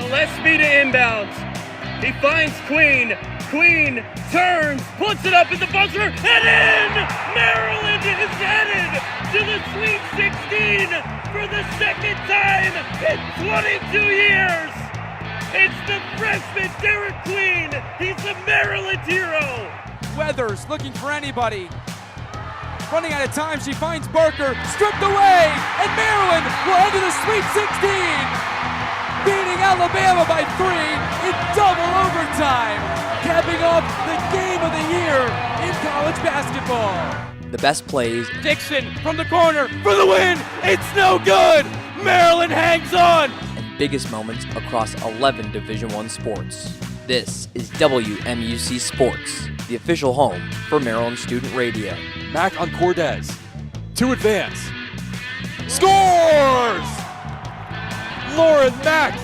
Gillespie to inbounds. He finds Queen. Queen turns, puts it up at the buzzer, and in! Maryland is headed to the Sweet 16 for the second time in 22 years. It's the freshman Derek Queen. He's the Maryland hero. Weathers looking for anybody. Running out of time, she finds Barker, stripped away, and Maryland will head to the Sweet 16. Beating Alabama by 3 in double overtime, capping off the game of the year in college basketball. The best plays. Dixon from the corner for the win. It's no good. Maryland hangs on. And biggest moments across 11 Division I sports. This is WMUC Sports, the official home for Maryland Student Radio. Mack on Cortez. To advance. Scores! Lauren Mack.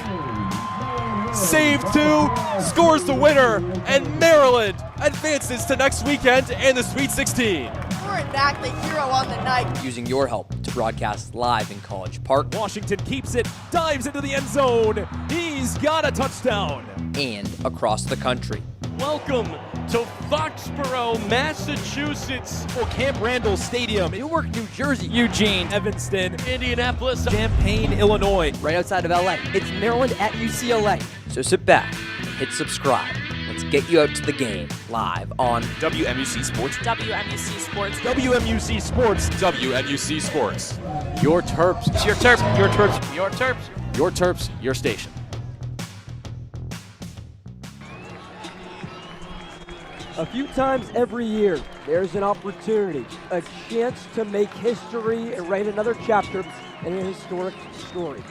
Save 2, scores the winner, and Maryland advances to next weekend and the Sweet 16. Lauren Mack, the hero on the night. Using your help to broadcast live in College Park. Washington keeps it, dives into the end zone. He's got a touchdown. And across the country. Welcome to Foxborough, Massachusetts. Or Camp Randall Stadium, Newark, New Jersey. Eugene, Evanston, Indianapolis, Champaign, Illinois. Right outside of LA. It's Maryland at UCLA. So sit back, hit subscribe. Let's get you out to the game live on WMUC Sports. WMUC Sports. WMUC Sports. WMUC Sports. Your Terps. It's your Terps, your Terps, your Terps. Your Terps, your station. A few times every year, there's an opportunity, a chance to make history and write another chapter in a historic story.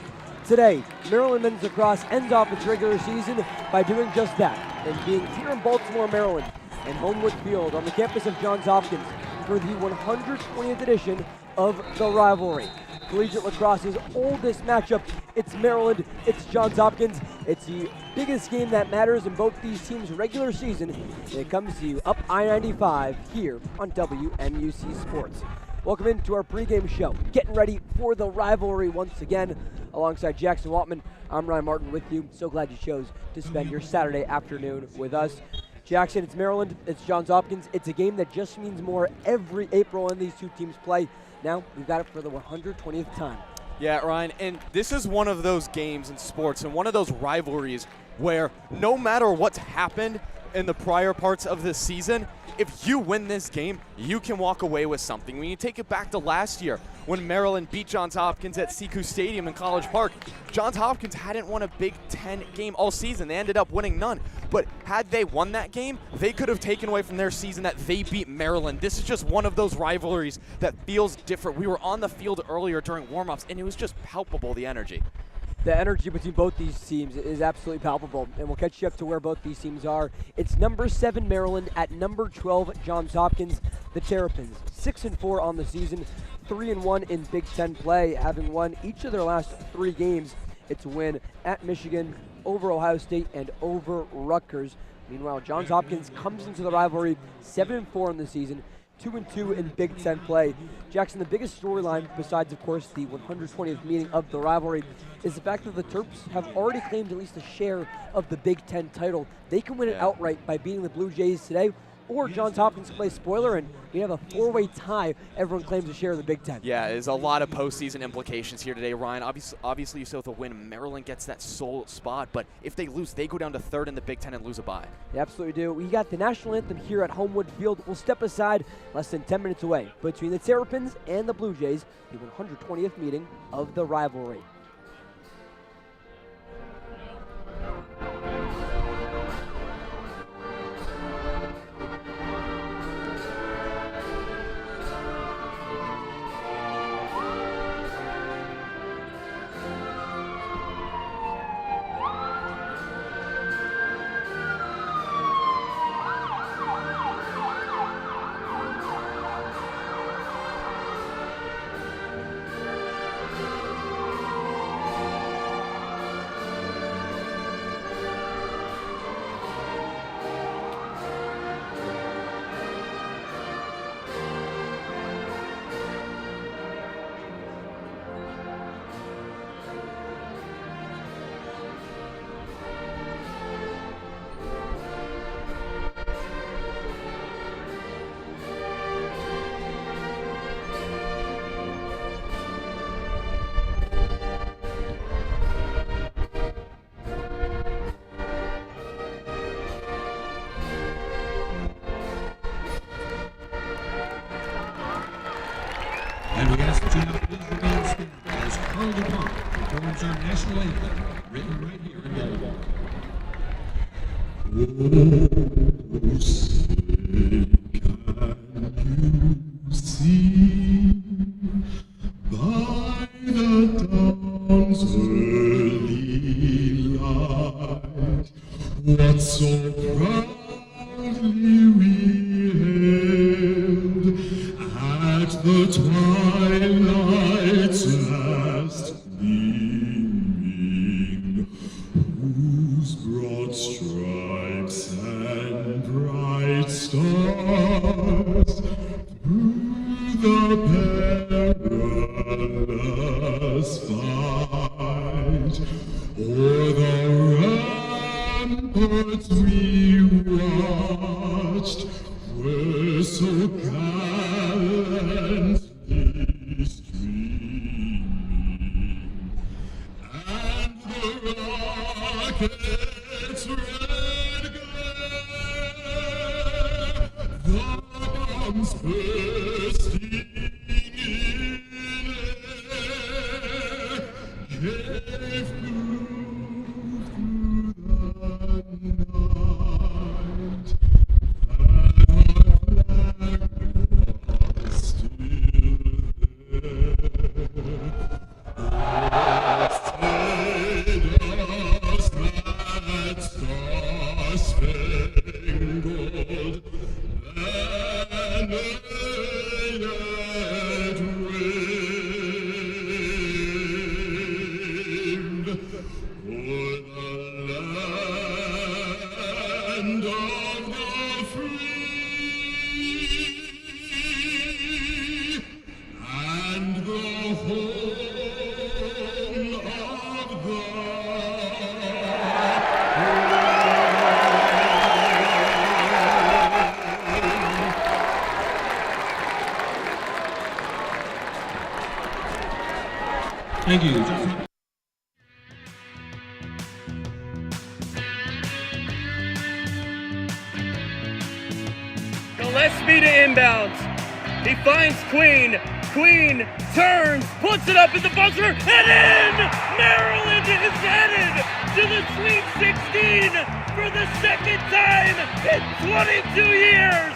Today, Maryland men's lacrosse ends off its regular season by doing just that, and being here in Baltimore, Maryland, and Homewood Field on the campus of Johns Hopkins for the 120th edition of the rivalry. Collegiate lacrosse's oldest matchup. It's Maryland, it's Johns Hopkins. It's the biggest game that matters in both these teams' regular season, and it comes to you up I-95 here on WMUC Sports. Welcome into our pregame show. Getting ready for the rivalry once again. Alongside Jackson Wantman, I'm Ryan Martin with you. So glad you chose to spend your Saturday afternoon with us. Jackson, it's Maryland, it's Johns Hopkins. It's a game that just means more every April when these two teams play. Now, we've got it for the 120th time. Yeah, Ryan, and this is one of those games in sports and one of those rivalries where no matter what's happened in the prior parts of this season, if you win this game, you can walk away with something. When you take it back to last year when Maryland beat Johns Hopkins at Sekou Stadium in College Park, Johns Hopkins hadn't won a Big Ten game all season. They ended up winning none. But had they won that game, they could have taken away from their season that they beat Maryland. This is just one of those rivalries that feels different. We were on the field earlier during warm-ups, and it was just palpable, the energy. The energy between both these teams is absolutely palpable, and we'll catch you up to where both these teams are. It's number 7 Maryland at number 12 Johns Hopkins. The Terrapins 6-4 on the season, 3-1 in Big Ten play, having won each of their last 3 games. It's a win at Michigan, over Ohio State, and over Rutgers. Meanwhile, Johns Hopkins comes into the rivalry 7-4 in the season, 2-2 in Big Ten play. Jackson, the biggest storyline, besides, of course, the 120th meeting of the rivalry, is the fact that the Terps have already claimed at least a share of the Big Ten title. They can win it outright by beating the Blue Jays today, or Johns Hopkins plays spoiler, and we have a 4-way tie. Everyone claims a share of the Big Ten. Yeah, there's a lot of postseason implications here today, Ryan. Obviously, you saw with a win, Maryland gets that sole spot, but if they lose, they go down to 3rd in the Big Ten and lose a bye. They absolutely do. We got the national anthem here at Homewood Field. We'll step aside less than 10 minutes away between the Terrapins and the Blue Jays, the 120th meeting of the rivalry. ask that you now please remain standing as Carl DuPont performs our national anthem, written right here in Delaware. Oh, say, can you see by the dawn's early light what so proudly we hailed at the twilight's last gleaming, whose broad stripes and bright stars through the perilous fight o'er the ramparts we watched were so gallantly streaming, and the rockets' red glare, the bombs bursting in air, gave proof through the night that our flag was still there. Stayed us that star-spangled banner yet waved o'er the land of the free and the home of the Thank you. Gillespie to inbounds. He finds Queen. Queen turns, puts it up at the buzzer, and in! Maryland is headed to the Sweet 16 for the second time in 22 years.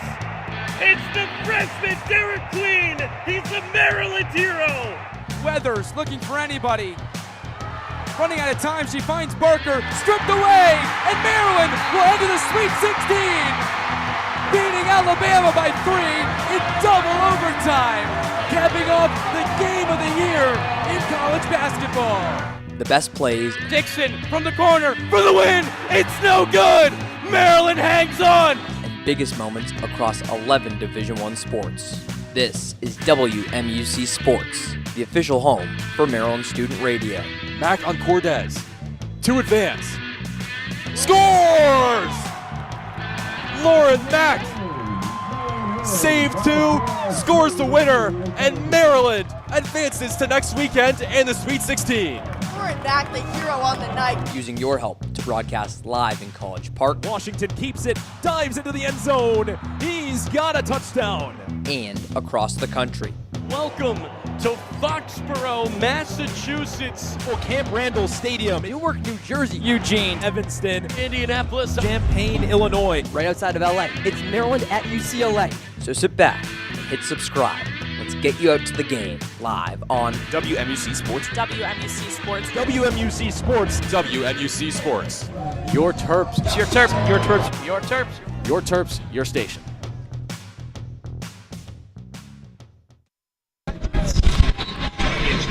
It's the freshman Derek Queen. He's the Maryland hero. Weathers looking for anybody. Running out of time, she finds Barker, stripped away, and Maryland will enter the Sweet 16, beating Alabama by 3 in double overtime, capping off the game of the year in college basketball. The best plays, Dixon from the corner for the win. It's no good. Maryland hangs on. and biggest moments across 11 Division I sports. This is WMUC Sports, the official home for Maryland Student Radio. Mack on Cortez. To advance. Scores! Lauren Mack. Save 2, scores the winner, and Maryland advances to next weekend in the Sweet 16. Lauren Mack, the hero on the night. Using your help to broadcast live in College Park Washington keeps it, dives into the end zone. He's got a touchdown. and across the country. Welcome to Foxborough, Massachusetts. Camp Randall Stadium, Newark, New Jersey. Eugene, Evanston, Indianapolis. Champaign, Illinois. Right outside of LA. It's Maryland at UCLA. So sit back and hit subscribe. Let's get you out to the game live on WMUC Sports. WMUC Sports. WMUC Sports. WMUC Sports. Your Terps. It's your Terps, your Terps, your Terps. Your Terps, your station.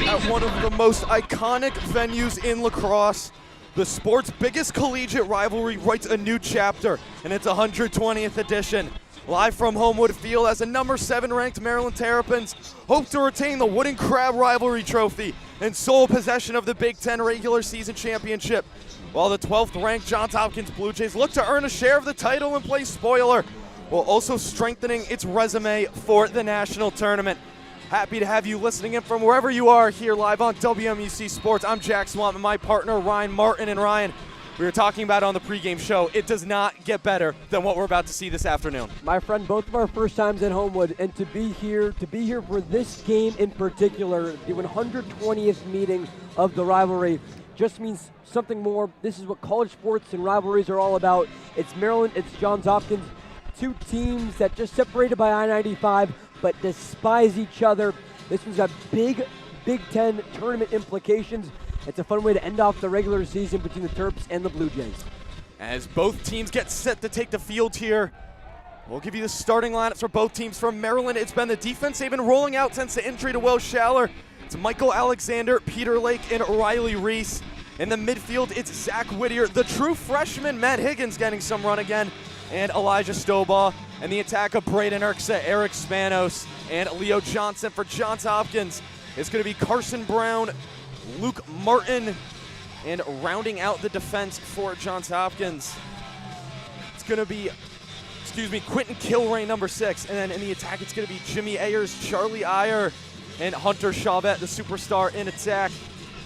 At one of the most iconic venues in lacrosse, the sport's biggest collegiate rivalry writes a new chapter in its 120th edition. Live from Homewood Field as the number 7 ranked Maryland Terrapins hope to retain the Wooden Crab Rivalry Trophy in sole possession of the Big Ten regular season championship, while the 12th ranked Johns Hopkins Blue Jays look to earn a share of the title and play spoiler, while also strengthening its resume for the national tournament. Happy to have you listening in from wherever you are here live on WMUC Sports. I'm Jack Wantman, my partner Ryan Martin. And Ryan, we were talking about on the pregame show, it does not get better than what we're about to see this afternoon. My friend, both of our first times at Homewood, and to be here for this game in particular, the 120th meeting of the rivalry, just means something more. This is what college sports and rivalries are all about. It's Maryland, it's Johns Hopkins, two teams that just separated by I-95, but despise each other. This one's got big Big Ten tournament implications. It's a fun way to end off the regular season between the Terps and the Blue Jays. As both teams get set to take the field here, we'll give you the starting lineups for both teams. From Maryland, it's been the defense they've been rolling out since the injury to Will Schaller. It's Michael Alexander, Peter Lake, and Riley Reese. In the midfield, it's Zach Whittier, the true freshman Matt Higgins getting some run again, and Elijah Stobaugh. And the attack of Braden Erksa, Eric Spanos, and Leo Johnson for Johns Hopkins. It's going to be Carson Brown, Luke Martin, and rounding out the defense for Johns Hopkins, it's going to be, Quentin Kilray, number 6. And then in the attack, it's going to be Jimmy Ayers, Charlie Iyer, and Hunter Chauvet, the superstar in attack.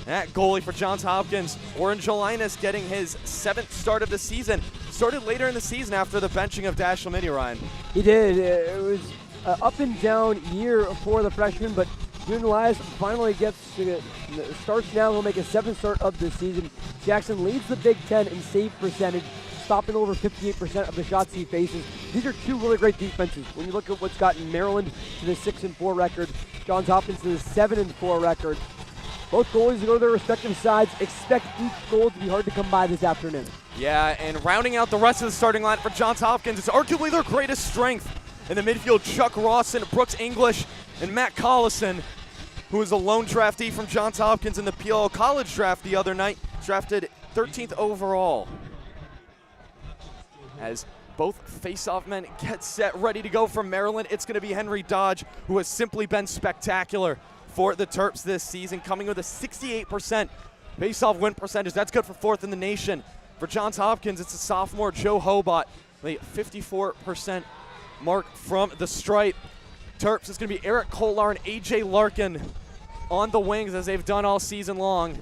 That goalie for Johns Hopkins, Orange Linus, getting his 7th start of the season. Started later in the season after the benching of Dash Lamini, Ryan. He did. It was an up and down year for the freshman, but June Elias finally starts now. He'll make a 7th start of the season. Jackson leads the Big Ten in save percentage, stopping over 58% of the shots he faces. These are two really great defenses. When you look at what's gotten Maryland to the 6-4 record, Johns Hopkins to the 7-4 record. Both goalies go to their respective sides. Expect each goal to be hard to come by this afternoon. Yeah, and rounding out the rest of the starting line for Johns Hopkins, it's arguably their greatest strength. In the midfield, Chuck Rawson, Brooks English, and Matt Collison, who was a lone draftee from Johns Hopkins in the PLO college draft the other night, drafted 13th overall. As both face-off men get set, ready to go from Maryland, it's going to be Henry Dodge, who has simply been spectacular for the Terps this season, coming with a 68% face-off win percentage. That's good for 4th in the nation. For Johns Hopkins, it's a sophomore, Joe Hobot, a 54% mark from the stripe. Terps, it's going to be Eric Kolar and A.J. Larkin on the wings, as they've done all season long.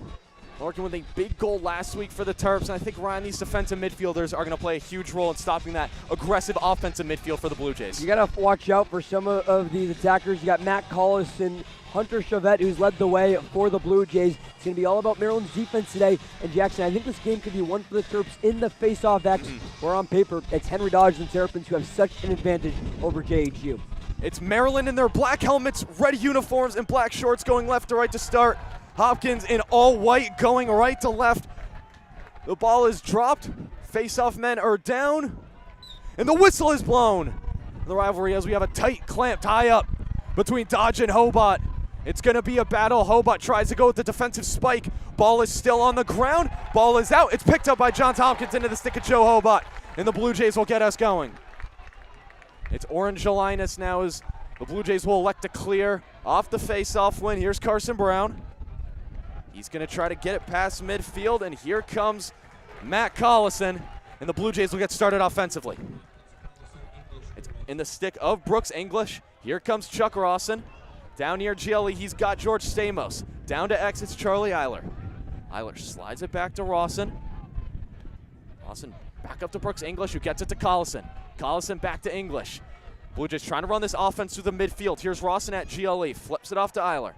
Larkin with a big goal last week for the Terps, and I think, Ryan, these defensive midfielders are going to play a huge role in stopping that aggressive offensive midfield for the Blue Jays. You got to watch out for some of these attackers. You got Matt Collison, Hunter Chauvet, who's led the way for the Blue Jays. It's going to be all about Maryland's defense today. And Jackson, I think this game could be one for the Terps in the face-off X, where on paper it's Henry Dodge and Terrapins who have such an advantage over JHU. It's Maryland in their black helmets, red uniforms, and black shorts going left to right to start. Hopkins in all white going right to left. The ball is dropped. Face-off men are down. And the whistle is blown. The rivalry, as we have a tight clamp tie-up between Dodge and Hobot. It's going to be a battle. Hobot tries to go with the defensive spike. Ball is still on the ground. Ball is out. It's picked up by Johns Hopkins into the stick of Joe Hobot. And the Blue Jays will get us going. It's Orange Linus now, as the Blue Jays will elect to clear off the face-off win. Here's Carson Brown. He's going to try to get it past midfield, and here comes Matt Collison, and the Blue Jays will get started offensively. It's in the stick of Brooks English. Here comes Chuck Rawson. Down near GLE, he's got George Stamos. Down to X, it's Charlie Eiler. Eiler slides it back to Rawson. Rawson back up to Brooks English, who gets it to Collison. Collison back to English. Blue Jays trying to run this offense through the midfield. Here's Rawson at GLE, flips it off to Eiler.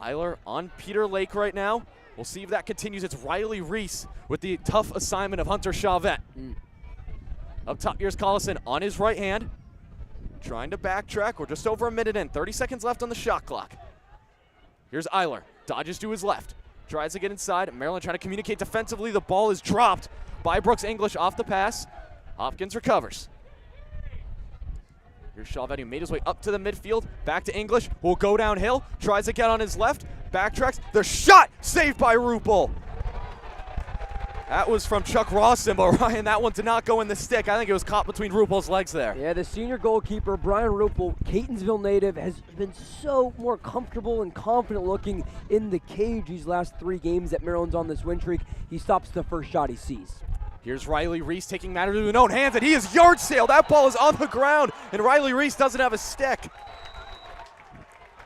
Eiler on Peter Lake right now. We'll see if that continues. It's Riley Reese with the tough assignment of Hunter Chauvet. Up top, here's Collison on his right hand. Trying to backtrack. We're just over a minute in. 30 seconds left on the shot clock. Here's Eiler. Dodges to his left. Tries to get inside. Maryland trying to communicate defensively. The ball is dropped by Brooks English off the pass. Hopkins recovers. Here's Chauvet, who made his way up to the midfield. Back to English. Will go downhill. Tries to get on his left. Backtracks. The shot saved by Rupel. That was from Chuck Rawson, but Ryan, that one did not go in the stick. I think it was caught between Rupel's legs there. Yeah, the senior goalkeeper, Brian Rupel, Catonsville native, has been so more comfortable and confident looking in the cage these last 3 games that Maryland's on this win streak. He stops the first shot he sees. Here's Riley Reese taking matters into his own hands, and he is yard sailed. That ball is on the ground, and Riley Reese doesn't have a stick.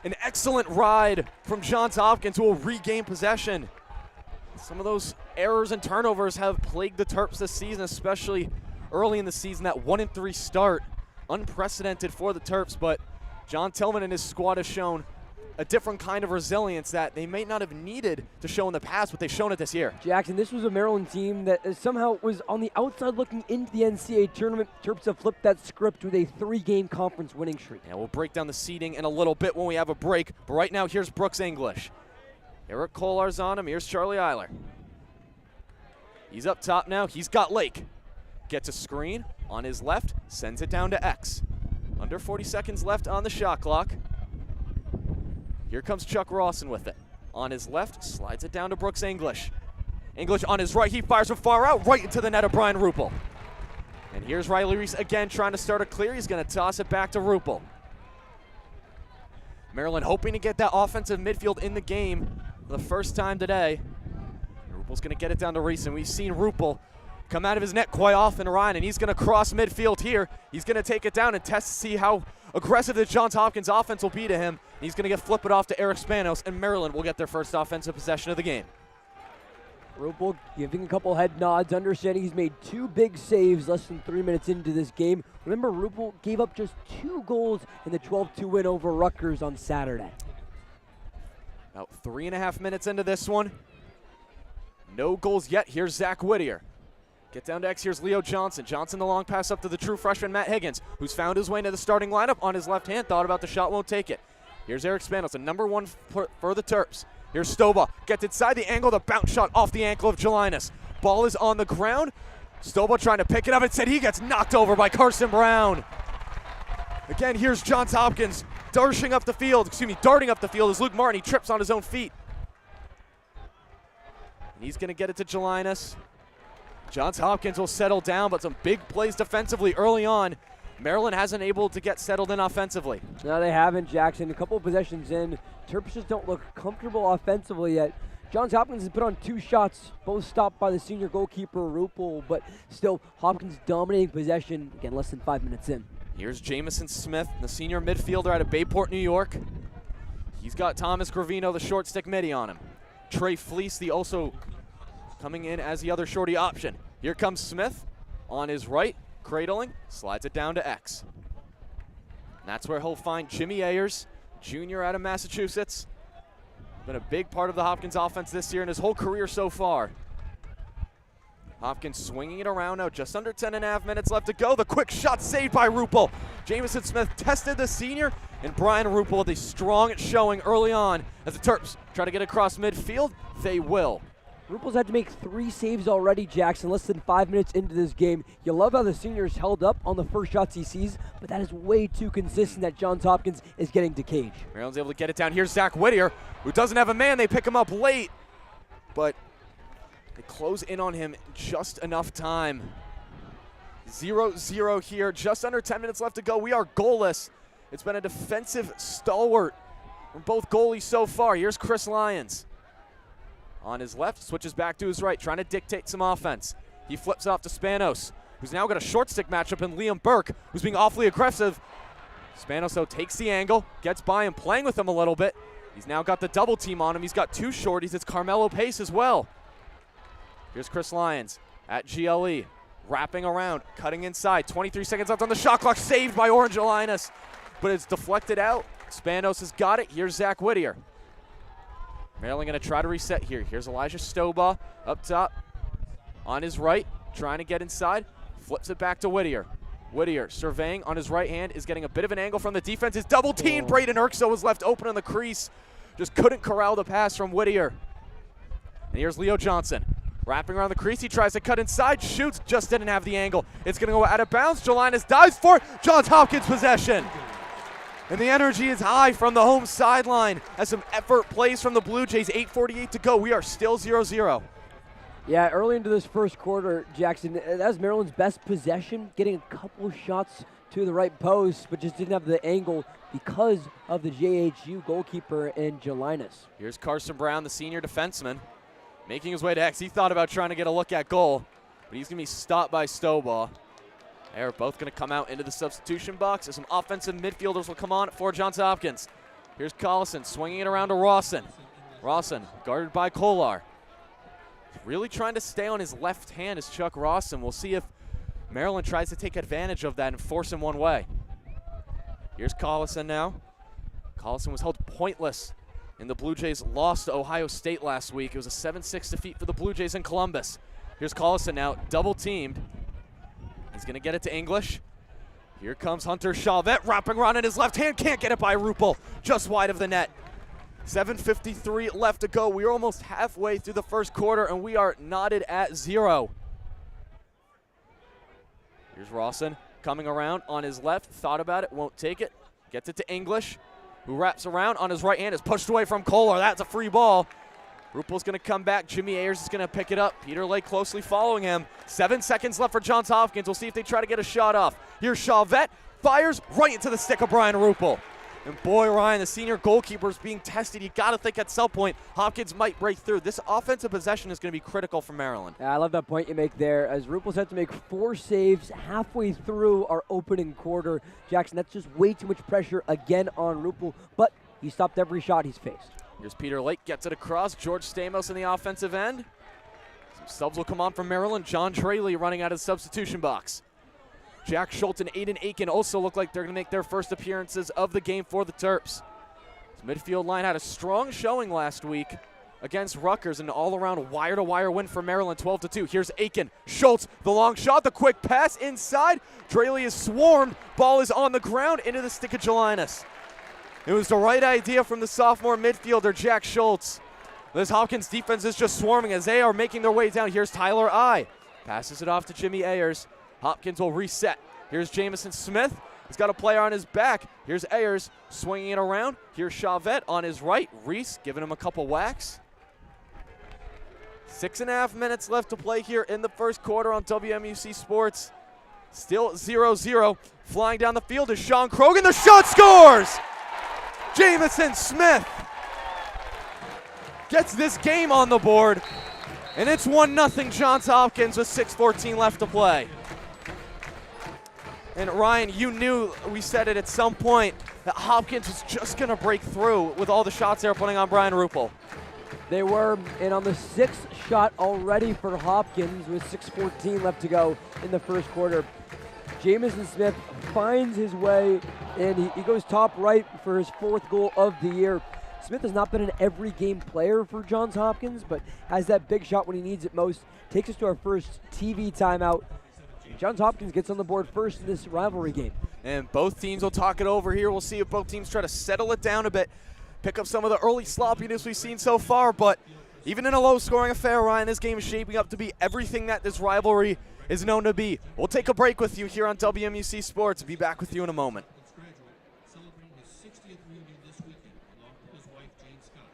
An excellent ride from Johns Hopkins, who will regain possession. Some of those errors and turnovers have plagued the Terps this season, especially early in the season. That 1-3 start, unprecedented for the Terps, but John Tillman and his squad have shown a different kind of resilience that they may not have needed to show in the past, but they've shown it this year. Jackson, this was a Maryland team that somehow was on the outside looking into the NCAA tournament. Terps have flipped that script with a 3-game conference winning streak. Yeah, we'll break down the seeding in a little bit when we have a break, but right now here's Brooks English. Eric Kolar's on him, here's Charlie Eiler. He's up top now, he's got Lake. Gets a screen on his left, sends it down to X. Under 40 seconds left on the shot clock. Here comes Chuck Rawson with it. On his left, slides it down to Brooks English. English on his right, he fires from far out, right into the net of Brian Ruppel. And here's Riley Reese again trying to start a clear. He's going to toss it back to Ruppel. Maryland hoping to get that offensive midfield in the game for the first time today. Ruppel's going to get it down to Reese, and we've seen Ruppel come out of his net quite often, Ryan, and he's going to cross midfield here. He's going to take it down and test to see how aggressive the Johns Hopkins offense will be to him. He's going to flip it off to Eric Spanos, and Maryland will get their first offensive possession of the game. Ruppel giving a couple head nods, understanding he's made 2 big saves less than 3 minutes into this game. Remember, Ruppel gave up just 2 goals in the 12-2 win over Rutgers on Saturday. About 3.5 minutes into this one. No goals yet. Here's Zach Whittier. Get down to X, here's Leo Johnson. Johnson, the long pass up to the true freshman Matt Higgins, who's found his way into the starting lineup on his left hand, thought about the shot, won't take it. Here's Eric Spanos, the number 1 for the Terps. Here's Stoba, gets inside the angle, the bounce shot off the ankle of Jelinas. Ball is on the ground. Stoba trying to pick it up, instead he gets knocked over by Carson Brown. Again, here's Johns Hopkins darting up the field as Luke Martin, he trips on his own feet. And he's gonna get it to Jelinas. Johns Hopkins will settle down, but some big plays defensively early on. Maryland hasn't able to get settled in offensively. No, they haven't, Jackson. A couple of possessions in. Terps just don't look comfortable offensively yet. Johns Hopkins has put on 2 shots, both stopped by the senior goalkeeper, Ruppel, but still Hopkins dominating possession, again, less than 5 minutes in. Here's Jamison Smith, the senior midfielder out of Bayport, New York. He's got Thomas Gravino, the short stick midi on him. Trey Fleece, the also coming in as the other shorty option. Here comes Smith on his right, cradling, slides it down to X. And that's where he'll find Jimmy Ayers, junior out of Massachusetts. Been a big part of the Hopkins offense this year and his whole career so far. Hopkins swinging it around now, just under 10.5 minutes left to go. The quick shot saved by Ruppel. Jamison Smith tested the senior, and Brian Ruppel with a strong showing early on as the Terps try to get across midfield. They will. Ruppel's had to make 3 saves already, Jackson, less than 5 minutes into this game. You love how the senior's held up on the first shots he sees, but that is way too consistent that Johns Hopkins is getting to cage. Maryland's able to get it down. Here's Zach Whittier, who doesn't have a man. They pick him up late, but they close in on him just enough time. 0-0 here, just under 10 minutes left to go. We are goalless. It's been a defensive stalwart from both goalies so far. Here's Chris Lyons. On his left, switches back to his right, trying to dictate some offense. He flips off to Spanos, who's now got a short stick matchup in Liam Burke, who's being awfully aggressive. Spanos, though, takes the angle, gets by him, playing with him a little bit. He's now got the double team on him. He's got 2 shorties. It's Carmelo Pace as well. Here's Chris Lyons at GLE, wrapping around, cutting inside. 23 seconds left on the shot clock, saved by Orange Linus, but it's deflected out. Spanos has got it. Here's Zach Whittier. Maryland going to try to reset here. Here's Elijah Stoba up top on his right, trying to get inside. Flips it back to Whittier. Whittier surveying on his right hand, is getting a bit of an angle from the defense. His double team. Braden Erkso was left open on the crease. Just couldn't corral the pass from Whittier. And here's Leo Johnson. Wrapping around the crease, he tries to cut inside, shoots, just didn't have the angle. It's going to go out of bounds. Jelinas dives for it. Johns Hopkins possession. And the energy is high from the home sideline as some effort plays from the Blue Jays. 8:48 to go. We are still 0-0. Yeah, early into this first quarter, Jackson, that was Maryland's best possession, getting a couple shots to the right post, but just didn't have the angle because of the JHU goalkeeper in Jelinas. Here's Carson Brown, the senior defenseman, making his way to X. He thought about trying to get a look at goal, but he's going to be stopped by Stoba. They're both going to come out into the substitution box as some offensive midfielders will come on for Johns Hopkins. Here's Collison swinging it around to Rawson. Rawson guarded by Kolar. really trying to stay on his left hand is Chuck Rawson. We'll see if Maryland tries to take advantage of that and force him one way. Here's Collison now. Collison was held pointless and the Blue Jays lost to Ohio State last week. It was a 7-6 defeat for the Blue Jays in Columbus. Here's Collison now, double teamed. He's gonna get it to English. Here comes Hunter Chavette, wrapping around in his left hand, can't get it by Rupel, just wide of the net. 7:53 left to go. We are almost halfway through the first quarter and we are knotted at 0. Here's Rawson coming around on his left, thought about it, won't take it. Gets it to English, who wraps around on his right hand, is pushed away from Kohler. That's a free ball. Rupel's gonna come back. Jimmy Ayers is gonna pick it up. Peter Lake closely following him. 7 seconds left for Johns Hopkins. We'll see if they try to get a shot off. Here's Chavette, fires right into the stick of Brian Rupel. And boy, Ryan, the senior goalkeeper is being tested. You gotta think at some point Hopkins might break through. This offensive possession is gonna be critical for Maryland. Yeah, I love that point you make there, as Rupel's had to make 4 saves halfway through our opening quarter. Jackson, that's just way too much pressure again on Rupel, but he stopped every shot he's faced. Here's Peter Lake, gets it across. George Stamos in the offensive end. Some subs will come on from Maryland. John Traley running out of the substitution box. Jack Schultz and Aiden Aiken also look like they're going to make their first appearances of the game for the Terps. This midfield line had a strong showing last week against Rutgers, an all-around wire-to-wire win for Maryland, 12-2. Here's Aiken, Schultz, the long shot, the quick pass inside. Traley is swarmed. Ball is on the ground into the stick of Jelinas. It was the right idea from the sophomore midfielder, Jack Schultz. This Hopkins defense is just swarming as they are making their way down. Here's Tyler I. Passes it off to Jimmy Ayers. Hopkins will reset. Here's Jamison Smith. He's got a player on his back. Here's Ayers swinging it around. Here's Chavette on his right. Reese giving him a couple whacks. 6.5 minutes left to play here in the first quarter on WMUC Sports. Still 0-0. Flying down the field is Sean Krogan. The shot scores! Jamison Smith gets this game on the board. And it's 1-0 Johns Hopkins with 6:14 left to play. And Ryan, you knew, we said it at some point, that Hopkins was just going to break through with all the shots they were putting on Brian Rupel. They were, and on the 6th shot already for Hopkins with 6:14 left to go in the first quarter. Jamison Smith finds his way, and he goes top right for his 4th goal of the year. Smith has not been an every game player for Johns Hopkins, but has that big shot when he needs it most. Takes us to our first TV timeout. Johns Hopkins gets on the board first in this rivalry game. And both teams will talk it over here. We'll see if both teams try to settle it down a bit, pick up some of the early sloppiness we've seen so far. But even in a low-scoring affair, Ryan, this game is shaping up to be everything that this rivalry is known to be. We'll take a break with you here on WMUC Sports. Be back with you in a moment. Celebrating his 60th reunion this weekend, along with his wife, Jane Scott.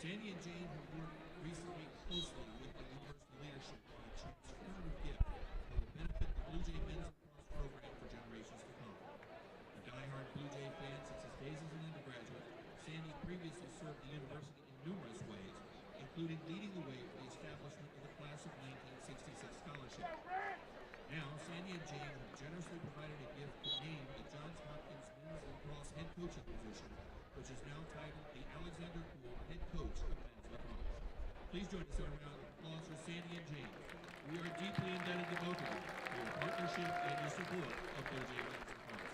Sandy and Jane have worked recently closely with the Lord's leadership on a transformative gift that will benefit the Blue Jay men's lacrosse program for generations to come. A die-hard Blue Jay fan since his days as an undergraduate, Sandy previously served the university in numerous ways, including leading the way for the establishment of the Class of 1966 scholarship. Now, Sandy and Jane have generously provided a gift to name the Johns Hopkins men's lacrosse head coaching position, which is now titled the Alexander Poole Head Coach of Men's Lacrosse. Please join us in a round of applause for Sandy and Jane. We are deeply indebted to both of you for your partnership and your support of Blue Jay men's lacrosse.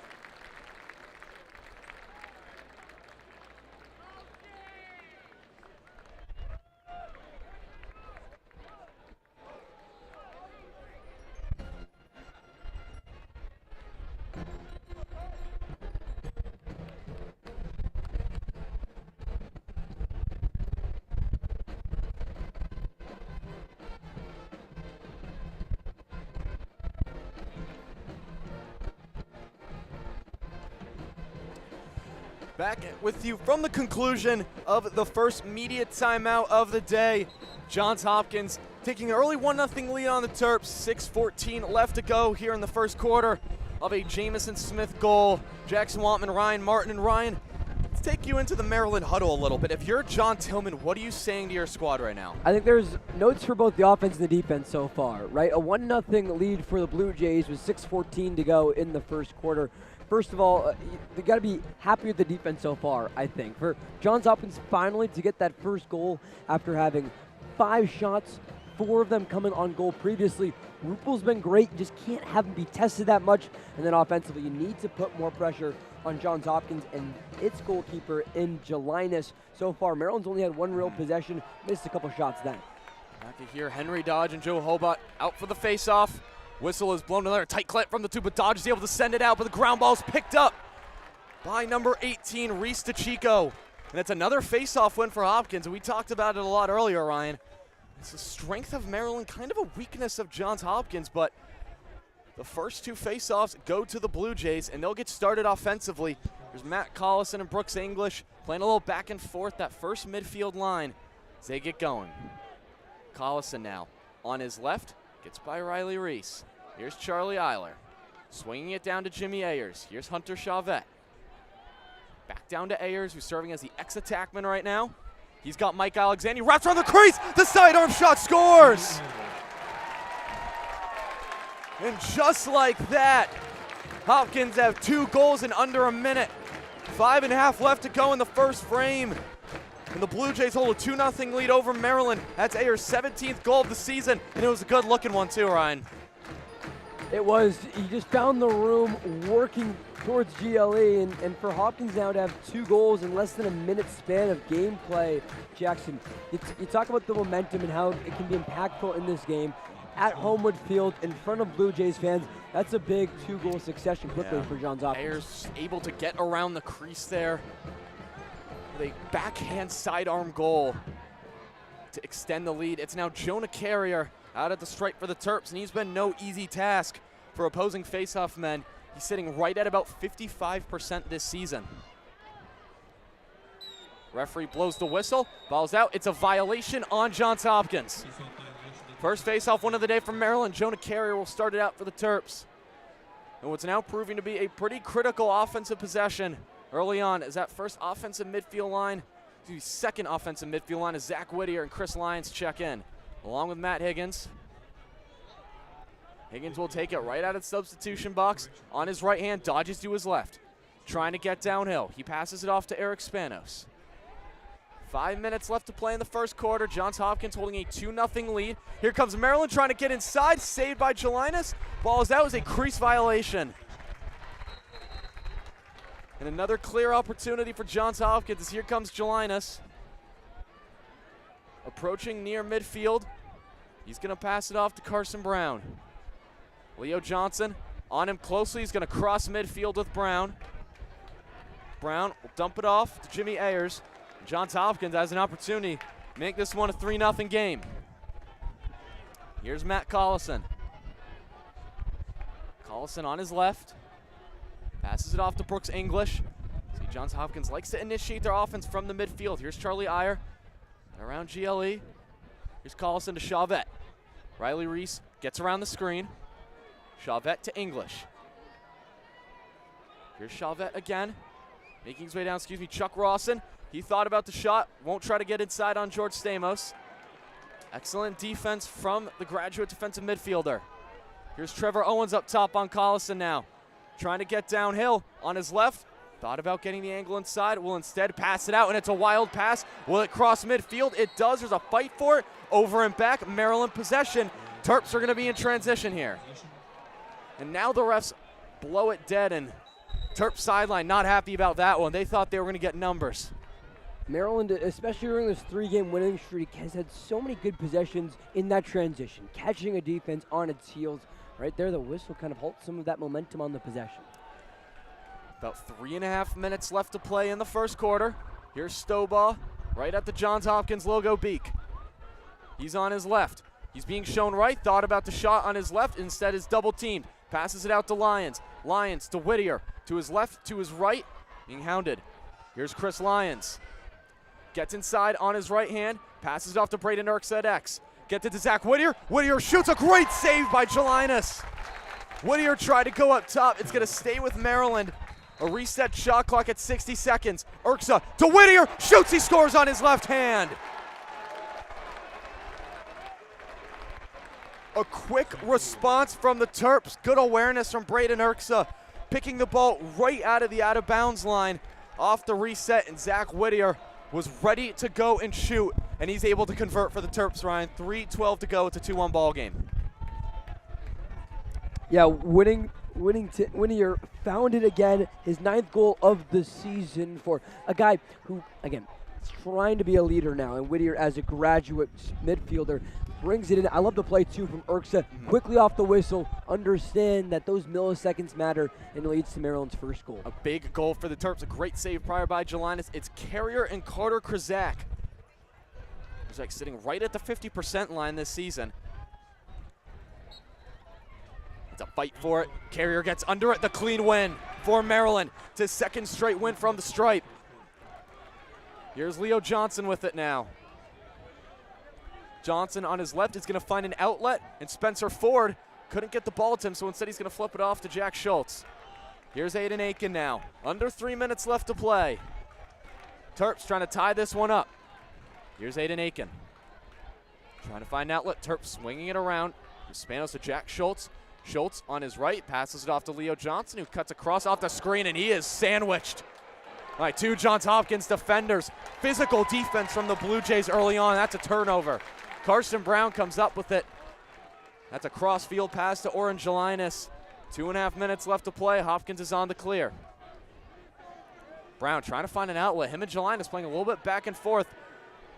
Back with you from the conclusion of the first media timeout of the day. Johns Hopkins taking an early 1-0 lead on the Terps. 6:14 left to go here in the first quarter of a Jamison Smith goal. Jackson Wantman, Ryan Martin, and Ryan, let's take you into the Maryland huddle a little bit. If you're John Tillman, what are you saying to your squad right now? I think there's notes for both the offense and the defense so far, right? A 1-0 lead for the Blue Jays with 6:14 to go in the first quarter. First of all, you got to be happy with the defense so far, I think. For Johns Hopkins finally to get that first goal after having 5 shots, 4 of them coming on goal previously. Rupel's been great, you just can't have him be tested that much. And then offensively, you need to put more pressure on Johns Hopkins and its goalkeeper in Jelinas. So far, Maryland's only had 1 real possession, missed a couple shots then. Back here, Henry Dodge and Joe Hobart out for the face-off. Whistle is blown, another tight clip from the 2, but Dodge is able to send it out, but the ground ball is picked up by number 18, Reese DeChico. And it's another face-off win for Hopkins, and we talked about it a lot earlier, Ryan. It's the strength of Maryland, kind of a weakness of Johns Hopkins, but the first 2 face-offs go to the Blue Jays, and they'll get started offensively. There's Matt Collison and Brooks English playing a little back and forth, that first midfield line as they get going. Collison now on his left, gets by Riley Reese. Here's Charlie Eiler, swinging it down to Jimmy Ayers. Here's Hunter Chavette. Back down to Ayers, who's serving as the ex-attackman right now. He's got Mike Alexander, wraps around the crease, the sidearm shot scores! And just like that, Hopkins have 2 goals in under a minute. 5.5 left to go in the first frame. And the Blue Jays hold a 2-0 lead over Maryland. That's Ayers' 17th goal of the season, and it was a good-looking one too, Ryan. It was. He just found the room working towards GLE, and for Hopkins now to have 2 goals in less than a minute span of gameplay, Jackson, you talk about the momentum and how it can be impactful in this game. At Homewood Field, in front of Blue Jays fans, that's a big 2-goal succession quickly for Johns Hopkins. Ayers able to get around the crease there with a backhand sidearm goal to extend the lead. It's now Jonah Carrier out at the stripe for the Terps, and he's been no easy task for opposing faceoff men. He's sitting right at about 55% this season. Referee blows the whistle, ball's out. It's a violation on Johns Hopkins. First faceoff win of the day from Maryland. Jonah Carrier will start it out for the Terps. And what's now proving to be a pretty critical offensive possession early on as that first offensive midfield line, second offensive midfield line, as Zach Whittier and Chris Lyons check in, along with Matt Higgins. Higgins will take it right out of the substitution box. On his right hand, dodges to his left. Trying to get downhill. He passes it off to Eric Spanos. 5 minutes left to play in the first quarter. Johns Hopkins holding a 2-0 lead. Here comes Maryland trying to get inside. Saved by Jelinas. Ball is out as a crease violation. And another clear opportunity for Johns Hopkins as here comes Jelinas. Approaching near midfield. He's going to pass it off to Carson Brown. Leo Johnson on him closely. He's going to cross midfield with Brown. Brown will dump it off to Jimmy Ayers. Johns Hopkins has an opportunity to make this one a 3-0 game. Here's Matt Collison. Collison on his left. Passes it off to Brooks English. See, Johns Hopkins likes to initiate their offense from the midfield. Here's Charlie Eier. Around GLE. Here's Collison to Chavette. Riley Reese gets around the screen. Chavette to English. Here's Chavette again. Making his way down, Chuck Rawson. He thought about the shot, won't try to get inside on George Stamos. Excellent defense from the graduate defensive midfielder. Here's Trevor Owens up top on Collison now. Trying to get downhill on his left. Thought about getting the angle inside, will instead pass it out, and it's a wild pass. Will it cross midfield? It does. There's a fight for it. Over and back, Maryland possession. Terps are going to be in transition here. And now the refs blow it dead, and Terps sideline not happy about that one. They thought they were going to get numbers. Maryland, especially during this 3-game winning streak, has had so many good possessions in that transition, catching a defense on its heels. Right there, the whistle kind of halts some of that momentum on the possession. About 3.5 minutes left to play in the first quarter. Here's Stobaugh, right at the Johns Hopkins logo beak. He's on his left. He's being shown right, thought about the shot on his left, instead is double teamed. Passes it out to Lyons. Lyons to Whittier, to his left, to his right, being hounded. Here's Chris Lyons. Gets inside on his right hand, passes it off to Braden Erks at X. Gets it to Zach Whittier. Whittier shoots, a great save by Jelinas. Whittier tried to go up top. It's going to stay with Maryland. A reset shot clock at 60 seconds. Erksa to Whittier, shoots, he scores on his left hand. A quick response from the Terps. Good awareness from Braden Erksa, picking the ball right out of the out-of-bounds line off the reset, and Zach Whittier was ready to go and shoot and he's able to convert for the Terps, Ryan. 3:12 to go. It's a 2-1 ball game. Yeah, Whittier found it again, his 9th goal of the season for a guy who, again, is trying to be a leader now. And Whittier, as a graduate midfielder, brings it in. I love the play, too, from Urksa. Quickly off the whistle, understand that those milliseconds matter, and leads to Maryland's first goal. A big goal for the Terps. A great save prior by Jelinas. It's Carrier and Carter Krizak. Krizak sitting right at the 50% line this season. It's a fight for it. Carrier gets under it. The clean win for Maryland. It's his 2nd straight win from the stripe. Here's Leo Johnson with it now. Johnson on his left is going to find an outlet, and Spencer Ford couldn't get the ball to him, so instead he's going to flip it off to Jack Schultz. Here's Aiden Aiken now. Under 3 minutes left to play. Terps trying to tie this one up. Here's Aiden Aiken. Trying to find an outlet. Terps swinging it around. Spanos to Jack Schultz. Schultz on his right passes it off to Leo Johnson, who cuts across off the screen, and he is sandwiched. All right, 2 Johns Hopkins defenders. Physical defense from the Blue Jays early on. That's a turnover. Carson Brown comes up with it. That's a cross-field pass to Oren Jelinas. 2.5 minutes left to play. Hopkins is on the clear. Brown trying to find an outlet. Him and Jelinas playing a little bit back and forth.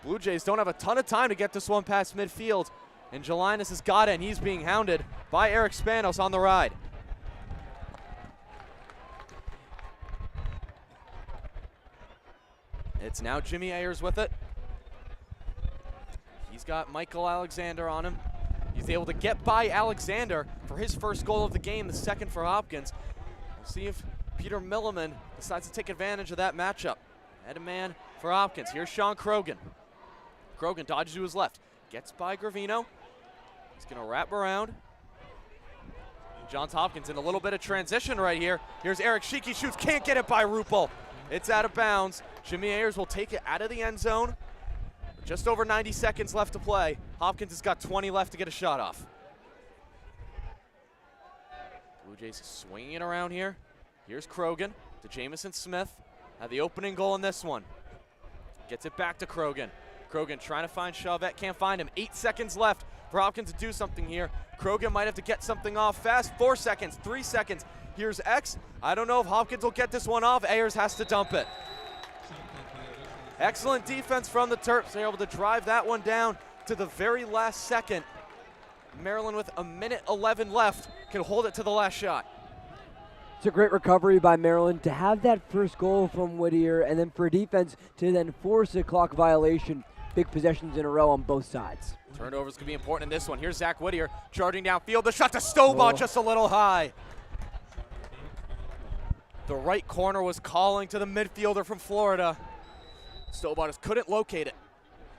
Blue Jays don't have a ton of time to get this one past midfield. And Jelinas has got it, and he's being hounded by Eric Spanos on the ride. It's now Jimmy Ayers with it. He's got Michael Alexander on him. He's able to get by Alexander for his first goal of the game, the 2nd for Hopkins. We'll see if Peter Milliman decides to take advantage of that matchup. Head a man for Hopkins. Here's Sean Krogan. Krogan dodges to his left. Gets by Gravino. He's going to wrap around. Johns Hopkins in a little bit of transition right here. Here's Eric Sheeky, shoots, can't get it by Rupel. It's out of bounds. Jimmy Ayers will take it out of the end zone. Just over 90 seconds left to play. Hopkins has got 20 left to get a shot off. Blue Jays swinging it around here. Here's Krogan to Jamison Smith. Had the opening goal in this one. Gets it back to Krogan. Krogan trying to find Chavette, can't find him. 8 seconds left for Hopkins to do something here. Krogan might have to get something off fast. 4 seconds, 3 seconds. Here's X. I don't know if Hopkins will get this one off. Ayers has to dump it. Excellent defense from the Terps. They're able to drive that one down to the very last second. Maryland with 1:11 left can hold it to the last shot. It's a great recovery by Maryland to have that first goal from Whittier, and then for defense to then force a clock violation. Big possessions in a row on both sides. Turnovers could be important in this one. Here's Zach Whittier charging downfield. The shot to Stovall just a little high. The right corner was calling to the midfielder from Florida. Stovall just couldn't locate it.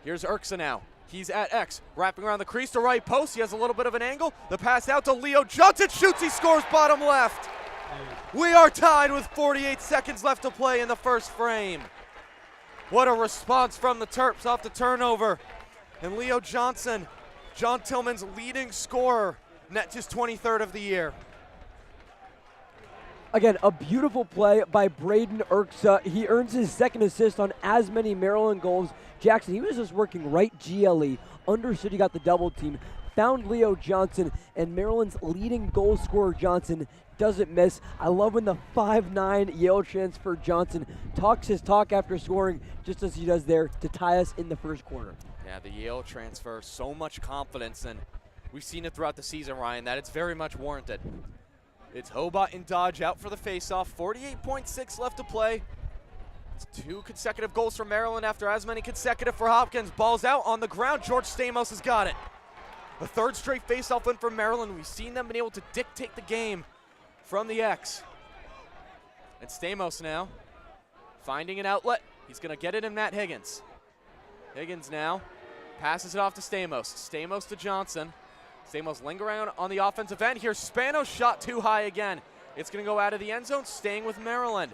Here's Urksa now. He's at X, wrapping around the crease to right post. He has a little bit of an angle. The pass out to Leo Johnson, shoots, he scores bottom left. We are tied with 48 seconds left to play in the first frame. What a response from the Terps off the turnover. And Leo Johnson, John Tillman's leading scorer, nets his 23rd of the year. Again, a beautiful play by Braden Urksa. He earns his 2nd assist on as many Maryland goals. Jackson, he was just working right GLE, understood he got the double team, found Leo Johnson, and Maryland's leading goal scorer Johnson doesn't miss. I love when the 5'9" Yale transfer Johnson talks his talk after scoring, just as he does there to tie us in the first quarter. Yeah, the Yale transfer, so much confidence, and we've seen it throughout the season, Ryan, that it's very much warranted. It's Hobart and Dodge out for the faceoff. 48.6 left to play. It's 2 consecutive goals for Maryland after as many consecutive for Hopkins. Ball's out on the ground. George Stamos has got it. A 3rd straight faceoff win for Maryland. We've seen them been able to dictate the game from the X. And Stamos now finding an outlet. He's going to get it in Matt Higgins. Higgins now passes it off to Stamos. Stamos to Johnson. Stamos lingering on the offensive end. Here's Spanos, shot too high again. It's going to go out of the end zone, staying with Maryland.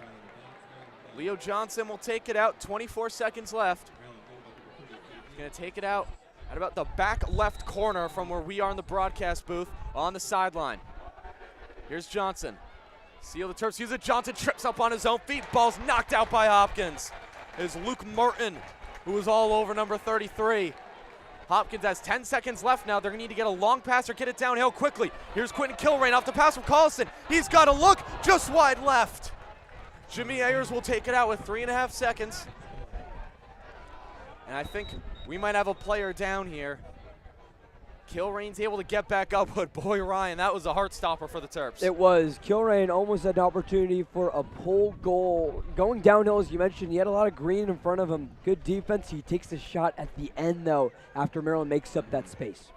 Leo Johnson will take it out, 24 seconds left. He's going to take it out at about the back left corner from where we are in the broadcast booth on the sideline. Here's Johnson. Seal the Terps, use it. Johnson trips up on his own feet. Ball's knocked out by Hopkins. Is Luke Martin who was all over number 33. Hopkins has 10 seconds left now. They're going to need to get a long pass or get it downhill quickly. Here's Quentin Kilrain off the pass from Collison. He's got a look just wide left. Jimmy Ayers will take it out with 3.5 seconds. And I think we might have a player down here. Kilrain's able to get back up, but boy, Ryan, that was a heart stopper for the Terps. It was. Kilrain almost had an opportunity for a pull goal. Going downhill, as you mentioned, he had a lot of green in front of him. Good defense. He takes the shot at the end, though, after Maryland makes up that space.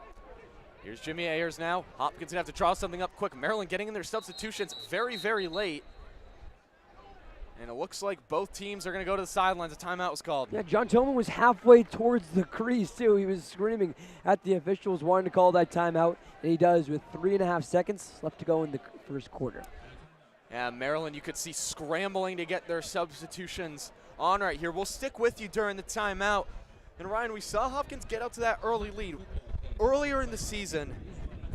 Here's Jimmy Ayers now. Hopkins going to have to draw something up quick. Maryland getting in their substitutions very, very late. And it looks like both teams are going to go to the sidelines. A timeout was called. Yeah, John Tillman was halfway towards the crease, too. He was screaming at the officials, wanting to call that timeout, and he does with 3.5 seconds left to go in the first quarter. Yeah, Maryland, you could see scrambling to get their substitutions on right here. We'll stick with you during the timeout. And Ryan, we saw Hopkins get out to that early lead. Earlier in the season,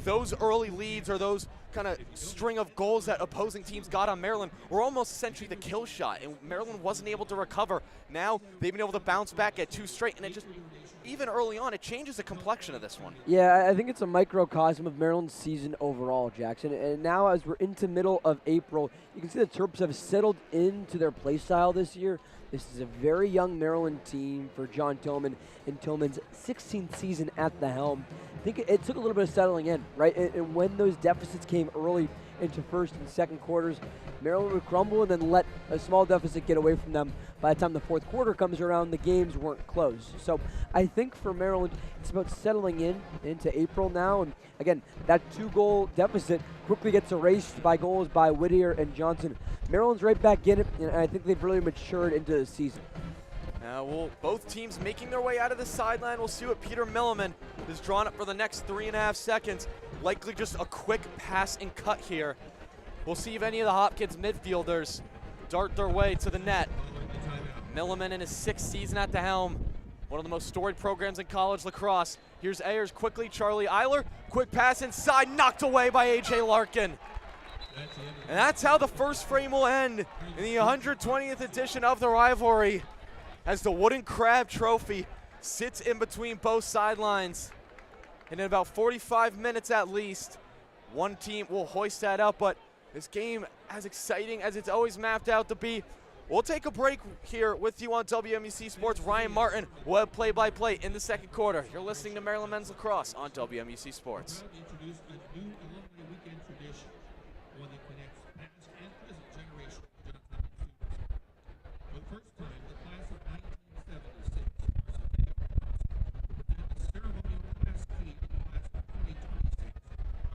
those early leads or those kind of string of goals that opposing teams got on Maryland were almost essentially the kill shot, and Maryland wasn't able to recover. Now they've been able to bounce back, get 2 straight, and it just, even early on, it changes the complexion of this one. Yeah, I think it's a microcosm of Maryland's season overall, Jackson. And now as we're into middle of April, you can see the Terps have settled into their play style this year. This is a very young Maryland team for John Tillman in Tillman's 16th season at the helm. I think it took a little bit of settling in, right? And when those deficits came early into first and second quarters, Maryland would crumble and then let a small deficit get away from them. By the time the fourth quarter comes around, the games weren't close. So I think for Maryland, it's about settling in into April now. And again, that 2-goal deficit quickly gets erased by goals by Whittier and Johnson. Maryland's right back in it, and I think they've really matured into the season. Now, both teams making their way out of the sideline. We'll see what Peter Milliman is drawn up for the next 3.5 seconds. Likely just a quick pass and cut here. We'll see if any of the Hopkins midfielders dart their way to the net. Milliman in his 6th season at the helm. One of the most storied programs in college lacrosse. Here's Ayers quickly, Charlie Eiler. Quick pass inside, knocked away by A.J. Larkin. And that's how the first frame will end in the 120th edition of the rivalry, as the Wooden Crab Trophy sits in between both sidelines. And in about 45 minutes at least, one team will hoist that up. But this game, as exciting as it's always mapped out to be, we'll take a break here with you on WMUC Sports. Ryan Martin will have play-by-play in the second quarter. You're listening to Maryland Men's Lacrosse on WMUC Sports. Introduce a new alumni weekend tradition, one that connects past and present generations of Johns Hopkins students. For the first time, the class of 1976 will present a ceremonial class key to the class of 2026,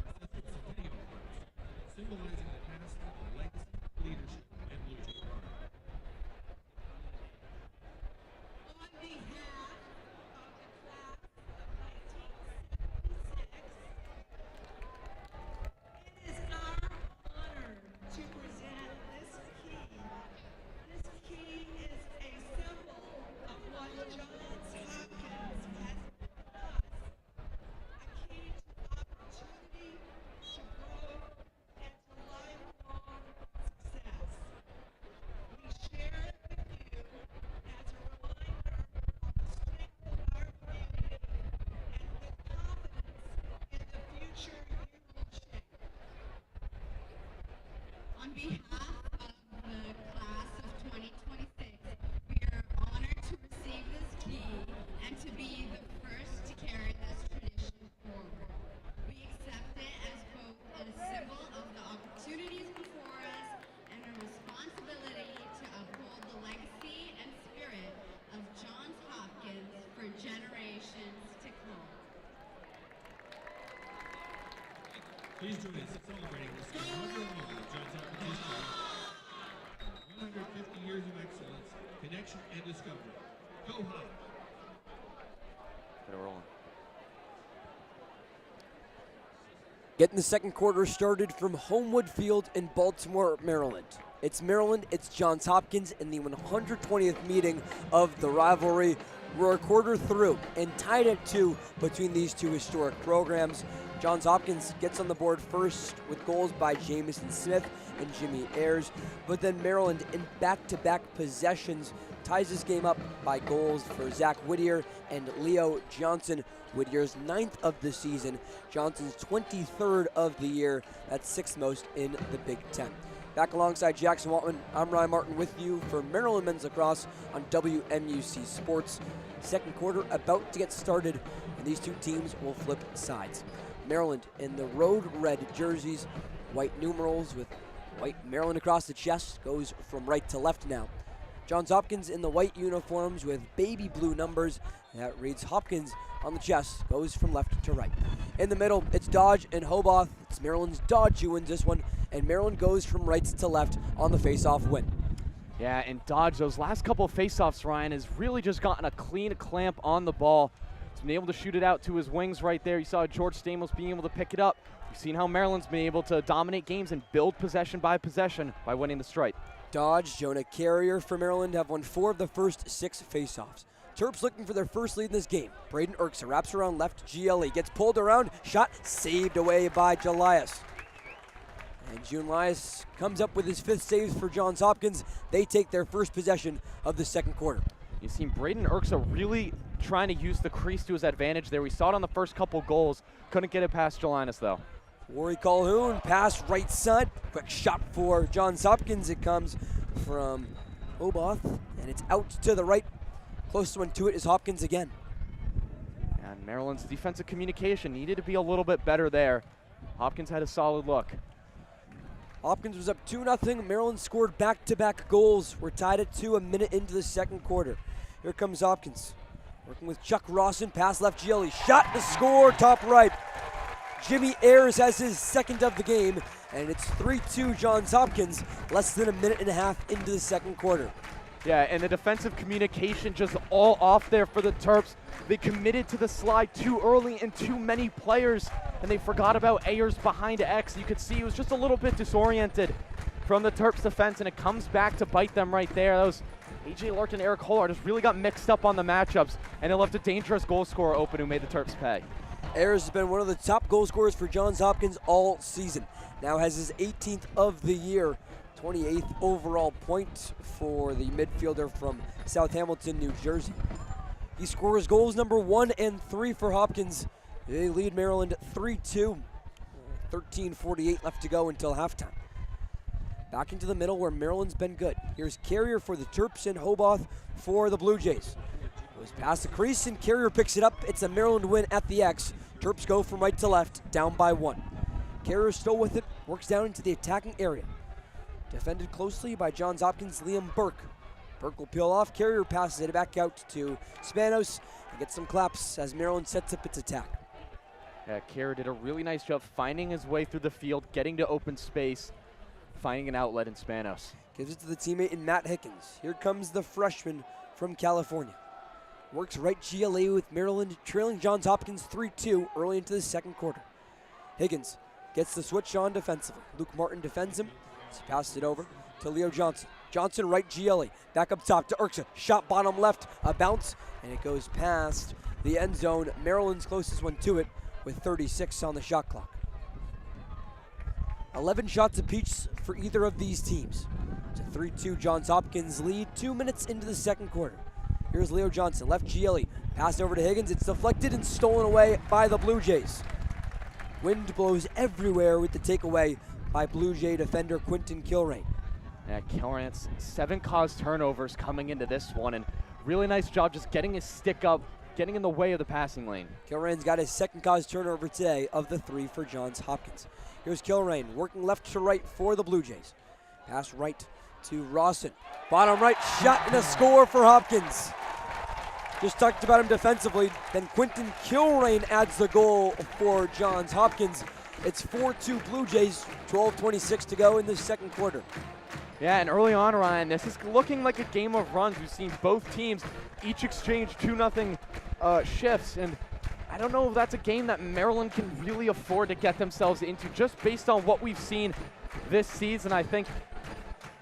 our centennial class, symbolizing the passing of legacy, leadership, and blue chip pride. On behalf of the class of 2026, we are honored to receive this key and to be the first to carry this tradition forward. We accept it as both a symbol of the opportunities before us and a responsibility to uphold the legacy and spirit of Johns Hopkins for generations to come. Please join us in celebrating this 100 of Johns Hopkins history. 150 years of excellence, connection, and discovery. Go Hop! Get it rolling. Getting the second quarter started from Homewood Field in Baltimore, Maryland. It's Maryland, it's Johns Hopkins in the 120th meeting of the rivalry. We're a quarter through and tied at 2 between these two historic programs. Johns Hopkins gets on the board first with goals by Jamison Smith and Jimmy Ayers, but then Maryland in back-to-back possessions ties this game up by goals for Zach Whittier and Leo Johnson. Whittier's 9th of the season, Johnson's 23rd of the year. That's 6th most in the Big Ten. Back alongside Jackson Wantman, I'm Ryan Martin with you for Maryland Men's Lacrosse on WMUC Sports. Second quarter about to get started, and these two teams will flip sides. Maryland in the road red jerseys, white numerals with white Maryland across the chest, goes from right to left now. Johns Hopkins in the white uniforms with baby blue numbers that reads Hopkins on the chest, goes from left to right. In the middle, it's Dodge and Hoboth. It's Maryland's Dodge who wins this one, and Maryland goes from right to left on the face-off win. Yeah, and Dodge, those last couple of face-offs, Ryan, has really just gotten a clean clamp on the ball. He's been able to shoot it out to his wings right there. You saw George Stamos being able to pick it up. You've seen how Maryland's been able to dominate games and build possession by winning the stripe. Dodge, Jonah Carrier for Maryland have won 4 of the first 6 faceoffs. Terps looking for their first lead in this game. Braden Erksa wraps around left GLE, gets pulled around, shot saved away by Jelias. And June Elias comes up with his 5th save for Johns Hopkins. They take their first possession of the second quarter. You've seen Braden Erksa really trying to use the crease to his advantage there. We saw it on the first couple goals. Couldn't get it past Jelias though. Rory Calhoun, pass right side. Quick shot for Johns Hopkins. It comes from Oboth, and it's out to the right. Closest one to it is Hopkins again. And Maryland's defensive communication needed to be a little bit better there. Hopkins had a solid look. Hopkins was up 2-0. Maryland scored back-to-back goals. We're tied at 2 a minute into the second quarter. Here comes Hopkins. Working with Chuck Rawson, pass left GLE. Shot to score, top right. Jimmy Ayers has his 2nd of the game, and it's 3-2 Johns Hopkins, less than a minute and a half into the second quarter. Yeah, and the defensive communication just all off there for the Terps. They committed to the slide too early and too many players, and they forgot about Ayers behind X. You could see he was just a little bit disoriented from the Terps defense, and it comes back to bite them right there. Those AJ Larkin and Eric Hollard just really got mixed up on the matchups, and it left a dangerous goal scorer open who made the Terps pay. Ayers has been one of the top goal scorers for Johns Hopkins all season. Now has his 18th of the year, 28th overall point for the midfielder from South Hamilton, New Jersey. He scores goals number 1 and 3 for Hopkins. They lead Maryland 3-2. 13:48 left to go until halftime. Back into the middle where Maryland's been good. Here's Carrier for the Terps and Hoboth for the Blue Jays. Goes past the crease and Carrier picks it up. It's a Maryland win at the X. Terps go from right to left, down by 1. Carrier still with it, works down into the attacking area. Defended closely by Johns Hopkins' Liam Burke. Burke will peel off, Carrier passes it back out to Spanos and gets some claps as Maryland sets up its attack. Yeah, Carrier did a really nice job finding his way through the field, getting to open space, finding an outlet in Spanos. Gives it to the teammate in Matt Hickens. Here comes the freshman from California. Works right GLA with Maryland trailing Johns Hopkins 3-2 early into the second quarter. Higgins gets the switch on defensively. Luke Martin defends him. He passed it over to Leo Johnson. Johnson right GLA. Back up top to Erksa. Shot bottom left. A bounce. And it goes past the end zone. Maryland's closest one to it with 36 on the shot clock. 11 shots apiece for either of these teams. It's a 3-2 Johns Hopkins lead 2 minutes into the second quarter. Here's Leo Johnson, left GLE. Passed over to Higgins. It's deflected and stolen away by the Blue Jays. Wind blows everywhere with the takeaway by Blue Jay defender Quentin Kilrain. Yeah, Kilrain's 7 caused turnovers coming into this one, and really nice job just getting his stick up, getting in the way of the passing lane. Kilrain's got his 2nd caused turnover today of the 3 for Johns Hopkins. Here's Kilrain working left to right for the Blue Jays. Pass right to Rawson. Bottom right shot and a score for Hopkins. Just talked about him defensively. Then Quentin Kilrain adds the goal for Johns Hopkins. It's 4-2 Blue Jays, 12:26 to go in the second quarter. Yeah, and early on, Ryan, this is looking like a game of runs. We've seen both teams each exchange 2-0 shifts, and I don't know if that's a game that Maryland can really afford to get themselves into just based on what we've seen this season. I think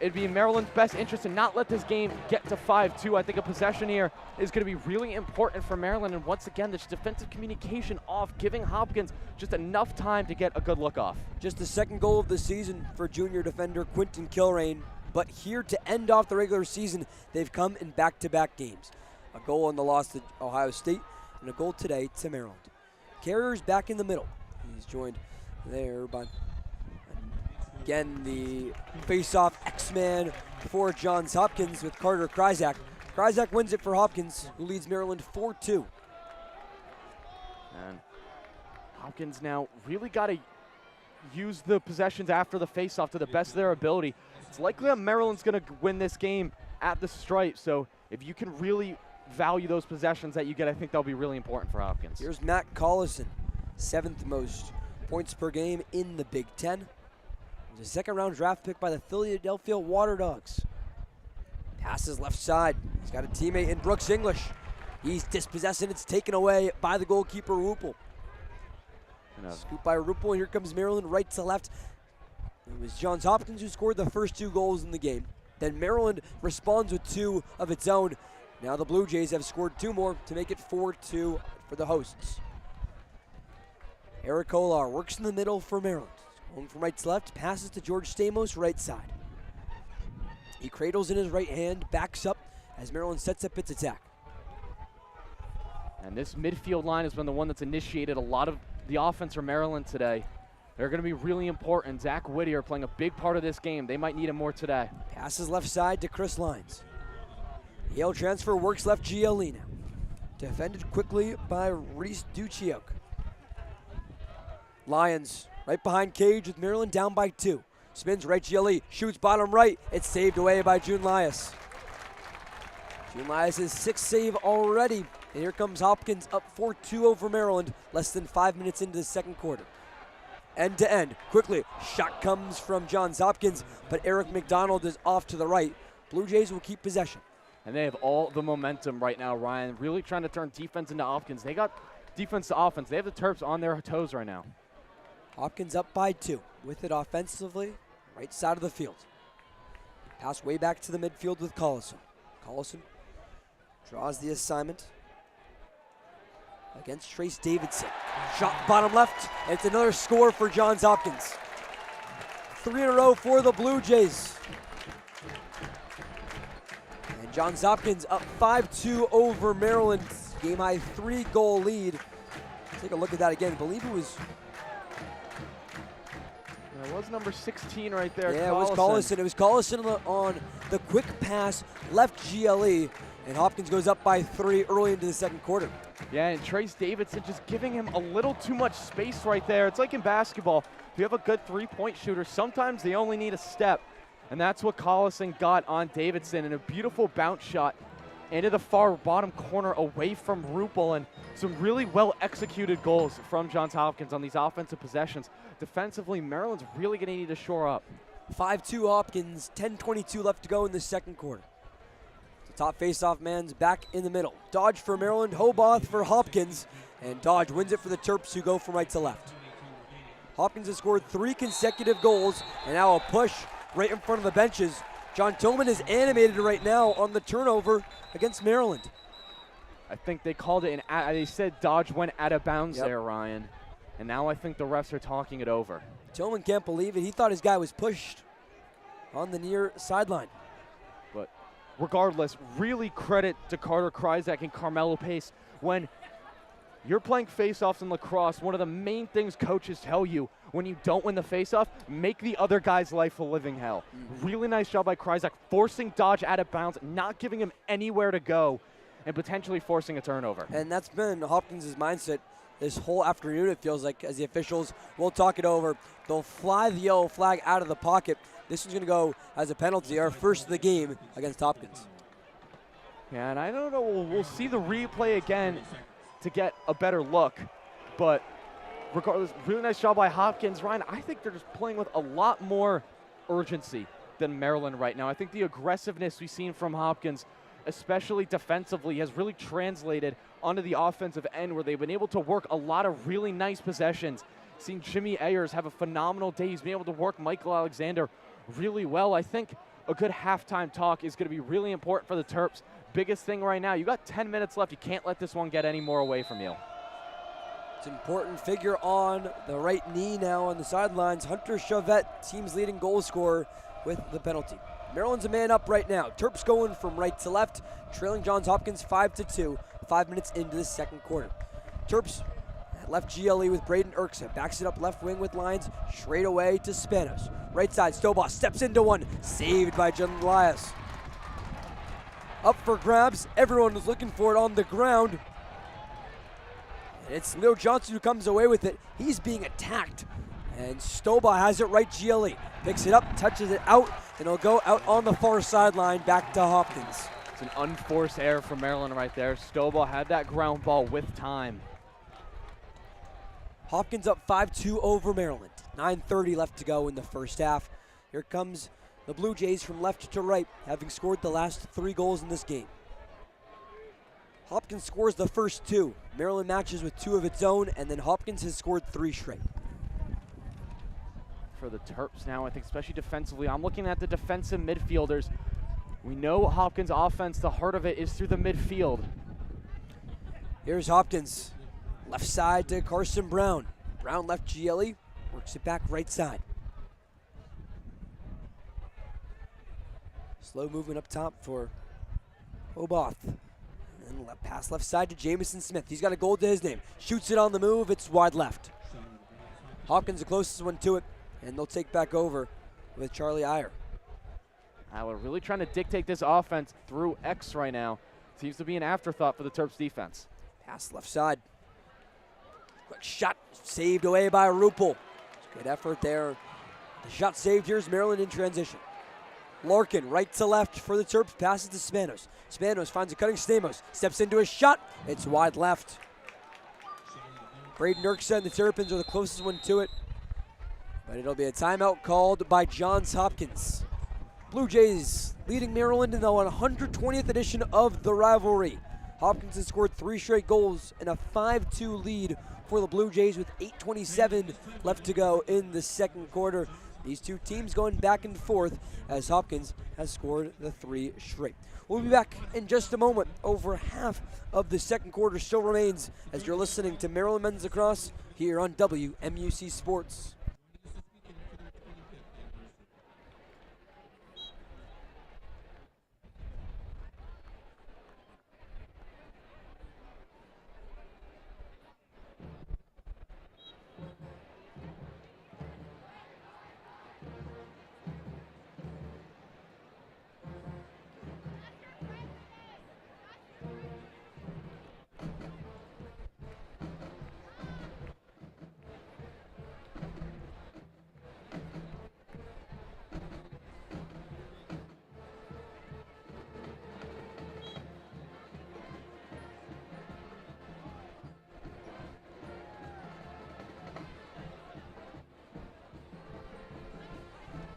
it'd be in Maryland's best interest to not let this game get to 5-2. I think a possession here is going to be really important for Maryland. And once again, this defensive communication off, giving Hopkins just enough time to get a good look off. Just the 2nd goal of the season for junior defender Quentin Kilrain. But here to end off the regular season, they've come in back-to-back games. A goal in the loss to Ohio State and a goal today to Maryland. Carrier's back in the middle. He's joined there by, again, the face-off X-Man for Johns Hopkins with Carter Kryzak. Kryzak wins it for Hopkins, who leads Maryland 4-2. And Hopkins now really got to use the possessions after the face-off to the best of their ability. It's likely that Maryland's going to win this game at the stripe, so if you can really value those possessions that you get, I think that'll be really important for Hopkins. Here's Matt Collison, 7th most points per game in the Big Ten. He's a second-round draft pick by the Philadelphia Water Dogs. Passes left side. He's got a teammate in Brooks English. He's dispossessed and it's taken away by the goalkeeper, Ruppel. Scoop by Ruppel, and here comes Maryland right to left. It was Johns Hopkins who scored the first 2 goals in the game. Then Maryland responds with 2 of its own. Now the Blue Jays have scored 2 more to make it 4-2 for the hosts. Eric Kolar works in the middle for Maryland. Going from right to left, passes to George Stamos, right side. He cradles in his right hand, backs up as Maryland sets up its attack. And this midfield line has been the one that's initiated a lot of the offense for Maryland today. They're going to be really important. Zach Whittier playing a big part of this game. They might need him more today. Passes left side to Chris Lyons. Yale transfer works left GLE now. Defended quickly by Reese Duchiok. Lyons right behind Cage with Maryland down by 2. Spins right GLE, shoots bottom right. It's saved away by June Lias. June Lias' 6th save already. And here comes Hopkins up 4-2 over Maryland, less than 5 minutes into the second quarter. End to end, quickly, shot comes from Johns Hopkins, but Eric McDonald is off to the right. Blue Jays will keep possession. And they have all the momentum right now, Ryan, really trying to turn defense into Hopkins. They got defense to offense. They have the Terps on their toes right now. Hopkins up by 2, with it offensively, right side of the field. Pass way back to the midfield with Collison. Collison draws the assignment against Trace Davidson. Shot bottom left. It's another score for Johns Hopkins. 3 in a row for the Blue Jays. And Johns Hopkins up 5-2 over Maryland. Game high 3-goal lead. Take a look at that again. I believe it was. It was number 16 right there. Yeah, Collison. It was Collison. It was Collison on the quick pass left GLE. And Hopkins goes up by 3 early into the second quarter. Yeah, and Trace Davidson just giving him a little too much space right there. It's like in basketball. If you have a good 3-point shooter, sometimes they only need a step. And that's what Collison got on Davidson, and a beautiful bounce shot into the far bottom corner away from Ruppel, and some really well-executed goals from Johns Hopkins on these offensive possessions. Defensively, Maryland's really going to need to shore up. 5-2 Hopkins, 10:22 left to go in the second quarter. Top face-off man's back in the middle. Dodge for Maryland, Hobath for Hopkins, and Dodge wins it for the Terps, who go from right to left. Hopkins has scored 3 consecutive goals, and now a push right in front of the benches. John Tillman is animated right now on the turnover against Maryland. I think they called it they said Dodge went out of bounds there, Ryan. And now I think the refs are talking it over. Tillman can't believe it. He thought his guy was pushed on the near sideline. But regardless, really credit to Carter Kryzak and Carmelo Pace. When you're playing face-offs in lacrosse, one of the main things coaches tell you when you don't win the face-off, make the other guy's life a living hell. Really nice job by Kryzak, forcing Dodge out of bounds, not giving him anywhere to go, and potentially forcing a turnover. And that's been Hopkins' mindset this whole afternoon, it feels like, as the officials will talk it over. They'll fly the yellow flag out of the pocket. This one's going to go as a penalty, our first of the game against Hopkins. Yeah, and I don't know, we'll see the replay again to get a better look, but regardless, really nice job by Hopkins. Ryan, I think they're just playing with a lot more urgency than Maryland right now. I think the aggressiveness we've seen from Hopkins, especially defensively, has really translated onto the offensive end, where they've been able to work a lot of really nice possessions. Seen Jimmy Ayers have a phenomenal day. He's been able to work Michael Alexander really well. I think a good halftime talk is going to be really important for the Terps. Biggest thing right now, you got 10 minutes left. You can't let this one get any more away from you. It's an important figure on the right knee now on the sidelines. Hunter Chavette, team's leading goal scorer, with the penalty. Maryland's a man up right now. Terps going from right to left, trailing Johns Hopkins 5-2, 5 minutes into the second quarter. Terps left GLE with Braden Erksa, backs it up left wing with lines, straight away to Spanos. Right side, Stovall steps into one, saved by John Elias. Up for grabs, everyone was looking for it on the ground. And it's Leo Johnson who comes away with it. He's being attacked. And Stoba has it right GLE. Picks it up, touches it out, and it'll go out on the far sideline back to Hopkins. It's an unforced error for Maryland right there. Stoba had that ground ball with time. Hopkins up 5-2 over Maryland. 9:30 left to go in the first half. Here comes the Blue Jays from left to right, having scored the last 3 goals in this game. Hopkins scores the first 2. Maryland matches with 2 of its own, and then Hopkins has scored 3 straight. For the Terps now, I think especially defensively, I'm looking at the defensive midfielders. We know Hopkins' offense, the heart of it is through the midfield. Here's Hopkins. Left side to Carson Brown. Brown left GLE, works it back right side. Slow movement up top for Oboth. And pass left side to Jamison Smith. He's got a goal to his name. Shoots it on the move, it's wide left. Hopkins the closest one to it, and they'll take back over with Charlie Iyer. We're really trying to dictate this offense through X right now. Seems to be an afterthought for the Terps defense. Pass left side. Quick shot saved away by Rupel. Good effort there. The shot saved. Here's Maryland in transition. Larkin right to left for the Terps. Passes to Spanos. Spanos finds a cutting Stamos. Steps into a shot. It's wide left. Braden Erksa and the Terrapins are the closest one to it. But it'll be a timeout called by Johns Hopkins. Blue Jays leading Maryland in the 120th edition of the rivalry. Hopkins has scored 3 straight goals and a 5-2 lead for the Blue Jays with 8:27 left to go in the second quarter. These two teams going back and forth as Hopkins has scored the 3 straight. We'll be back in just a moment. Over half of the second quarter still remains as you're listening to Maryland Men's Lacrosse here on WMUC Sports.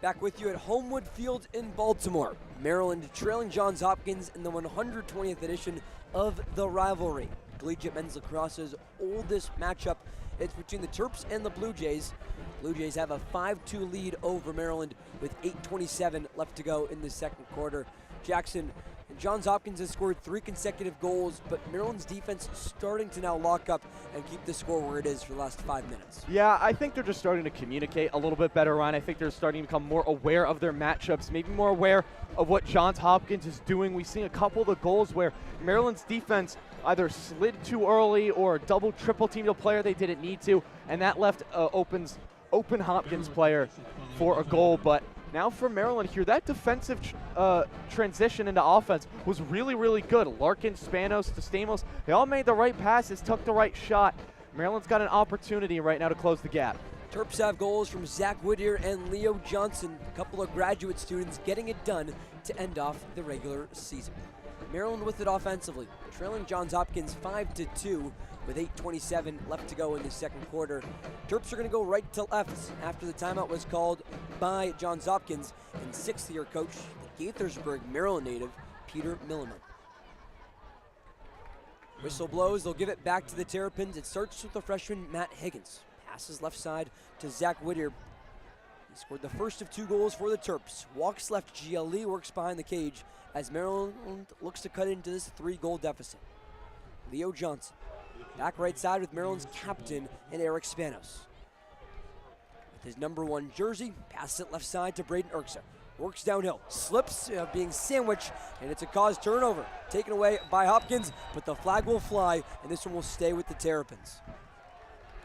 Back with you at Homewood Field in Baltimore. Maryland trailing Johns Hopkins in the 120th edition of the rivalry. Collegiate Men's Lacrosse's oldest matchup. It's between the Terps and the Blue Jays. Blue Jays have a 5-2 lead over Maryland with 8:27 left to go in the second quarter. Jackson, Johns Hopkins has scored 3 consecutive goals, but Maryland's defense is starting to now lock up and keep the score where it is for the last 5 minutes. Yeah, I think they're just starting to communicate a little bit better, Ryan. I think they're starting to become more aware of their matchups, maybe more aware of what Johns Hopkins is doing. We've seen a couple of the goals where Maryland's defense either slid too early or double, triple teamed a player they didn't need to, and that left open Hopkins player for a goal. But now for Maryland here, that defensive transition into offense was really, really good. Larkin, Spanos, Stamos, they all made the right passes, took the right shot. Maryland's got an opportunity right now to close the gap. Terps have goals from Zach Whittier and Leo Johnson, a couple of graduate students getting it done to end off the regular season. Maryland with it offensively, trailing Johns Hopkins 5-2 with 8:27 left to go in the second quarter. Terps are going to go right to left after the timeout was called by Johns Hopkins and 6th-year coach, the Gaithersburg, Maryland native, Peter Milliman. Whistle blows, they'll give it back to the Terrapins. It starts with the freshman Matt Higgins. Passes left side to Zach Whittier. He scored the first of 2 goals for the Terps. Walks left, GLE works behind the cage as Maryland looks to cut into this 3-goal deficit. Leo Johnson, back right side with Maryland's captain and Eric Spanos. With his number 1 jersey, passes it left side to Braden Erksa. works downhill, slips, being sandwiched, and it's a cause turnover. Taken away by Hopkins, but the flag will fly, and this one will stay with the Terrapins.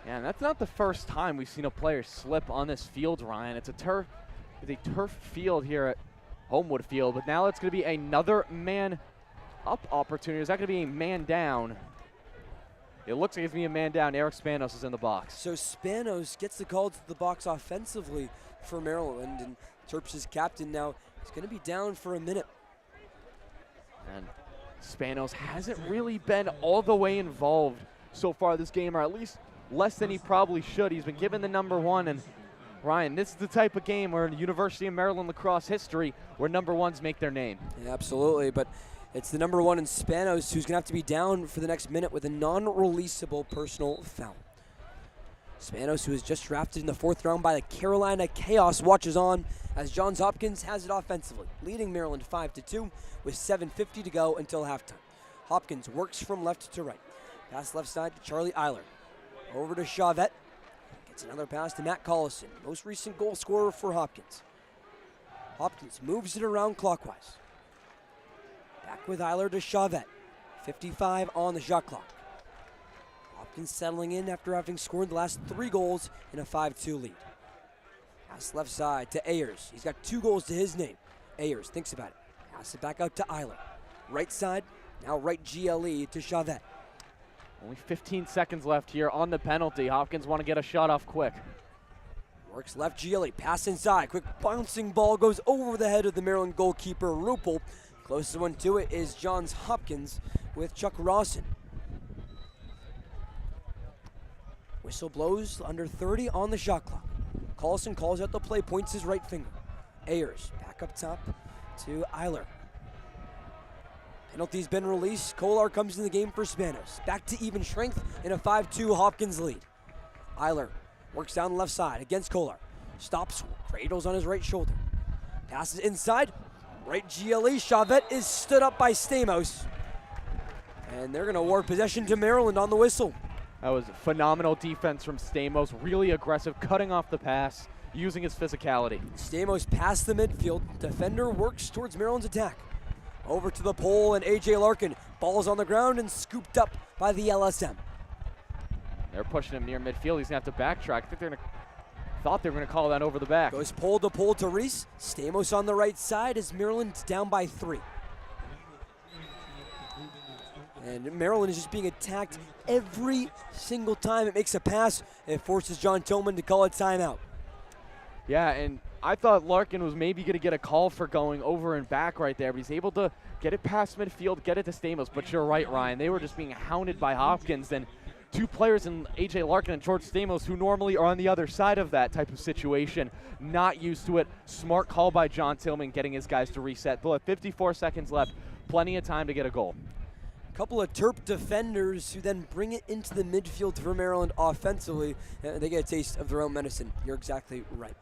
Yeah, and that's not the first time we've seen a player slip on this field, Ryan. It's a turf field here at Homewood Field, but now it's going to be another man-up opportunity. Is that going to be a man down? It looks like it's going to be a man down. Eric Spanos is in the box. So Spanos gets the call to the box offensively for Maryland, and Terps' captain now is going to be down for a minute. And Spanos hasn't really been all the way involved so far this game, or at least less than he probably should. He's been given the number 1, and Ryan, this is the type of game where in the University of Maryland lacrosse history where number 1s make their name. Yeah, absolutely, but it's the number 1 in Spanos who's going to have to be down for the next minute with a non-releasable personal foul. Spanos, who was just drafted in the 4th round by the Carolina Chaos, watches on as Johns Hopkins has it offensively, leading Maryland 5-2 with 7:50 to go until halftime. Hopkins works from left to right. Pass left side to Charlie Eiler. Over to Chavette. Gets another pass to Matt Collison, most recent goal scorer for Hopkins. Hopkins moves it around clockwise. Back with Eiler to Chavette. 55 on the shot clock. Hopkins settling in after having scored the last 3 goals in a 5-2 lead. Pass left side to Ayers. He's got 2 goals to his name. Ayers thinks about it. Pass it back out to Eiler. Right side, now right GLE to Chavette. Only 15 seconds left here on the penalty. Hopkins want to get a shot off quick. Works left GLE, pass inside. Quick bouncing ball goes over the head of the Maryland goalkeeper, Ruppel. Closest one to it is Johns Hopkins with Chuck Rawson. Whistle blows, under 30 on the shot clock. Collison calls out the play, points his right finger. Ayers back up top to Eiler. Penalty's been released. Kolar comes in the game for Spanos. Back to even strength in a 5-2 Hopkins lead. Eiler works down the left side against Kolar. Stops, cradles on his right shoulder. Passes inside. Right GLE. Chavette is stood up by Stamos. And they're going to award possession to Maryland on the whistle. That was phenomenal defense from Stamos. Really aggressive, cutting off the pass, using his physicality. Stamos past the midfield. Defender works towards Maryland's attack. Over to the pole, and A.J. Larkin. Ball's on the ground and scooped up by the LSM. They're pushing him near midfield. He's going to have to backtrack. I think thought they were going to call that over the back. Goes pole to Reese. Stamos on the right side as Maryland's down by 3. And Maryland is just being attacked every single time it makes a pass. It forces John Tillman to call a timeout. Yeah, and I thought Larkin was maybe going to get a call for going over and back right there, but he's able to get it past midfield, get it to Stamos. But you're right, Ryan. They were just being hounded by Hopkins. And 2 players in A.J. Larkin and George Stamos who normally are on the other side of that type of situation, not used to it. Smart call by John Tillman, getting his guys to reset. But 54 seconds left, plenty of time to get a goal. Couple of Terp defenders who then bring it into the midfield for Maryland offensively. They get a taste of their own medicine. You're exactly right.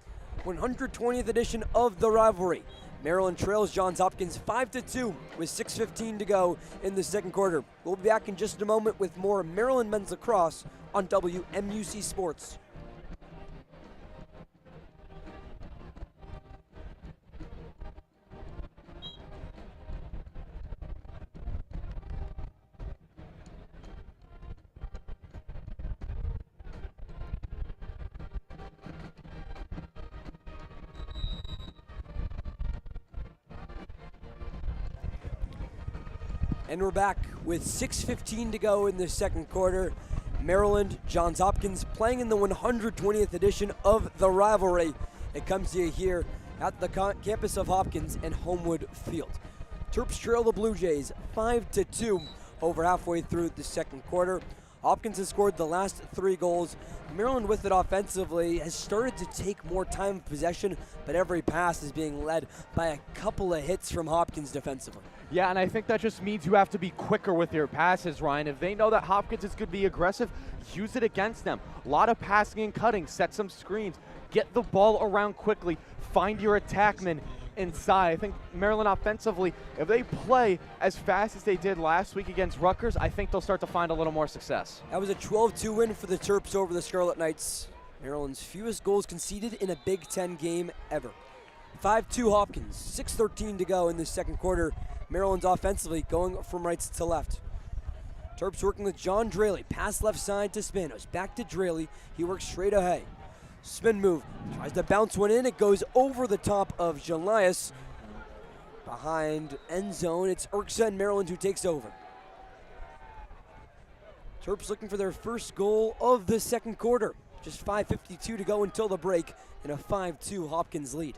120th edition of the rivalry. Maryland trails Johns Hopkins 5-2 with 6:15 to go in the second quarter. We'll be back in just a moment with more Maryland men's lacrosse on WMUC Sports. And we're back with 6:15 to go in the second quarter. Maryland, Johns Hopkins playing in the 120th edition of the rivalry. It comes to you here at the campus of Hopkins and Homewood Field. Terps trail the Blue Jays 5-2 over halfway through the second quarter. Hopkins has scored the last 3 goals. Maryland with it offensively has started to take more time of possession, but every pass is being led by a couple of hits from Hopkins defensively. Yeah, and I think that just means you have to be quicker with your passes, Ryan. If they know that Hopkins is going to be aggressive, use it against them. A lot of passing and cutting, set some screens, get the ball around quickly, find your attackman inside. I think Maryland offensively, if they play as fast as they did last week against Rutgers, I think they'll start to find a little more success. That was a 12-2 win for the Terps over the Scarlet Knights. Maryland's fewest goals conceded in a Big Ten game ever. 5-2 Hopkins, 6:13 to go in the second quarter. Maryland's offensively going from right to left. Terps working with John Draley. Pass left side to Spanos. Back to Draley. He works straight ahead. Spin move. Tries to bounce one in. It goes over the top of Jelias. Behind end zone, it's Urksa and Maryland who takes over. Terps looking for their first goal of the second quarter. Just 5:52 to go until the break, and a 5-2 Hopkins lead.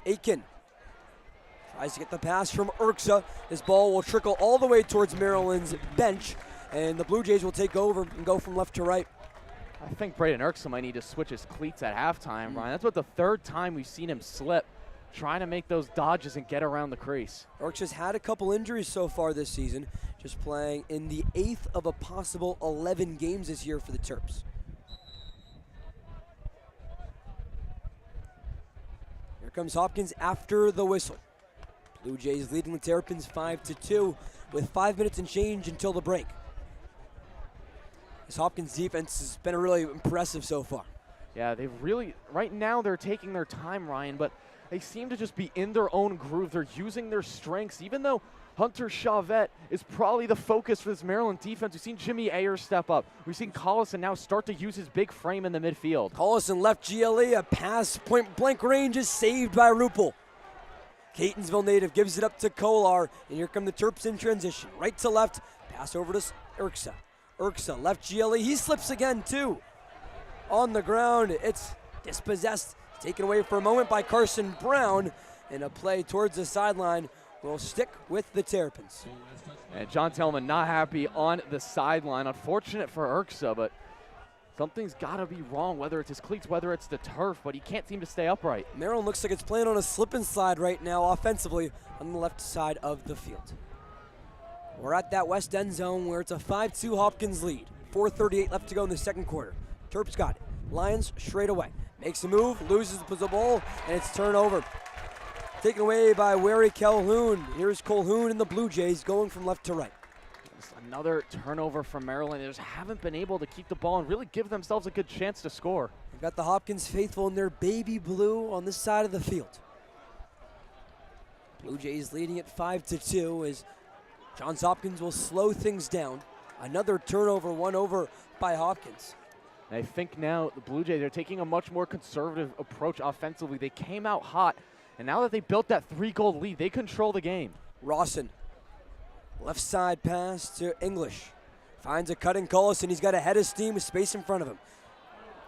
Aiken tries to get the pass from Urksa. This ball will trickle all the way towards Maryland's bench, and the Blue Jays will take over and go from left to right. I think Braden Urksa might need to switch his cleats at halftime, Ryan. That's what the third time we've seen him slip, trying to make those dodges and get around the crease. Urksa's had a couple injuries so far this season, just playing in the 8th of a possible 11 games this year for the Terps. Here comes Hopkins after the whistle. Blue Jays leading the Terrapins 5-2 with 5 minutes and change until the break. This Hopkins defense has been really impressive so far. Yeah, they've really, right now they're taking their time, Ryan, but they seem to just be in their own groove. They're using their strengths, even though Hunter Chavette is probably the focus for this Maryland defense. We've seen Jimmy Ayers step up. We've seen Collison now start to use his big frame in the midfield. Collison left GLE, a pass point blank range is saved by Rupel. Catonsville native gives it up to Kolar, and here come the Terps in transition. Right to left, pass over to Urksa. Urksa left GLE, he slips again too. On the ground, it's dispossessed, taken away for a moment by Carson Brown, and a play towards the sideline will stick with the Terrapins. And John Tillman not happy on the sideline. Unfortunate for Urksa, but something's got to be wrong, whether it's his cleats, whether it's the turf, but he can't seem to stay upright. Maryland looks like it's playing on a slip and slide right now offensively on the left side of the field. We're at that west end zone where it's a 5-2 Hopkins lead. 4:38 left to go in the second quarter. Terps got it. Lions straight away. Makes a move, loses the ball, and it's turnover. Taken away by Wary Calhoun. Here's Calhoun and the Blue Jays going from left to right. Just another turnover from Maryland. They just haven't been able to keep the ball and really give themselves a good chance to score. They've got the Hopkins faithful in their baby blue on this side of the field. Blue Jays leading at 5-2 as Johns Hopkins will slow things down. Another turnover, one over by Hopkins. And I think now the Blue Jays are taking a much more conservative approach offensively. They came out hot, and now that they built that 3-goal lead, they control the game. Rawson, left side pass to English. Finds a cutting Collison. He's got a head of steam with space in front of him.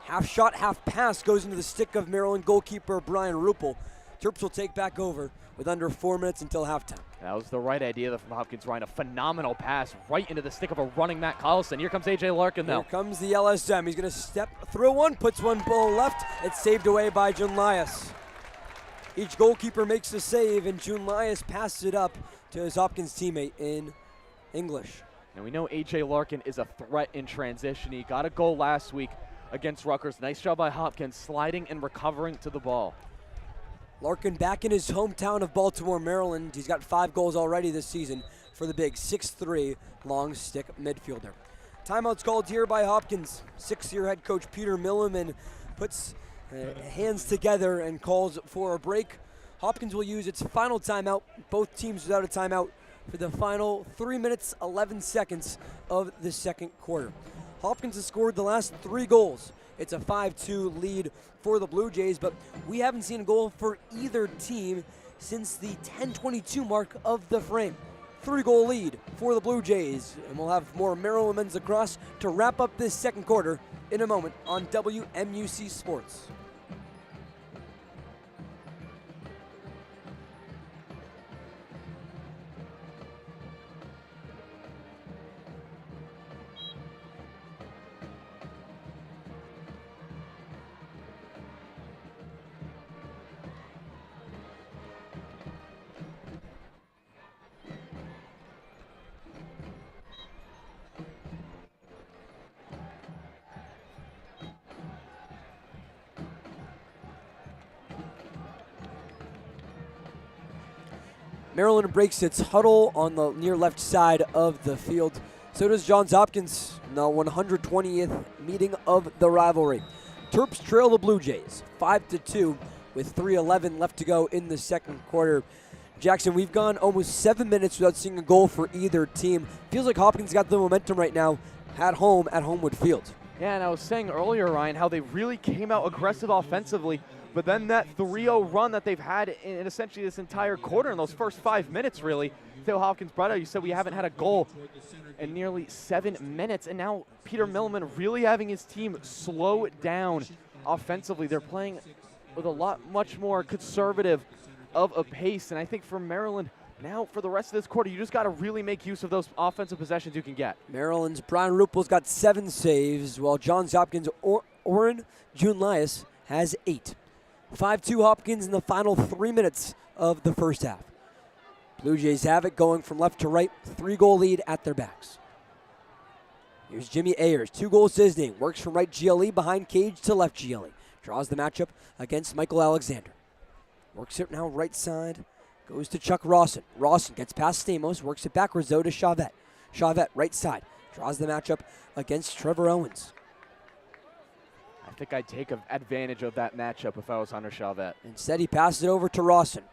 Half shot, half pass goes into the stick of Maryland goalkeeper Brian Rupel. Terps will take back over with under 4 minutes until halftime. That was the right idea from Hopkins, Ryan. A phenomenal pass right into the stick of a running Matt Collison. Here comes A.J. Larkin, though. Here comes the LSM. He's going to step through one, puts one ball left. It's saved away by Jelias. Each goalkeeper makes a save, and Jelias passes it up to his Hopkins teammate in English. And we know A.J. Larkin is a threat in transition. He got a goal last week against Rutgers. Nice job by Hopkins sliding and recovering to the ball. Larkin back in his hometown of Baltimore, Maryland. He's got 5 goals already this season for the big 6'3" long stick midfielder. Timeout's called here by Hopkins. 6-year head coach Peter Milliman puts hands together and calls for a break. Hopkins will use its final timeout. Both teams without a timeout for the final 3 minutes, 11 seconds of the second quarter. Hopkins has scored the last 3 goals. It's a 5-2 lead for the Blue Jays, but we haven't seen a goal for either team since the 10:22 mark of the frame. 3-goal lead for the Blue Jays, and we'll have more Maryland men's lacrosse to wrap up this second quarter in a moment on WMUC Sports. Maryland breaks its huddle on the near left side of the field. So does Johns Hopkins in the 120th meeting of the rivalry. Terps trail the Blue Jays 5-2 with 3:11 left to go in the second quarter. Jackson, we've gone almost 7 minutes without seeing a goal for either team. Feels like Hopkins got the momentum right now at Homewood Field. Yeah, and I was saying earlier, Ryan, how they really came out aggressive offensively, but then that 3-0 run that they've had in essentially this entire quarter, in those first 5 minutes, really. Theo Hopkins brought out, you said we haven't had a goal in nearly 7 minutes, and now Peter Milliman really having his team slow down offensively. They're playing with much more conservative of a pace, and I think for Maryland, now for the rest of this quarter, you just got to really make use of those offensive possessions you can get. Maryland's Brian Ruppel's got 7 saves, while Johns Hopkins' Oren June-Lias has 8. 5-2 Hopkins in the final 3 minutes of the first half. Blue Jays have it going from left to right, 3-goal lead at their backs. Here's Jimmy Ayers, 2 goals to his name. Works from right GLE behind Cage to left GLE. Draws the matchup against Michael Alexander. Works it now right side. Goes to Chuck Rawson. Rawson gets past Stamos. Works it backwards though to Chavette. Chavette right side. Draws the matchup against Trevor Owens. I think I'd take advantage of that matchup if I was Hunter Chavette. Instead he passes it over to Rawson.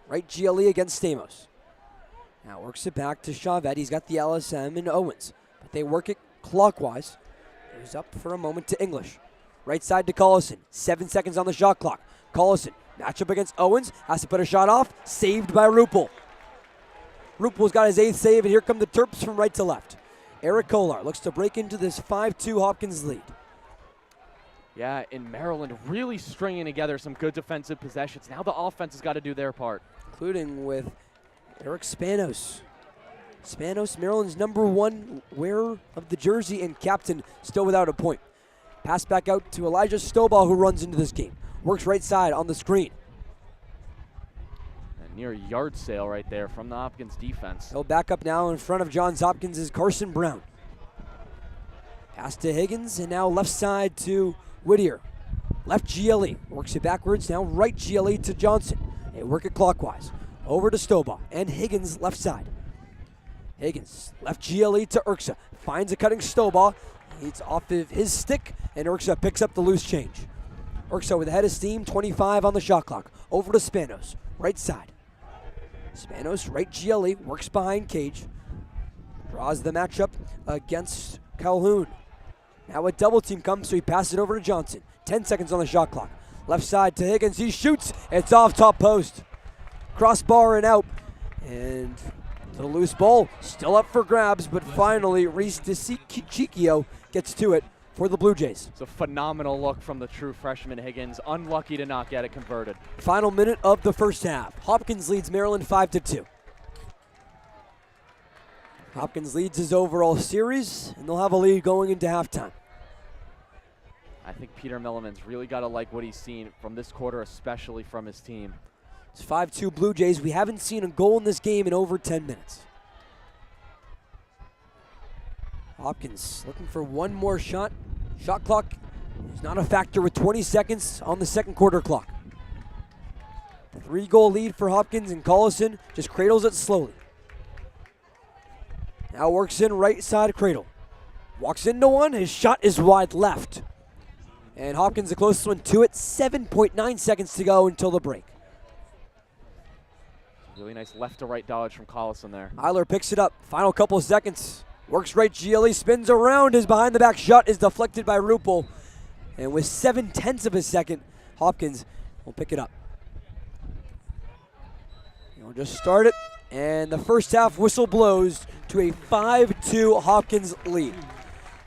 Right GLE against Stamos. Now works it back to Chavette. He's got the LSM and Owens. But they work it clockwise. Goes up for a moment to English. Right side to Collison. 7 seconds on the shot clock. Collison, matchup against Owens. Has to put a shot off. Saved by Ruppel. Ruppel's got his 8th save, and here come the Terps from right to left. Eric Kolar looks to break into this 5-2 Hopkins lead. Yeah, in Maryland, really stringing together some good defensive possessions. Now the offense has got to do their part. Including with Eric Spanos. Spanos, Maryland's #1 wearer of the jersey and captain, still without a point. Pass back out to Elijah Stovall, who runs into this game. Works right side on the screen. A near yard sale right there from the Hopkins defense. He'll back up now in front of Johns Hopkins is Carson Brown. Pass to Higgins, and now left side to Whittier. Left GLE. Works it backwards, now right GLE to Johnson. They work it clockwise. Over to Stovall, and Higgins left side. Higgins, left GLE to Urksa. Finds a cutting Stovall. He's off of his stick, and Urksa picks up the loose change. Urksa with a head of steam, 25 on the shot clock. Over to Spanos, right side. Spanos, right GLE, works behind Cage. Draws the matchup against Calhoun. Now a double team comes, so he passes it over to Johnson. 10 seconds on the shot clock. Left side to Higgins, he shoots. It's off top post. Crossbar and out. And the loose ball, still up for grabs, but finally Reese DeCicchio gets to it for the Blue Jays. It's a phenomenal look from the true freshman Higgins. Unlucky to not get it converted. Final minute of the first half. Hopkins leads Maryland 5-2. Hopkins leads his overall series, and they'll have a lead going into halftime. I think Peter Milliman's really got to like what he's seen from this quarter, especially from his team. It's 5-2 Blue Jays. We haven't seen a goal in this game in over 10 minutes. Hopkins looking for one more shot. Shot clock is not a factor with 20 seconds on the second quarter clock. 3-goal lead for Hopkins, and Collison just cradles it slowly. Now works in right side cradle. Walks into one, his shot is wide left. And Hopkins the closest one to it, 7.9 seconds to go until the break. Really nice left to right dodge from Collison there. Eiler picks it up, final couple of seconds. Works right GLE, spins around, his behind the back shot is deflected by Ruppel. And with 7/10 of a second, Hopkins will pick it up. He'll just start it, and the first half whistle blows to a 5-2 Hopkins lead.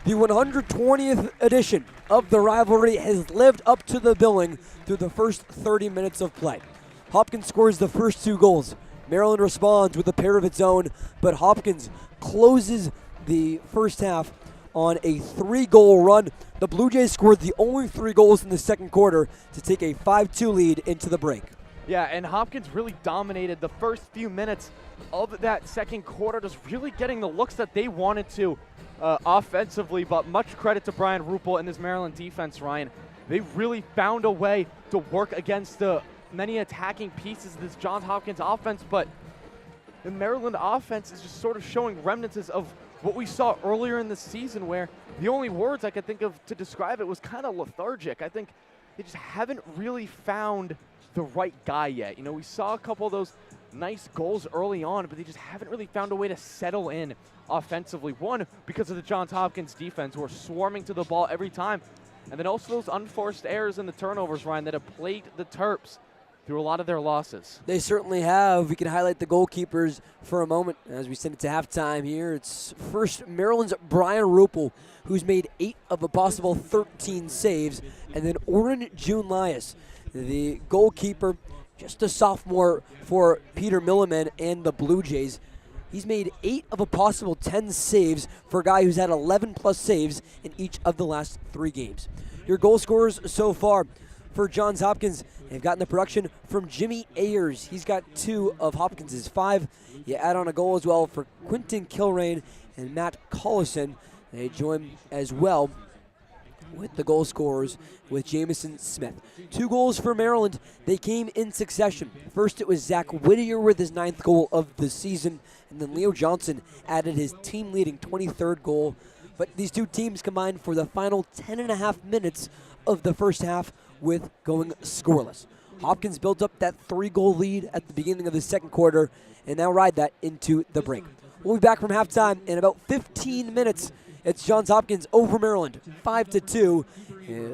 The 120th edition of the rivalry has lived up to the billing through the first 30 minutes of play. Hopkins scores the first 2 goals. Maryland responds with a pair of its own, but Hopkins closes the first half on a 3-goal run. The Blue Jays scored the only 3 goals in the second quarter to take a 5-2 lead into the break. Yeah, and Hopkins really dominated the first few minutes of that second quarter, just really getting the looks that they wanted to offensively, but much credit to Brian Ruppel and this Maryland defense, Ryan. They really found a way to work against the many attacking pieces of this Johns Hopkins offense, but the Maryland offense is just sort of showing remnants of what we saw earlier in the season, where the only words I could think of to describe it was kind of lethargic. I think they just haven't really found the right guy yet. You know, we saw a couple of those nice goals early on, but they just haven't really found a way to settle in offensively. One, because of the Johns Hopkins defense, who are swarming to the ball every time. And then also those unforced errors and the turnovers, Ryan, that have plagued the Terps through a lot of their losses. They certainly have. We can highlight the goalkeepers for a moment as we send it to halftime here. It's first Maryland's Brian Rupel, who's made 8 of a possible 13 saves, and then Oren June-Lias, the goalkeeper, just a sophomore for Peter Milliman and the Blue Jays. He's made 8 of a possible 10 saves for a guy who's had 11-plus saves in each of the last 3 games. Your goal scorers so far for Johns Hopkins, they've gotten the production from Jimmy Ayers. He's got 2 of Hopkins' 5. You add on a goal as well for Quentin Kilrain and Matt Collison. They join as well with the goal scorers with Jamison Smith. 2 goals for Maryland. They came in succession. First, it was Zach Whittier with his 9th goal of the season, and then Leo Johnson added his team-leading 23rd goal. But these 2 teams combined for the final 10.5 minutes of the first half with going scoreless. Hopkins built up that 3-goal lead at the beginning of the second quarter and now ride that into the break. We'll be back from halftime in about 15 minutes. It's Johns Hopkins over Maryland, 5-2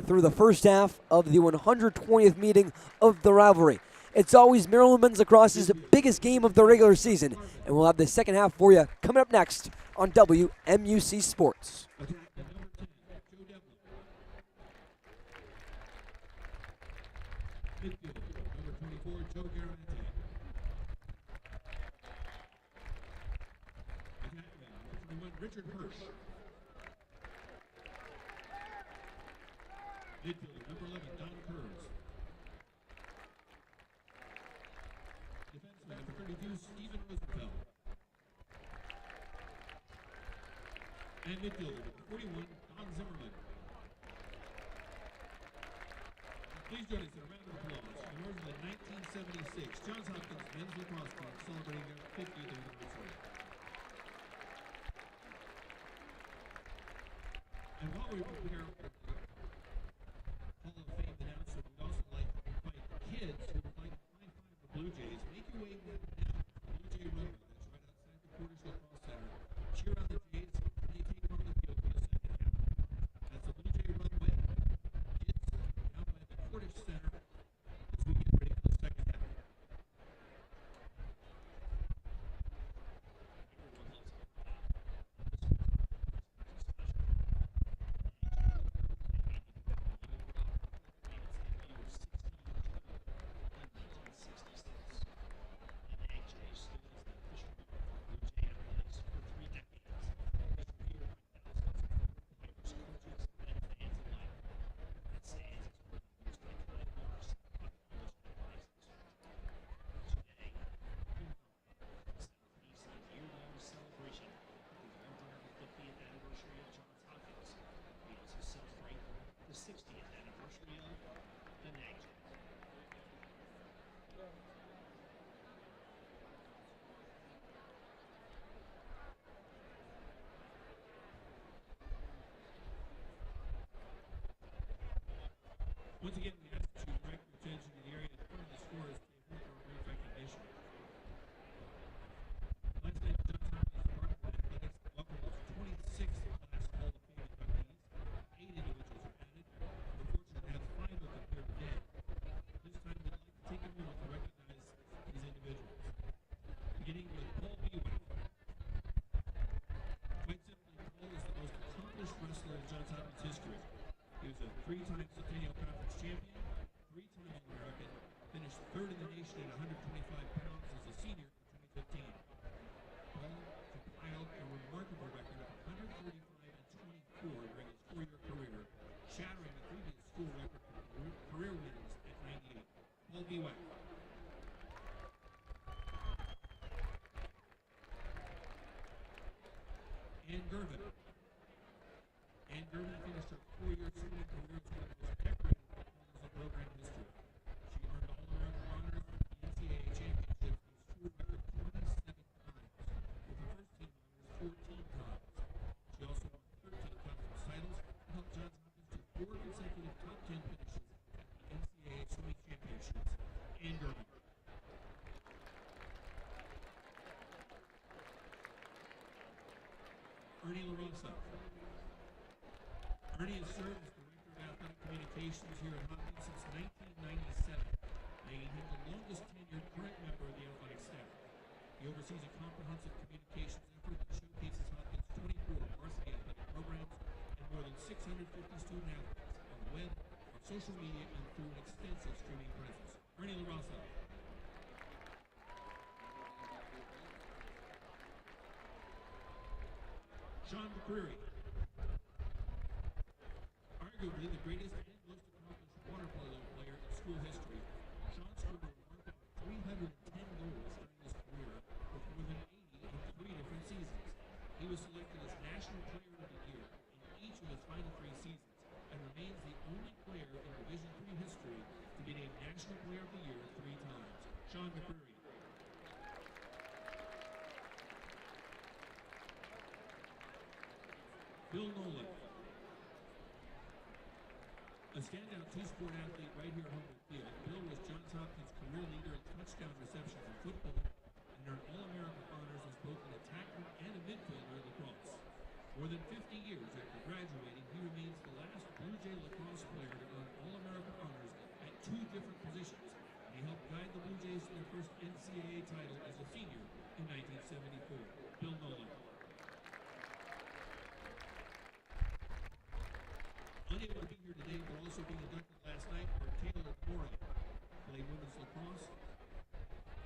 through the first half of the 120th meeting of the rivalry. It's always Maryland men's lacrosse's biggest game of the regular season, and we'll have the second half for you coming up next on WMUC Sports. Midfield, number 24, Joe Garamante. Attackman, number 21, Richard Hirsch. Midfielder, number 11, Don Kurz. Defenseman, number 32, Steven Rosenfeld. And midfielder, number 41, Don Zimmerman. Please join us in a round of applause for the Rose of the 1976 Johns Hopkins men's lacrosse team celebrating their 50th anniversary. And while we prepare for the Hall of Fame announcement, we'd also like to invite kids who would like to high five the Blue Jays. Make your way now to the Blue Jay runway that's right outside the Portage Lacrosse Center. Cheer on the Jays when they take on the field for the second half. That's the Blue Jay runway. Portage Center as we get ready for the second half. Once again, we ask that you direct your attention to the area in front of the scores table for a brief recognition. Last night, Johns Hopkins Department of Athletics welcomed its 26th class Hall of Fame inductees. 8 individuals are added. We're fortunate to have 5 of them here today. This time, we'd like to take a moment to recognize these individuals. Beginning with Paul Bewick. Quite simply, Paul is the most accomplished wrestler in Johns Hopkins history. He was a 3-time Centennial Conference champion, 3-time All-American, finished 3rd in the nation at 125 pounds as a senior in 2015. Paul compiled a remarkable record of 135-24 during his 4-year career, shattering the previous school record for career wins at 98. Paul Bewick. Ann Gervin. Ann Gervin finished her 4-year swimming career as one of the most decorated performers in program history. She earned all-around honors at the NCAA championships and school record 27 times, with the first team honors 14 times. She also won 13 conference titles and helped Johns Hopkins to 4 consecutive top 10 finishes at Ernie LaRosa. Ernie has served as Director of Athletic Communications here at Hopkins since 1997, making him the longest tenured current member of the athletic staff. He oversees a comprehensive communications effort that showcases Hopkins' 24 varsity athletic programs and more than 650 student athletes on the web, on social media, and through an extensive streaming presence. Ernie LaRosa. Sean McCreary. Arguably the greatest and most accomplished water polo player in school history, Sean scored a remarkable 310 goals during his career, with more than 80 in 3 different seasons. He was selected as National Player of the Year in each of his final 3 seasons, and remains the only player in Division III history to be named National Player of the Year 3 times. Sean McCreary. Bill Nolan. A standout two-sport athlete right here at Hopkins Field, Bill was Johns Hopkins' career leader in touchdown receptions in football and earned All-American honors as both an attacker and a midfielder in lacrosse. More than 50 years after graduating, he remains the last Blue Jay lacrosse player to earn All-American honors at 2 different positions, and he helped guide the Blue Jays to their first NCAA title as a senior in 1974. Bill Nolan. Unable to be here today, but also being inducted last night were Taylor Morgan, played women's lacrosse.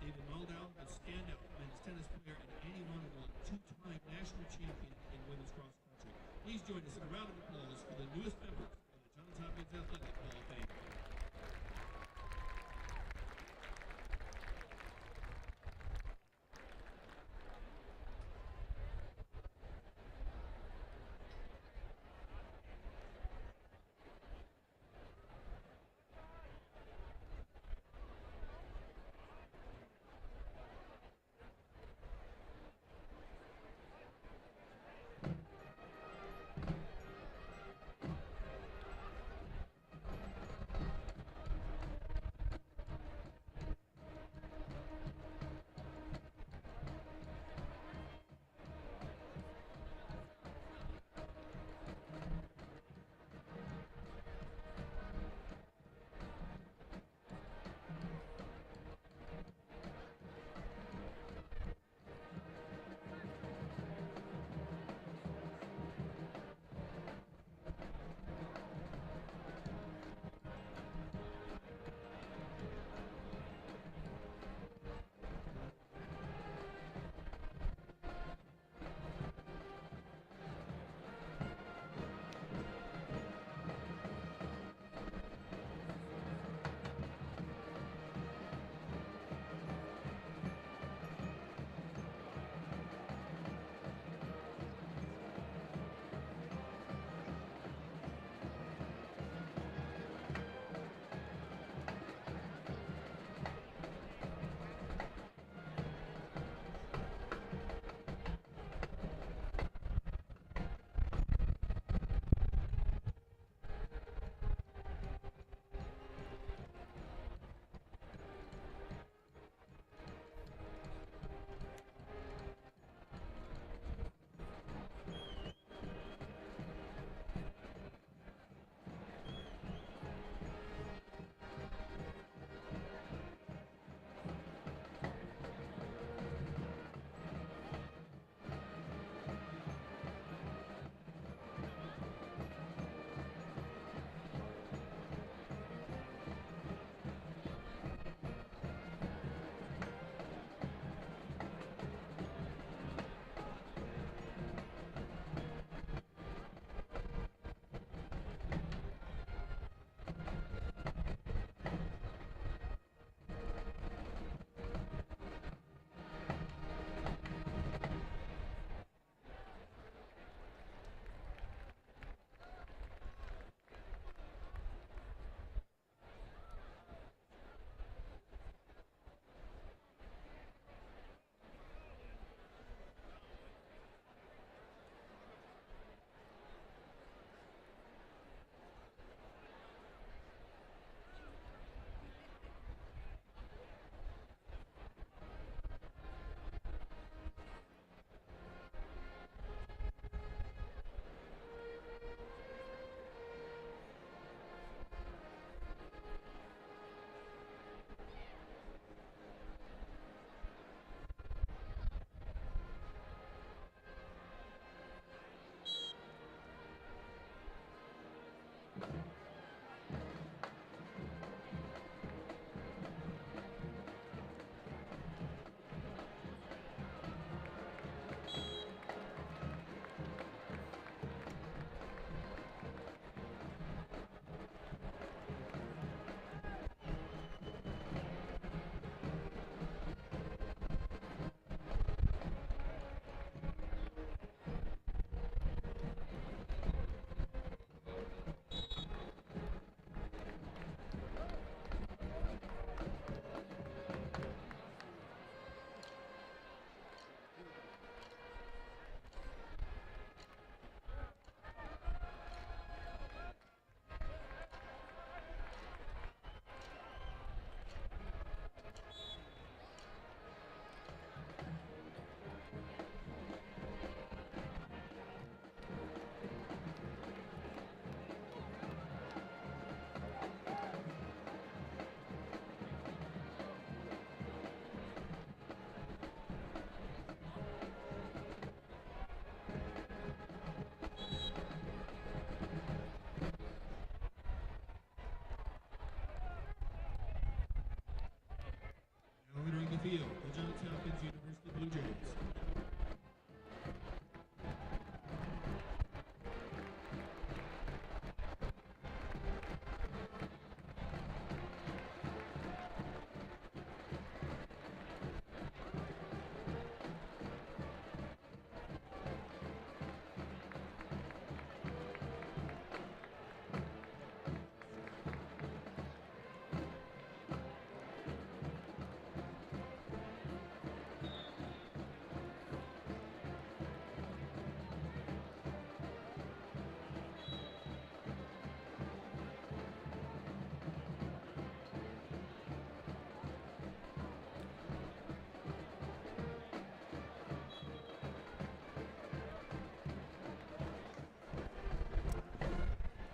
David Maldau, a standout men's tennis player, and Annie Monagle, 2-time national champion in women's cross country. Please join us in a round of applause for the newest members of the Johns Hopkins Athletic Hall of Fame.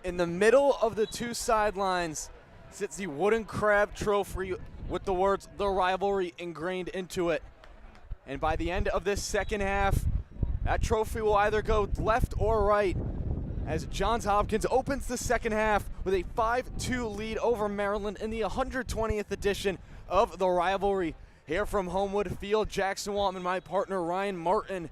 In the middle of the two sidelines sits the wooden crab trophy with the words "The Rivalry" ingrained into it. And by the end of this second half, that trophy will either go left or right as Johns Hopkins opens the second half with a 5-2 lead over Maryland in the 120th edition of The Rivalry. Here from Homewood Field, Jackson Wantman, my partner Ryan Martin.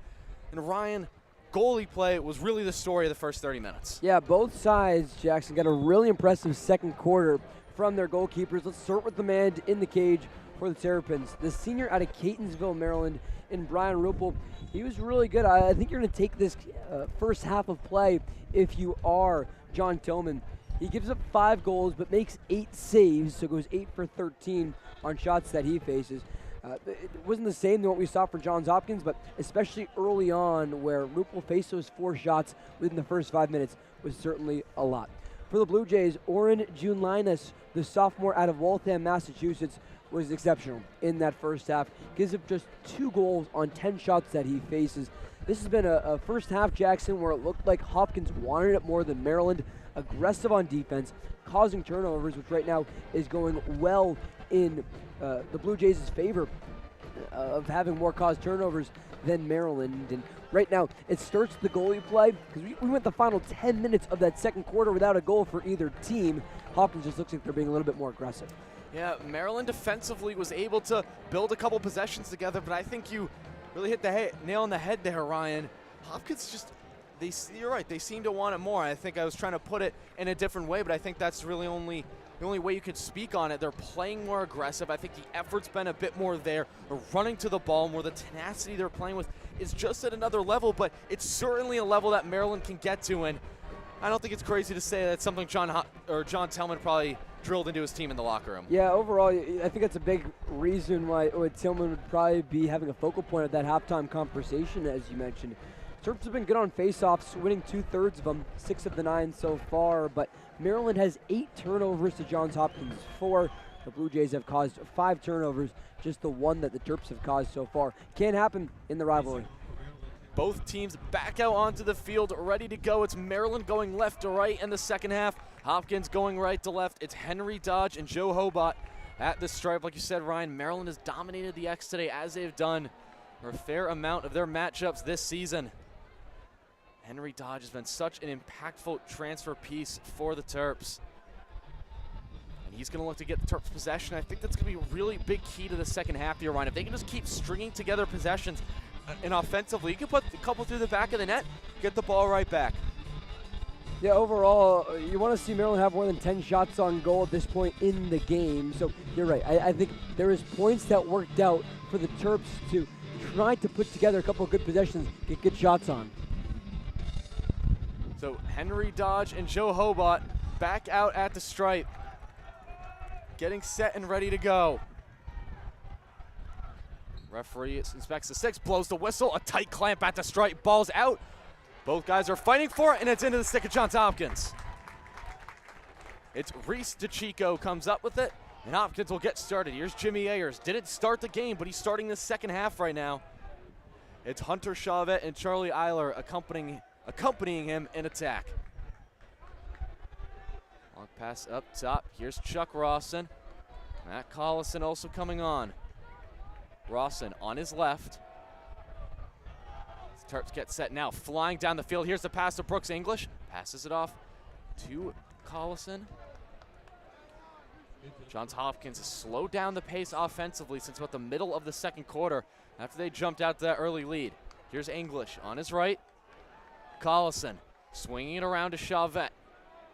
And Ryan, goalie play was really the story of the first 30 minutes. Yeah, both sides, Jackson, got a really impressive second quarter from their goalkeepers. Let's start with the man in the cage for the Terrapins. The senior out of Catonsville, Maryland, in Brian Ruppel. He was really good. I think you're going to take this first half of play if you are John Tillman. He gives up 5 goals but makes 8 saves, so goes 8 for 13 on shots that he faces. It wasn't the same than what we saw for Johns Hopkins, but especially early on where Ruppel faced those 4 shots within the first 5 minutes was certainly a lot. For the Blue Jays, Oren Junlinus, the sophomore out of Waltham, Massachusetts, was exceptional in that first half. Gives up just 2 goals on 10 shots that he faces. This has been a first half, Jackson, where it looked like Hopkins wanted it more than Maryland. Aggressive on defense, causing turnovers, which right now is going well in the Blue Jays' favor of having more caused turnovers than Maryland. And right now, it starts the goalie play because we went the final 10 minutes of that second quarter without a goal for either team. Hopkins just looks like they're being a little bit more aggressive. Yeah, Maryland defensively was able to build a couple possessions together, but I think you really hit the nail on the head there, Ryan. Hopkins just, you're right, they seem to want it more. I think I was trying to put it in a different way, but I think that's really the only way you could speak on it. They're playing more aggressive. I think the effort's been a bit more there. They're running to the ball more. The tenacity they're playing with is just at another level, but it's certainly a level that Maryland can get to, and I don't think it's crazy to say that's something John Tillman probably drilled into his team in the locker room. Yeah, overall, I think that's a big reason why Tillman would probably be having a focal point of that halftime conversation, as you mentioned. Terps have been good on faceoffs, winning 2/3 of them, 6 of the 9 so far, but Maryland has 8 turnovers to Johns Hopkins 4. The Blue Jays have caused 5 turnovers, just the 1 that the Terps have caused so far. Can't happen in the rivalry. Both teams back out onto the field, ready to go. It's Maryland going left to right in the second half. Hopkins going right to left. It's Henry Dodge and Joe Hobart at the stripe. Like you said, Ryan, Maryland has dominated the X today, as they've done for a fair amount of their matchups this season. Henry Dodge has been such an impactful transfer piece for the Terps. And he's going to look to get the Terps possession. I think that's going to be a really big key to the second half here, Ryan. If they can just keep stringing together possessions and offensively, you can put a couple through the back of the net, get the ball right back. Yeah, overall, you want to see Maryland have more than 10 shots on goal at this point in the game. So you're right. I think there is points that worked out for the Terps to try to put together a couple of good possessions, get good shots on. So Henry Dodge and Joe Hobart back out at the stripe, getting set and ready to go. Referee inspects the 6, blows the whistle, a tight clamp at the stripe, ball's out. Both guys are fighting for it, and it's into the stick of Johns Hopkins. It's Reese DeChico comes up with it, and Hopkins will get started. Here's Jimmy Ayers. Didn't start the game, but he's starting the second half right now. It's Hunter Chavette and Charlie Eiler accompanying him in attack. Long pass up top. Here's Chuck Rawson. Matt Collison also coming on. Rawson on his left. Terps get set now, flying down the field. Here's the pass to Brooks English. Passes it off to Collison. Johns Hopkins has slowed down the pace offensively since about the middle of the second quarter after they jumped out to that early lead. Here's English on his right. Collison swinging it around to Chavette.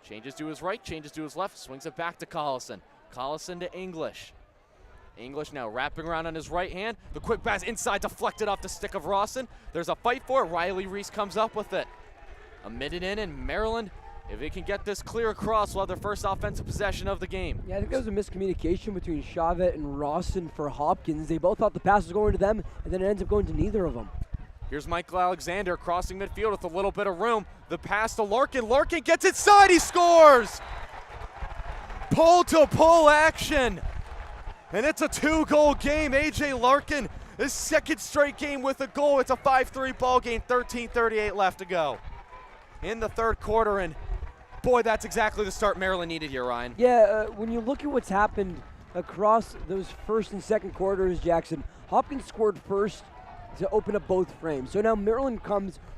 Changes to his right, changes to his left, swings it back to Collison. Collison to English. English now wrapping around on his right hand. The quick pass inside, deflected off the stick of Rawson. There's a fight for it. Riley Reese comes up with it. A minute in, and Maryland, if they can get this clear across, will have their first offensive possession of the game. Yeah, I think there was a miscommunication between Chavette and Rawson for Hopkins. They both thought the pass was going to them, and then it ends up going to neither of them. Here's Michael Alexander crossing midfield with a little bit of room. The pass to Larkin. Larkin gets inside, he scores! Pull-to-pull action. And it's a 2-goal game. A.J. Larkin, his second straight game with a goal. It's a 5-3 ball game, 13:38 left to go in the third quarter. And boy, that's exactly the start Maryland needed here, Ryan. Yeah, when you look at what's happened across those first and second quarters, Jackson, Hopkins scored first to open up both frames. So now Maryland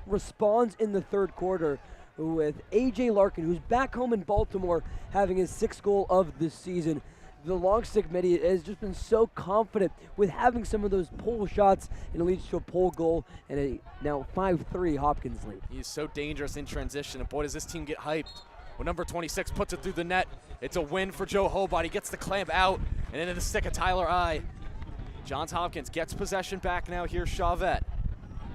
responds in the third quarter with A.J. Larkin, who's back home in Baltimore, having his 6th goal of the season. The long stick midi has just been so confident with having some of those pull shots, and it leads to a pull goal and a now 5-3 Hopkins lead. He's so dangerous in transition, and boy, does this team get hyped. When number 26 puts it through the net, it's a win for Joe Hobart. He gets the clamp out and into the stick of Tyler I. Johns Hopkins gets possession back now. Here's Chavette.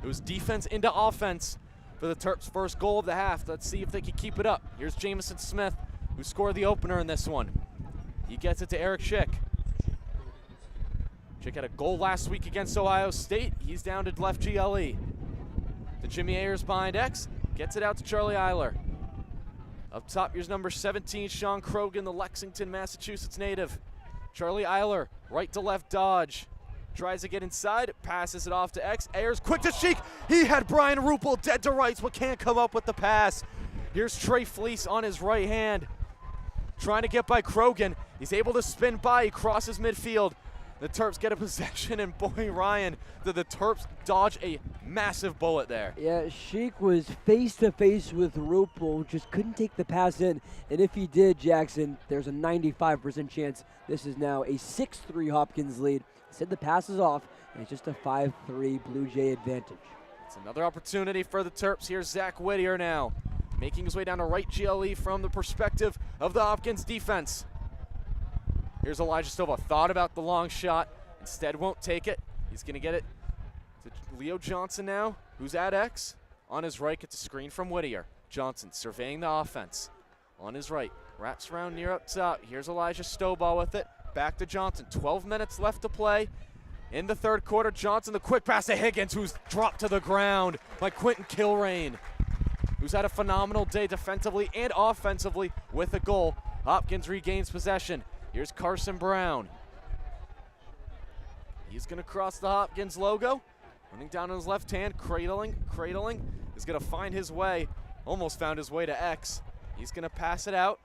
It was defense into offense for the Terps' first goal of the half. Let's see if they can keep it up. Here's Jamison Smith, who scored the opener in this one. He gets it to Eric Schick. Schick had a goal last week against Ohio State. He's down to left GLE. To Jimmy Ayers behind X. Gets it out to Charlie Eiler. Up top, here's number 17, Sean Krogan, the Lexington, Massachusetts native. Charlie Eiler, right to left dodge. Tries to get inside, passes it off to X. Ayers, quick to Sheik. He had Brian Ruppel dead to rights, but can't come up with the pass. Here's Trey Fleece on his right hand. Trying to get by Krogan. He's able to spin by, he crosses midfield. The Terps get a possession, and boy, Ryan, did the Terps dodge a massive bullet there. Yeah, Sheik was face-to-face with Ruppel, just couldn't take the pass in. And if he did, Jackson, there's a 95% chance this is now a 6-3 Hopkins lead. Instead, the pass is off, and it's just a 5-3 Blue Jay advantage. It's another opportunity for the Terps. Here's Zach Whittier now, making his way down to right GLE from the perspective of the Hopkins defense. Here's Elijah Stova, thought about the long shot, instead won't take it. He's gonna get it to Leo Johnson now, who's at X. On his right, gets a screen from Whittier. Johnson surveying the offense. On his right, wraps around near up top. Here's Elijah Stowball with it. Back to Johnson, 12 minutes left to play. In the third quarter, Johnson, the quick pass to Higgins, who's dropped to the ground by Quentin Kilrain, who's had a phenomenal day defensively and offensively with a goal. Hopkins regains possession. Here's Carson Brown. He's gonna cross the Hopkins logo. Running down on his left hand, cradling, is gonna find his way. Almost found his way to X. He's gonna pass it out.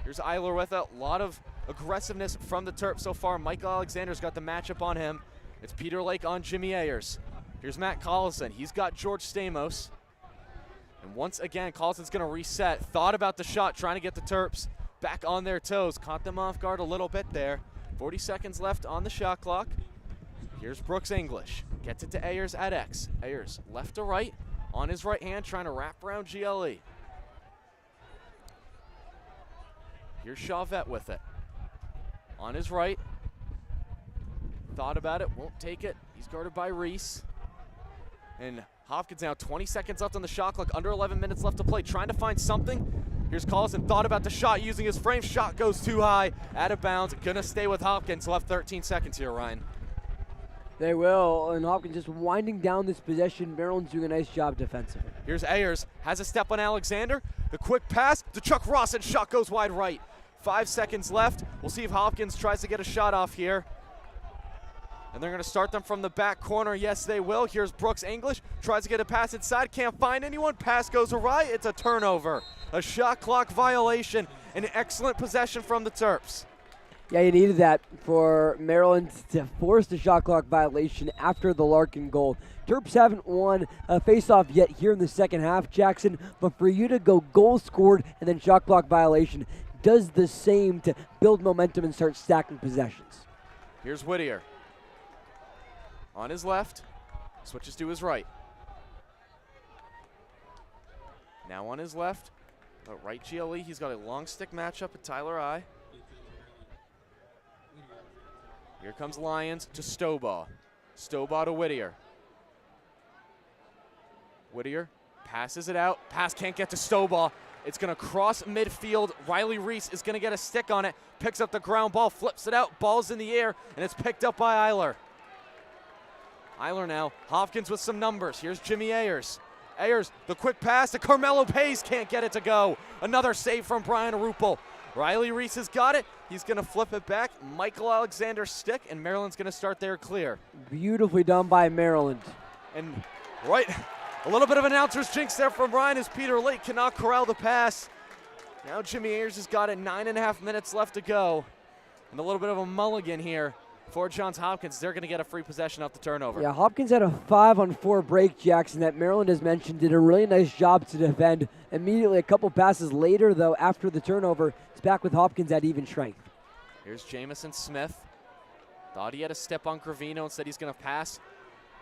Here's Eiler with a lot of aggressiveness from the Terps so far. Michael Alexander's got the matchup on him. It's Peter Lake on Jimmy Ayers. Here's Matt Collison. He's got George Stamos. And once again, Collison's gonna reset. Thought about the shot, trying to get the Terps back on their toes. Caught them off guard a little bit there. 40 seconds left on the shot clock. Here's Brooks English. Gets it to Ayers at X. Ayers left to right. On his right hand, trying to wrap around GLE. Here's Chavette with it. On his right. Thought about it, won't take it. He's guarded by Reese. And Hopkins now 20 seconds left on the shot clock. Under 11 minutes left to play. Trying to find something. Here's Collison, thought about the shot using his frame. Shot goes too high, out of bounds. Gonna stay with Hopkins. Left 13 seconds here, Ryan. They will, and Hopkins just winding down this possession. Maryland's doing a nice job defensively. Here's Ayers, has a step on Alexander. The quick pass to Chuck Ross, and shot goes wide right. 5 seconds left. We'll see if Hopkins tries to get a shot off here. And they're gonna start them from the back corner. Yes, they will. Here's Brooks English, tries to get a pass inside, can't find anyone. Pass goes awry, it's a turnover. A shot clock violation, an excellent possession from the Terps. Yeah, you needed that for Maryland to force the shot clock violation after the Larkin goal. Terps haven't won a faceoff yet here in the second half, Jackson, but for you to go goal scored and then shot clock violation does the same to build momentum and start stacking possessions. Here's Whittier. On his left, switches to his right. Now on his left, right GLE, he's got a long stick matchup at Tyler I. Here comes Lyons to Stowbaugh. Stowbaugh to Whittier. Whittier passes it out. Pass can't get to Stowbaugh. It's going to cross midfield. Riley Reese is going to get a stick on it. Picks up the ground ball, flips it out. Ball's in the air, and it's picked up by Eiler. Eiler now. Hopkins with some numbers. Here's Jimmy Ayers. Ayers, the quick pass to Carmelo Pays. Can't get it to go. Another save from Brian Ruppel. Riley Reese has got it. He's going to flip it back. Michael Alexander stick, and Maryland's going to start there clear. Beautifully done by Maryland. And right, a little bit of an announcer's jinx there from Ryan as Peter Lake cannot corral the pass. Now Jimmy Ayers has got it, 9.5 minutes left to go. And a little bit of a mulligan here for Johns Hopkins. They're going to get a free possession off the turnover. Yeah, Hopkins had a 5-on-4 break, Jackson, that Maryland has mentioned. Did a really nice job to defend. Immediately, a couple passes later, though, after the turnover, it's back with Hopkins at even strength. Here's Jamison Smith. Thought he had a step on Gravino. Instead, he's going to pass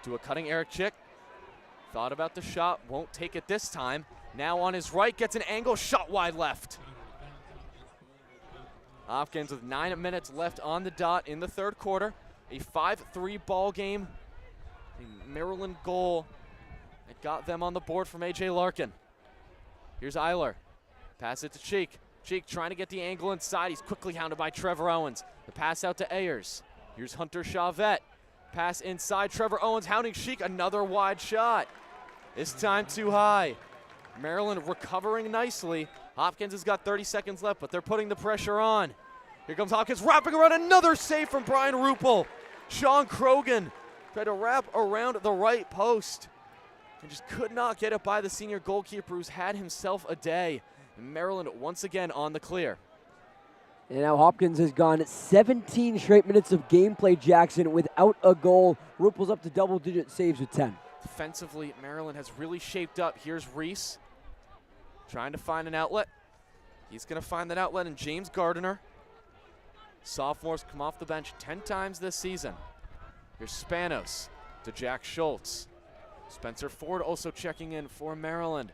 to a cutting Eric Chick. Thought about the shot. Won't take it this time. Now on his right, gets an angle, shot wide left. Hopkins with 9 minutes left on the dot in the third quarter. A 5-3 ball game. A Maryland goal that got them on the board from A.J. Larkin. Here's Eiler. Pass it to Cheek. Cheek trying to get the angle inside. He's quickly hounded by Trevor Owens. The pass out to Ayers. Here's Hunter Chavette. Pass inside. Trevor Owens hounding Cheek. Another wide shot. This time too high. Maryland recovering nicely. Hopkins has got 30 seconds left, but they're putting the pressure on. Here comes Hopkins wrapping around, another save from Brian Rupel. Sean Krogan tried to wrap around the right post and just could not get it by the senior goalkeeper, who's had himself a day. And Maryland once again on the clear. And now Hopkins has gone 17 straight minutes of gameplay, Jackson, without a goal. Rupel's up to double-digit saves with 10. Defensively, Maryland has really shaped up. Here's Reese trying to find an outlet. He's going to find that outlet in James Gardiner. Sophomores come off the bench 10 times this season. Here's Spanos to Jack Schultz. Spencer Ford also checking in for Maryland.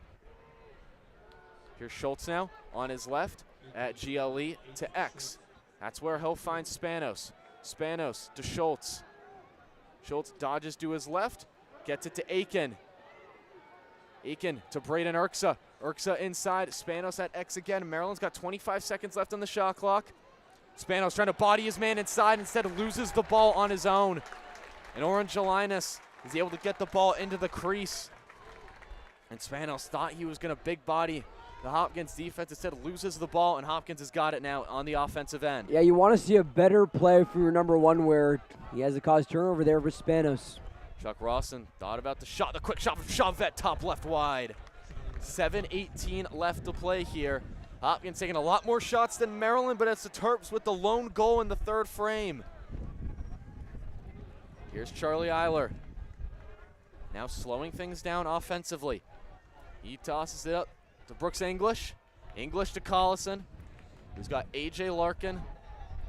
Here's Schultz now on his left at GLE to X. That's where he'll find Spanos. Spanos to Schultz. Schultz dodges to his left, gets it to Aiken. Aiken to Braden Urksa. Urksa inside, Spanos at X again. Maryland's got 25 seconds left on the shot clock. Spanos trying to body his man inside, instead loses the ball on his own. And Orange Jelinas is able to get the ball into the crease. And Spanos thought he was going to big body the Hopkins defense, instead loses the ball, and Hopkins has got it now on the offensive end. Yeah, you want to see a better play for your number one, where he has a caused turnover there with Spanos. Chuck Rawson thought about the shot, the quick shot from Chavette, top left wide. 7:18 left to play here. Hopkins taking a lot more shots than Maryland, but it's the Terps with the lone goal in the third frame. Here's Charlie Eiler. Now slowing things down offensively. He tosses it up to Brooks English. English to Collison, who's got A.J. Larkin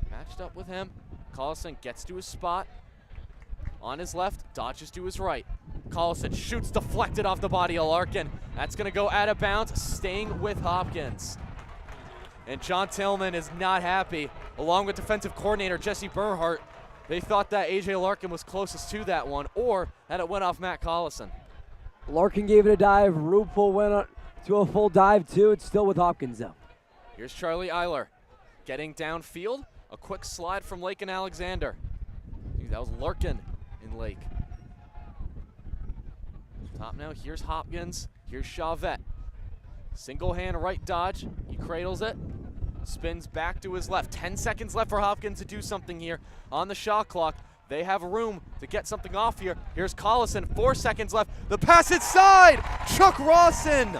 matched up with him. Collison gets to his spot. On his left, dodges to his right. Collison shoots deflected off the body of Larkin. That's going to go out of bounds, staying with Hopkins. And John Tillman is not happy, along with defensive coordinator Jesse Bernhardt. They thought that A.J. Larkin was closest to that one, or that it went off Matt Collison. Larkin gave it a dive. Rupel went on to a full dive, too. It's still with Hopkins, though. Here's Charlie Eiler getting downfield. A quick slide from Lake and Alexander. That was Larkin in Lake. Top now, here's Hopkins. Here's Chavette. Single hand right dodge. He cradles it. Spins back to his left. 10 seconds left for Hopkins to do something here on the shot clock. They have room to get something off here. Here's Collison, 4 seconds left. The pass inside, Chuck Rawson.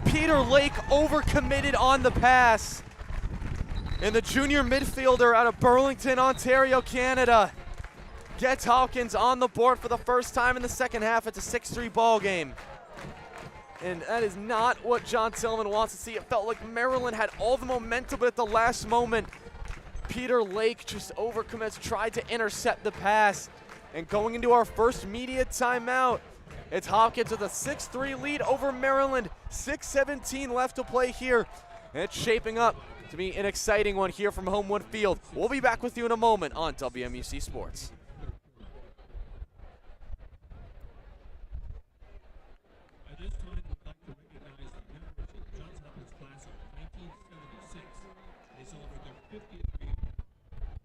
Peter Lake overcommitted on the pass. And the junior midfielder out of Burlington, Ontario, Canada, gets Hopkins on the board for the first time in the second half. It's a 6-3 ball game. And that is not what John Tillman wants to see. It felt like Maryland had all the momentum, but at the last moment, Peter Lake just overcommits, tried to intercept the pass. And going into our first media timeout, it's Hopkins with a 6-3 lead over Maryland. 6:17 left to play here. And it's shaping up to be an exciting one here from Homewood Field. We'll be back with you in a moment on WMUC Sports. At this time, we'd like to recognize the members of the Johns Hopkins class of 1976. They celebrate their 50th reunion.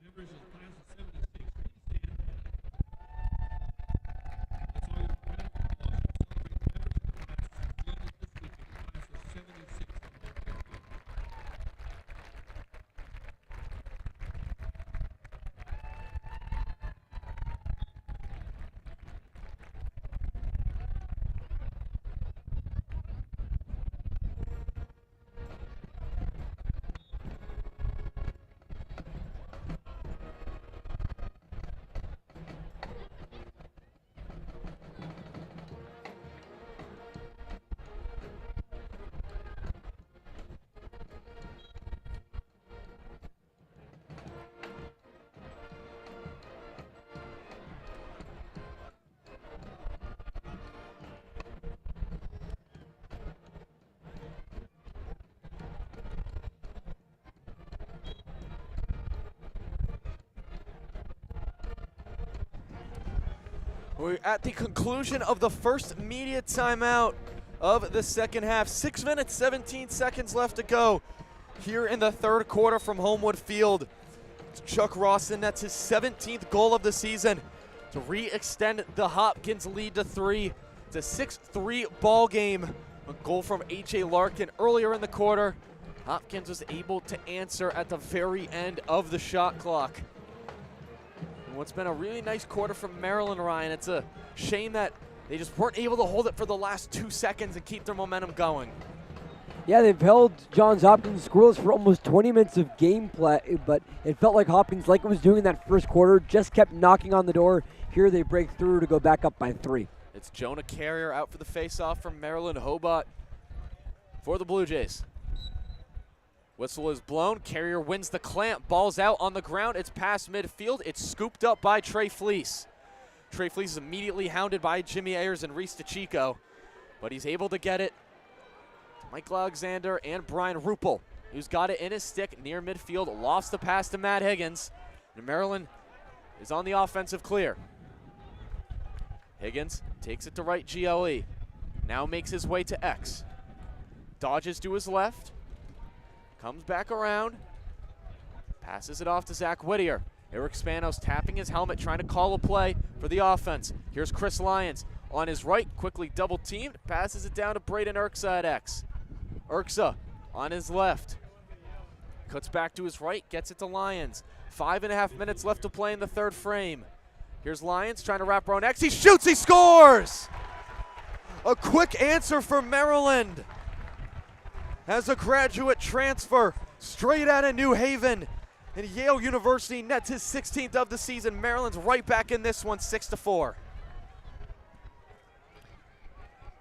Members of the class of 76, please stand. Let's all your round of applause to celebrate the members of the class reunion this weekend, class of 76 from Hopkins Field. We're at the conclusion of the first media timeout of the second half. 6 minutes, 17 seconds left to go here in the third quarter from Homewood Field. Chuck Rawson, that's his 17th goal of the season to re-extend the Hopkins lead to 3. It's a 6-3 ball game. A goal from H.A. Larkin earlier in the quarter. Hopkins was able to answer at the very end of the shot clock. And what's been a really nice quarter from Maryland, Ryan. It's a shame that they just weren't able to hold it for the last 2 seconds and keep their momentum going. Yeah, they've held Johns Hopkins scoreless for almost 20 minutes of gameplay, but it felt like Hopkins, like it was doing in that first quarter, just kept knocking on the door. Here they break through to go back up by 3. It's Jonah Carrier out for the faceoff from Maryland. Hobart for the Blue Jays. Whistle is blown. Carrier wins the clamp. Ball's out on the ground. It's past midfield. It's scooped up by Trey Fleece. Trey Fleece is immediately hounded by Jimmy Ayers and Reese DeChico, but he's able to get it to Michael Alexander and Brian Ruppel, who's got it in his stick near midfield. Lost the pass to Matt Higgins. And Maryland is on the offensive clear. Higgins takes it to right GLE. Now makes his way to X. Dodges to his left. Comes back around. Passes it off to Zach Whittier. Eric Spanos tapping his helmet, trying to call a play for the offense. Here's Chris Lyons on his right, quickly double teamed. Passes it down to Braden Urksa at X. Urksa on his left. Cuts back to his right, gets it to Lyons. 5.5 minutes left to play in the third frame. Here's Lyons trying to wrap around X. He shoots, he scores! A quick answer for Maryland. As a graduate transfer straight out of New Haven, and Yale University nets his 16th of the season. Maryland's right back in this one, 6-4.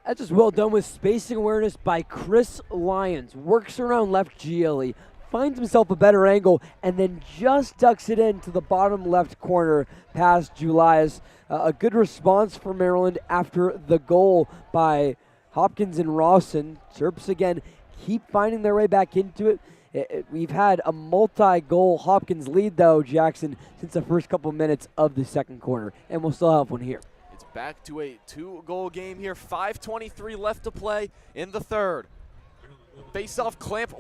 That's just well done with spacing awareness by Chris Lyons. Works around left GLE, finds himself a better angle, and then just ducks it into the bottom left corner past Julius. A good response for Maryland after the goal by Hopkins and Rawson. Terps again keep finding their way back into it. We've had a multi-goal Hopkins lead, though, Jackson, since the first couple minutes of the second quarter, and we'll still have one here. It's back to a 2-goal game here. 5:23 left to play in the third. Face-off clamp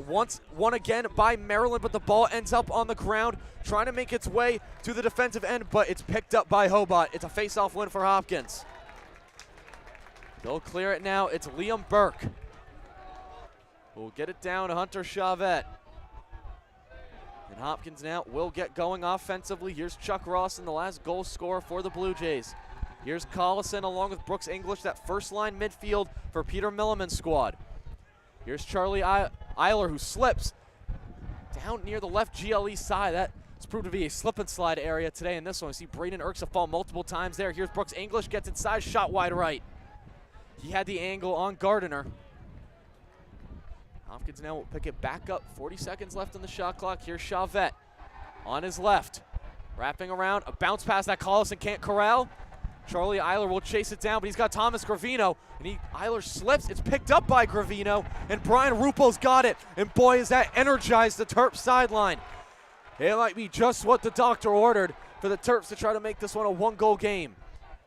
won again by Maryland, but the ball ends up on the ground, trying to make its way to the defensive end, but it's picked up by Hobart. It's a face-off win for Hopkins. They'll clear it now. It's Liam Burke. We'll get it down to Hunter Chavette. And Hopkins now will get going offensively. Here's Chuck Rawson, the last goal scorer for the Blue Jays. Here's Collison along with Brooks English, that first line midfield for Peter Milliman's squad. Here's Charlie Eiler, who slips down near the left GLE side. That's proved to be a slip and slide area today in this one. We see Braden Urksa fall multiple times there. Here's Brooks English, gets inside, shot wide right. He had the angle on Gardiner. Hopkins now will pick it back up. 40 seconds left on the shot clock. Here's Chavette on his left. Wrapping around, a bounce pass that Collison can't corral. Charlie Eiler will chase it down, but he's got Thomas Gravino, and Eiler slips. It's picked up by Gravino, and Brian Ruppel's got it. And boy, is that energized the Terps sideline. It might be just what the doctor ordered for the Terps to try to make this one a 1-goal game.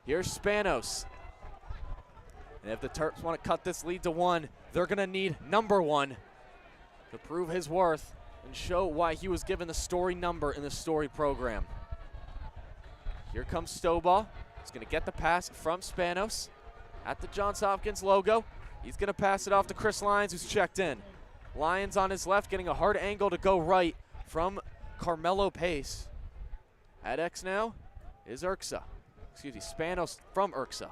Here's Spanos. And if the Terps want to cut this lead to 1, they're going to need number 1 to prove his worth and show why he was given the Story number in the Story program. Here comes Stobaugh. He's going to get the pass from Spanos at the Johns Hopkins logo. He's going to pass it off to Chris Lyons, who's checked in. Lyons on his left, getting a hard angle to go right from Carmelo Pace. At X now is Urksa. Excuse me, Spanos from Urksa.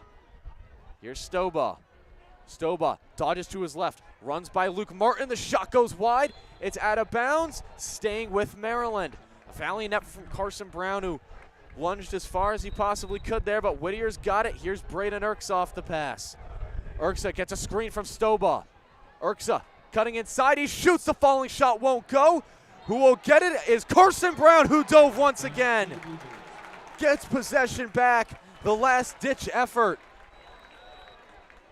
Here's Stobaugh. Stobaugh dodges to his left, runs by Luke Martin. The shot goes wide. It's out of bounds, staying with Maryland. A valiant effort from Carson Brown, who lunged as far as he possibly could there, but Whittier's got it. Here's Braden Urksa off the pass. Urksa gets a screen from Stobaugh. Urksa cutting inside. He shoots. The falling shot won't go. Who will get it is Carson Brown, who dove once again. Gets possession back. The last-ditch effort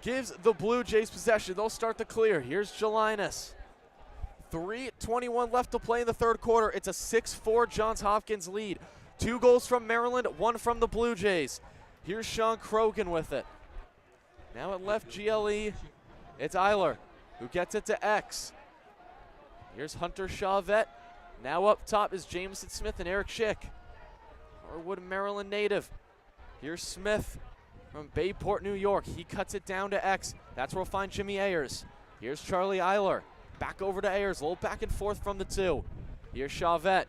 gives the Blue Jays possession. They'll start the clear. Here's Jelinas. 3:21 left to play in the third quarter. It's a 6-4 Johns Hopkins lead. 2 goals from Maryland, 1 from the Blue Jays. Here's Sean Krogan with it. Now at left GLE, it's Eiler who gets it to X. Here's Hunter Chavette. Now up top is Jameson Smith and Eric Schick. Harwood, Maryland native. Here's Smith from Bayport, New York. He cuts it down to X. That's where we'll find Jimmy Ayers. Here's Charlie Eiler. Back over to Ayers. A little back and forth from the two. Here's Chavette.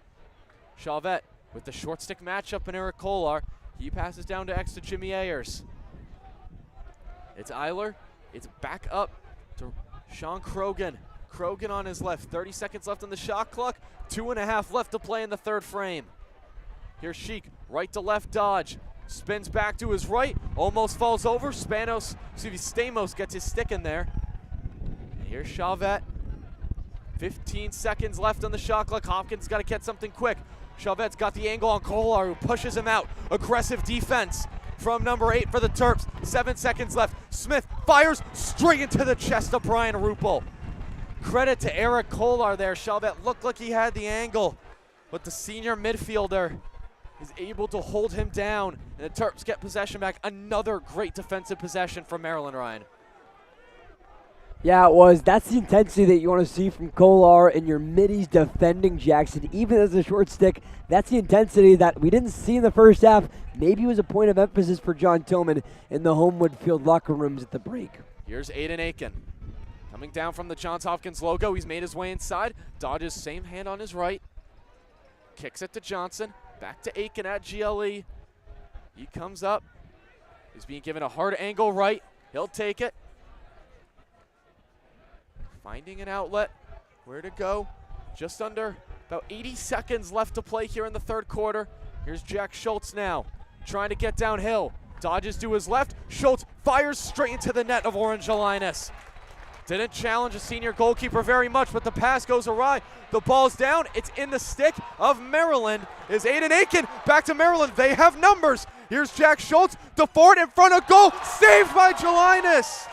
Chavette with the short stick matchup in Eric Kolar. He passes down to X to Jimmy Ayers. It's Eiler. It's back up to Sean Krogan. Krogan on his left. 30 seconds left on the shot clock. 2.5 left to play in the third frame. Here's Sheik. Right to left dodge. Spins back to his right. Almost falls over. Stamos gets his stick in there. And here's Chavette. 15 seconds left on the shot clock. Hopkins got to get something quick. Chavette's got the angle on Kolar, who pushes him out. Aggressive defense from number 8 for the Terps. 7 seconds left. Smith fires straight into the chest of Brian Rupel. Credit to Eric Kolar there. Chavette looked like he had the angle, but the senior midfielder is able to hold him down, and the Terps get possession back. Another great defensive possession from Maryland, Ryan. Yeah, it was. That's the intensity that you want to see from Kolar and your middies defending Jackson, even as a short stick. That's the intensity that we didn't see in the first half. Maybe it was a point of emphasis for John Tillman in the Homewood Field locker rooms at the break. Here's Aiden Aiken. Coming down from the Johns Hopkins logo. He's made his way inside. Dodges same hand on his right. Kicks it to Johnson. Back to Aiken at GLE. He comes up. He's being given a hard angle right. He'll take it. Finding an outlet. Where to go? Just under about 80 seconds left to play here in the third quarter. Here's Jack Schultz now. Trying to get downhill. Dodges to his left. Schultz fires straight into the net of Orange Linus. Didn't challenge a senior goalkeeper very much, but the pass goes awry. The ball's down. It's in the stick of Maryland. Is Aiden Aiken back to Maryland. They have numbers. Here's Jack Schultz. DeFord in front of goal. Saved by Jelinas.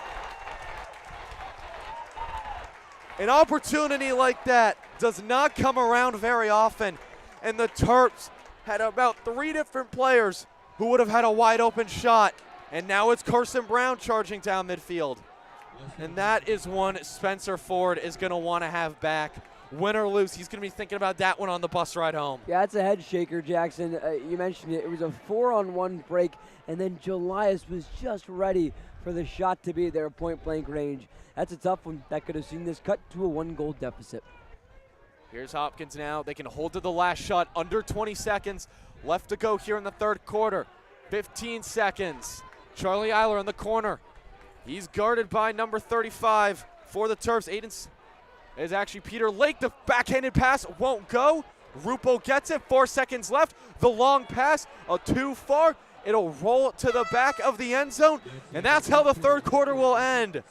An opportunity like that does not come around very often. And the Terps had about 3 different players who would have had a wide open shot. And now it's Carson Brown charging down midfield. And that is one Spencer Ford is going to want to have back. Win or lose, he's going to be thinking about that one on the bus ride home. Yeah, it's a head shaker, Jackson. You mentioned it. It was a 4-on-1 break, and then Jelias was just ready for the shot to be there, point-blank range. That's a tough one. That could have seen this cut to a 1-goal deficit. Here's Hopkins now. They can hold to the last shot. Under 20 seconds left to go here in the third quarter. 15 seconds. Charlie Eiler in the corner. He's guarded by number 35 for the Terps. Aiden is actually Peter Lake. The backhanded pass won't go. Rupo gets it. 4 seconds left. The long pass, too far. It'll roll to the back of the end zone. And that's how the third quarter will end.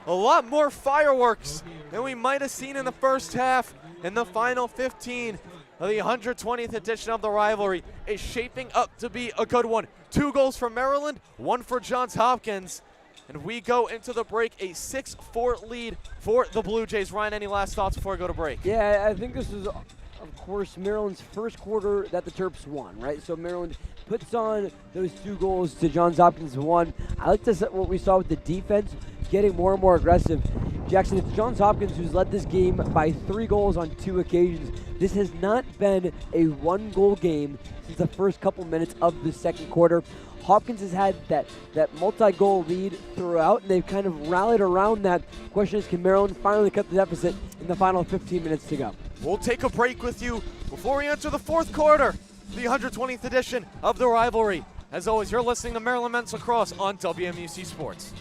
A lot more fireworks than we might have seen in the first half. And the final 15 of the 120th edition of the rivalry is shaping up to be a good one. 2 goals for Maryland, 1 for Johns Hopkins. And we go into the break, a 6-4 lead for the Blue Jays. Ryan, any last thoughts before we go to break? Yeah, I think this is, of course, Maryland's first quarter that the Terps won, right? So Maryland puts on those 2 goals to Johns Hopkins 1. I like this, what we saw with the defense, getting more and more aggressive. Jackson, it's Johns Hopkins who's led this game by 3 goals on 2 occasions. This has not been a 1-goal game since the first couple minutes of the second quarter. Hopkins has had that multi-goal lead throughout, and they've kind of rallied around that. Question is, can Maryland finally cut the deficit in the final 15 minutes to go? We'll take a break with you before we enter the fourth quarter, the 120th edition of the rivalry. As always, you're listening to Maryland Men's Lacrosse on WMUC Sports.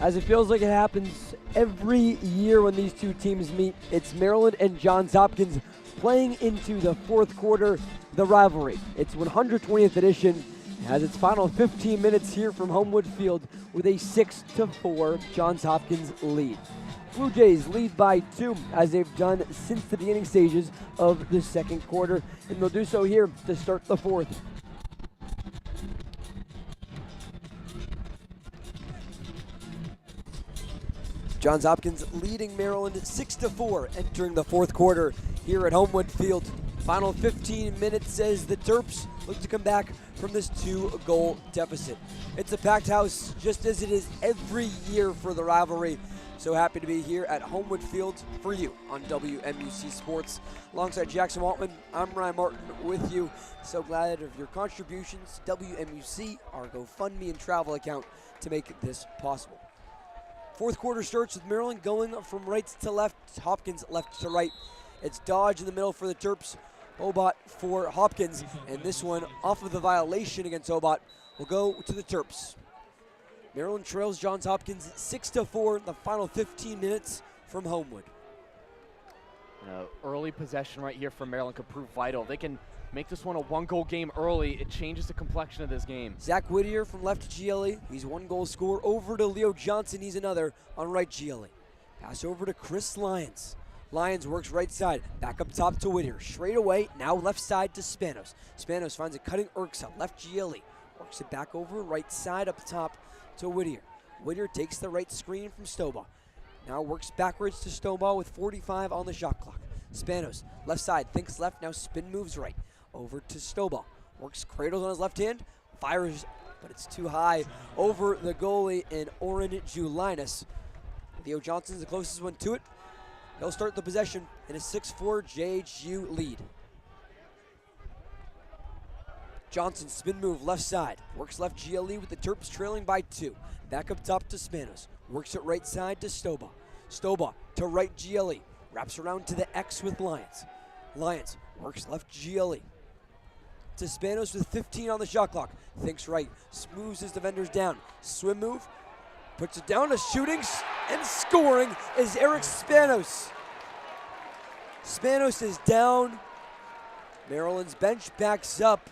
As it feels like it happens every year when these two teams meet, it's Maryland and Johns Hopkins playing into the fourth quarter, the rivalry. Its 120th edition has its final 15 minutes here from Homewood Field with a 6-4 Johns Hopkins lead. Blue Jays lead by 2, as they've done since the beginning stages of the second quarter, and they'll do so here to start the fourth. Johns Hopkins leading Maryland 6-4 entering the fourth quarter here at Homewood Field. Final 15 minutes as the Terps look to come back from this 2-goal deficit. It's a packed house, just as it is every year for the rivalry. So happy to be here at Homewood Field for you on WMUC Sports. Alongside Jackson Wantman, I'm Ryan Martin with you. So glad of your contributions, WMUC, our GoFundMe and travel account to make this possible. Fourth quarter starts with Maryland going from right to left, Hopkins left to right. It's Dodge in the middle for the Terps, Obot for Hopkins, and this one off of the violation against Obot will go to the Terps. Maryland trails Johns Hopkins 6-4 in the final 15 minutes from Homewood. Early possession right here for Maryland could prove vital. They can make this one a 1-goal game early. It changes the complexion of this game. Zach Whittier from left GLE. He's 1-goal scorer. Over to Leo Johnson. He's another on right GLE. Pass over to Chris Lyons. Lyons works right side. Back up top to Whittier. Straight away. Now left side to Spanos. Spanos finds a cutting Urksa. Left GLE. Works it back over. Right side up top to Whittier. Whittier takes the right screen from Stobaugh. Now works backwards to Stobaugh with 45 on the shot clock. Spanos, left side, thinks left, now spin moves right. Over to Stobaugh. Works cradles on his left hand, fires, but it's too high over the goalie in Oren Julinus. Leo Johnson's the closest one to it. They'll start the possession in a 6-4 JHU lead. Johnson, spin move left side. Works left GLE with the Terps trailing by 2. Back up top to Spanos. Works it right side to Stobaugh. Stobaugh to right GLE. Wraps around to the X with Lyons. Lyons works left GLE. To Spanos with 15 on the shot clock. Thinks right. Moves his defenders down. Swim move. Puts it down to shooting and scoring is Eric Spanos. Spanos is down. Maryland's bench backs up.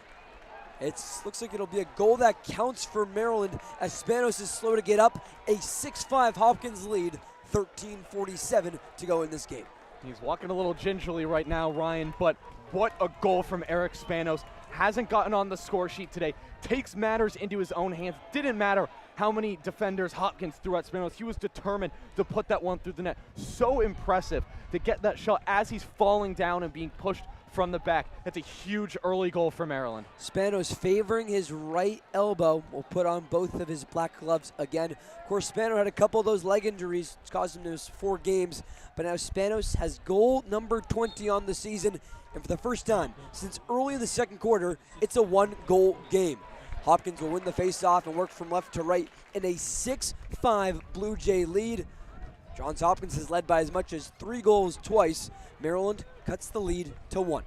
It looks like it'll be a goal that counts for Maryland as Spanos is slow to get up. A 6-5 Hopkins lead, 13:47 to go in this game. He's walking a little gingerly right now, Ryan, but what a goal from Eric Spanos. Hasn't gotten on the score sheet today. Takes matters into his own hands. Didn't matter how many defenders Hopkins threw at Spanos. He was determined to put that one through the net. So impressive to get that shot as he's falling down and being pushed from the back. That's a huge early goal for Maryland. Spanos favoring his right elbow will put on both of his black gloves again. Of course, Spanos had a couple of those leg injuries. It's caused him to miss 4 games. But now Spanos has goal number 20 on the season. And for the first time since early in the second quarter, it's a 1-goal game. Hopkins will win the face-off and work from left to right in a 6-5 Blue Jay lead. Johns Hopkins has led by as much as 3 goals twice. Maryland cuts the lead to 1.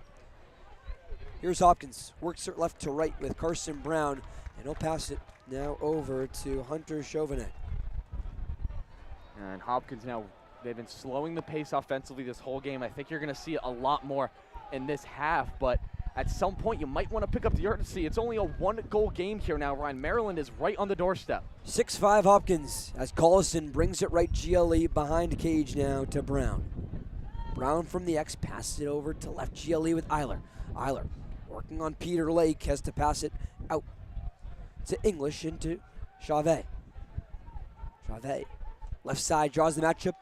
Here's Hopkins, works it left to right with Carson Brown, and he'll pass it now over to Hunter Chauvenet. And Hopkins now, they've been slowing the pace offensively this whole game. I think you're going to see a lot more in this half, but at some point you might want to pick up the urgency. It's only a 1-goal game here now, Ryan. Maryland is right on the doorstep. 6-5 Hopkins as Collison brings it right GLE behind cage now to Brown. Brown from the X passes it over to left GLE with Eiler. Eiler working on Peter Lake, has to pass it out to English into Chauvet. Chauvet, left side, draws the matchup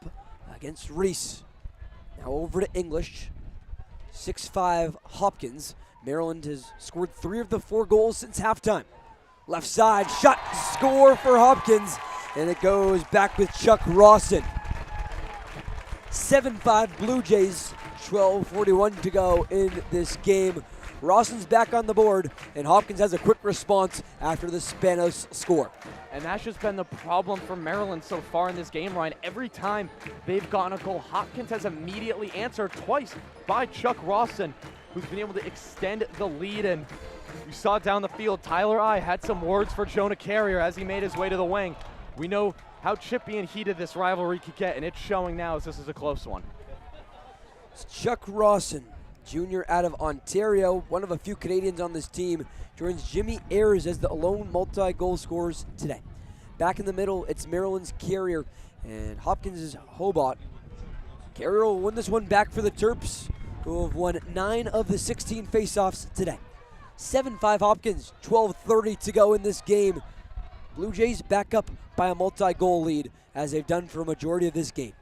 against Reese. Now over to English. 6-5 Hopkins. Maryland has scored 3 of the 4 goals since halftime. Left side, shot, score for Hopkins, and it goes back with Chuck Rawson. 7-5 Blue Jays, 12:41 to go in this game. Rawson's back on the board, and Hopkins has a quick response after the Spanos score. And that's just been the problem for Maryland so far in this game, Ryan. Every time they've gotten a goal, Hopkins has immediately answered twice by Chuck Rawson, who's been able to extend the lead. And you saw down the field, Tyler I had some words for Jonah Carrier as he made his way to the wing. We know how chippy and heated this rivalry could get, and it's showing now as this is a close one. It's Chuck Rawson, junior out of Ontario, one of a few Canadians on this team, joins Jimmy Ayers as the lone multi-goal scorers today. Back in the middle, it's Maryland's Carrier and Hopkins' Hobart. Carrier will win this one back for the Terps, who have won 9 of the 16 faceoffs today. 7-5 Hopkins, 12:30 to go in this game. Blue Jays back up by a multi-goal lead, as they've done for a majority of this game.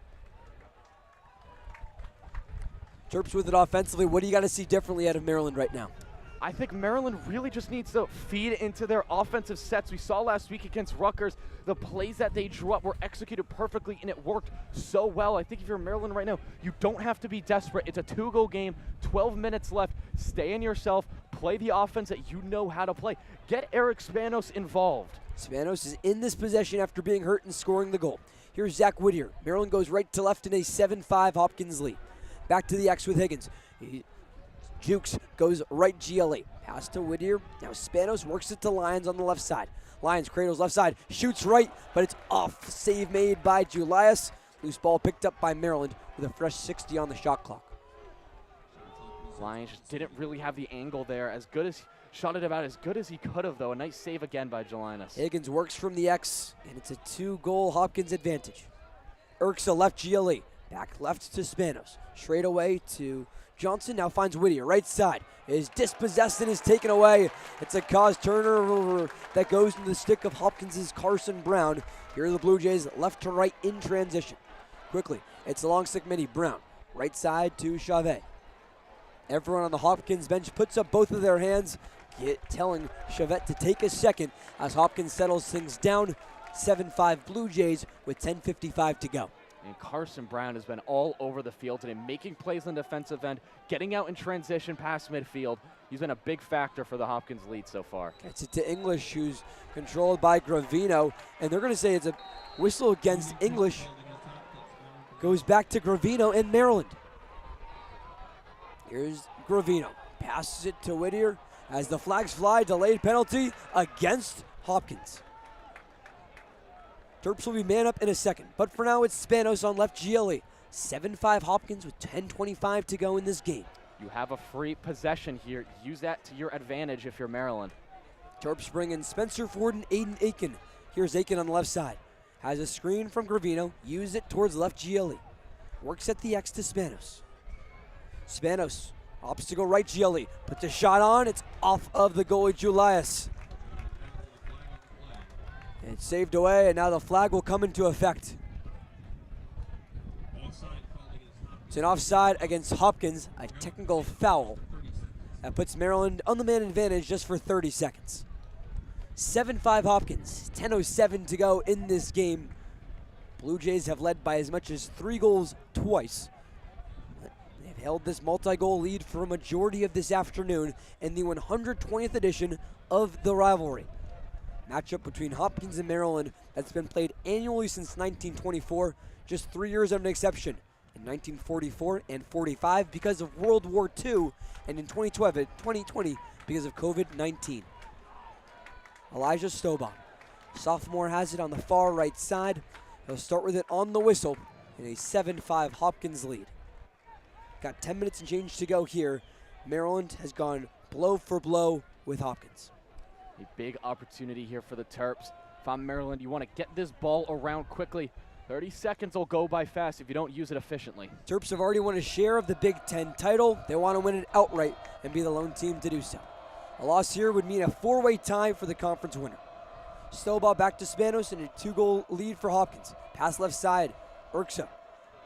Terps with it offensively. What do you got to see differently out of Maryland right now? I think Maryland really just needs to feed into their offensive sets. We saw last week against Rutgers, the plays that they drew up were executed perfectly, and it worked so well. I think if you're Maryland right now, you don't have to be desperate. It's a 2-goal game, 12 minutes left. Stay in yourself, play the offense that you know how to play. Get Eric Spanos involved. Spanos is in this possession after being hurt and scoring the goal. Here's Zach Whittier. Maryland goes right to left in a 7-5 Hopkins lead. Back to the X with Higgins. Jukes goes right GLA. Pass to Whittier. Now Spanos works it to Lyons on the left side. Lyons cradles left side, shoots right, but it's off. Save made by Julius. Loose ball picked up by Maryland with a fresh 60 on the shot clock. Lyons just didn't really have the angle there. Shot it about as good as he could have, though. A nice save again by Julius. Higgins works from the X, and it's a 2-goal Hopkins advantage. Urksa left GLA. Back left to Spanos. Straight away to Johnson. Now finds Whittier. Right side is dispossessed and is taken away. It's a cause turnover that goes into the stick of Hopkins' Carson Brown. Here are the Blue Jays left to right in transition. Quickly, it's a long stick mini. Brown. Right side to Chavez. Everyone on the Hopkins bench puts up both of their hands, telling Chavez to take a second as Hopkins settles things down. 7-5 Blue Jays with 10:55 to go. And Carson Brown has been all over the field today, making plays on the defensive end, getting out in transition past midfield. He's been a big factor for the Hopkins lead so far. Gets it to English, who's controlled by Gravino, and they're going to say it's a whistle against English. Goes back to Gravino in Maryland. Here's Gravino. Passes it to Whittier as the flags fly. Delayed penalty against Hopkins. Terps will be man up in a second, but for now it's Spanos on left GLA. 7-5 Hopkins with 10:25 to go in this game. You have a free possession here. Use that to your advantage if you're Maryland. Terps bring in Spencer Ford and Aiden Aiken. Here's Aiken on the left side. Has a screen from Gravino. Use it towards left GLA. Works at the X to Spanos. Spanos opts to go right GLA. Puts a shot on. It's off of the goalie Julius. It's saved away, and now the flag will come into effect. It's an offside against Hopkins, a technical foul. That puts Maryland on the man advantage just for 30 seconds. 7-5 Hopkins, 10:07 to go in this game. Blue Jays have led by as much as 3 goals twice. They've held this multi-goal lead for a majority of this afternoon in the 120th edition of the rivalry. Matchup between Hopkins and Maryland that's been played annually since 1924, just 3 years of an exception, in 1944 and 45 because of World War II, and in 2020 because of COVID-19. Elijah Stoban, sophomore, has it on the far right side. He'll start with it on the whistle in a 7-5 Hopkins lead. Got 10 minutes and change to go here. Maryland has gone blow for blow with Hopkins. A big opportunity here for the Terps. If I'm Maryland, you want to get this ball around quickly. 30 seconds will go by fast if you don't use it efficiently. Terps have already won a share of the Big Ten title. They want to win it outright and be the lone team to do so. A loss here would mean a 4-way tie for the conference winner. Stoball back to Spanos and a 2-goal lead for Hopkins. Pass left side, Urksa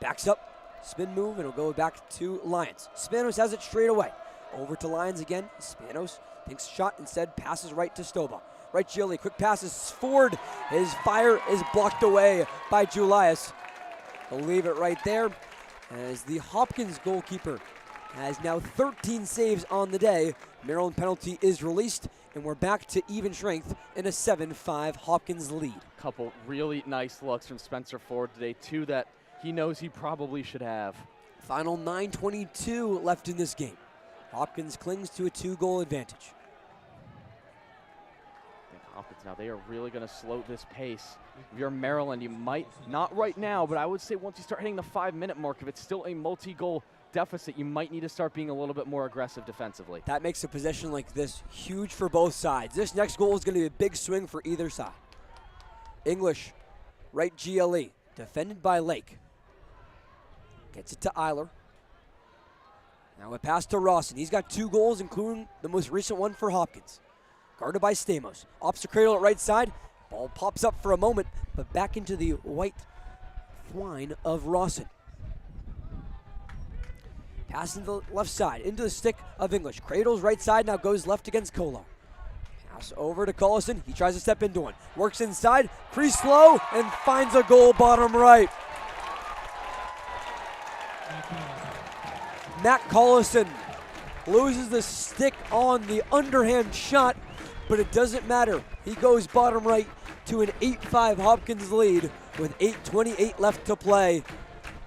backs up, spin move, and it'll go back to Lyons. Spanos has it straight away. Over to Lyons again. Spanos thinks shot, instead passes right to Stoball. Right GLA, quick passes forward. His fire is blocked away by Julius. He'll leave it right there as the Hopkins goalkeeper has now 13 saves on the day. Maryland penalty is released, and we're back to even strength in a 7-5 Hopkins lead. Couple really nice looks from Spencer Ford today, 2 that he knows he probably should have. Final 9:22 left in this game. Hopkins clings to a 2-goal advantage. Hopkins now, they are really going to slow this pace. If you're Maryland, you might, not right now, but I would say once you start hitting the 5-minute mark, if it's still a multi-goal deficit, you might need to start being a little bit more aggressive defensively. That makes a possession like this huge for both sides. This next goal is going to be a big swing for either side. English, right GLE, defended by Lake. Gets it to Eiler. Now a pass to Rawson. He's got 2 goals, including the most recent one for Hopkins. Guarded by Stamos. Ops the cradle at right side. Ball pops up for a moment, but back into the white twine of Rawson. Pass into the left side, into the stick of English. Cradles right side, now goes left against Kolar. Pass over to Collison. He tries to step into one. Works inside, crease low, and finds a goal bottom right. Matt Collison loses the stick on the underhand shot, but it doesn't matter. He goes bottom right to an 8-5 Hopkins lead with 8:28 left to play.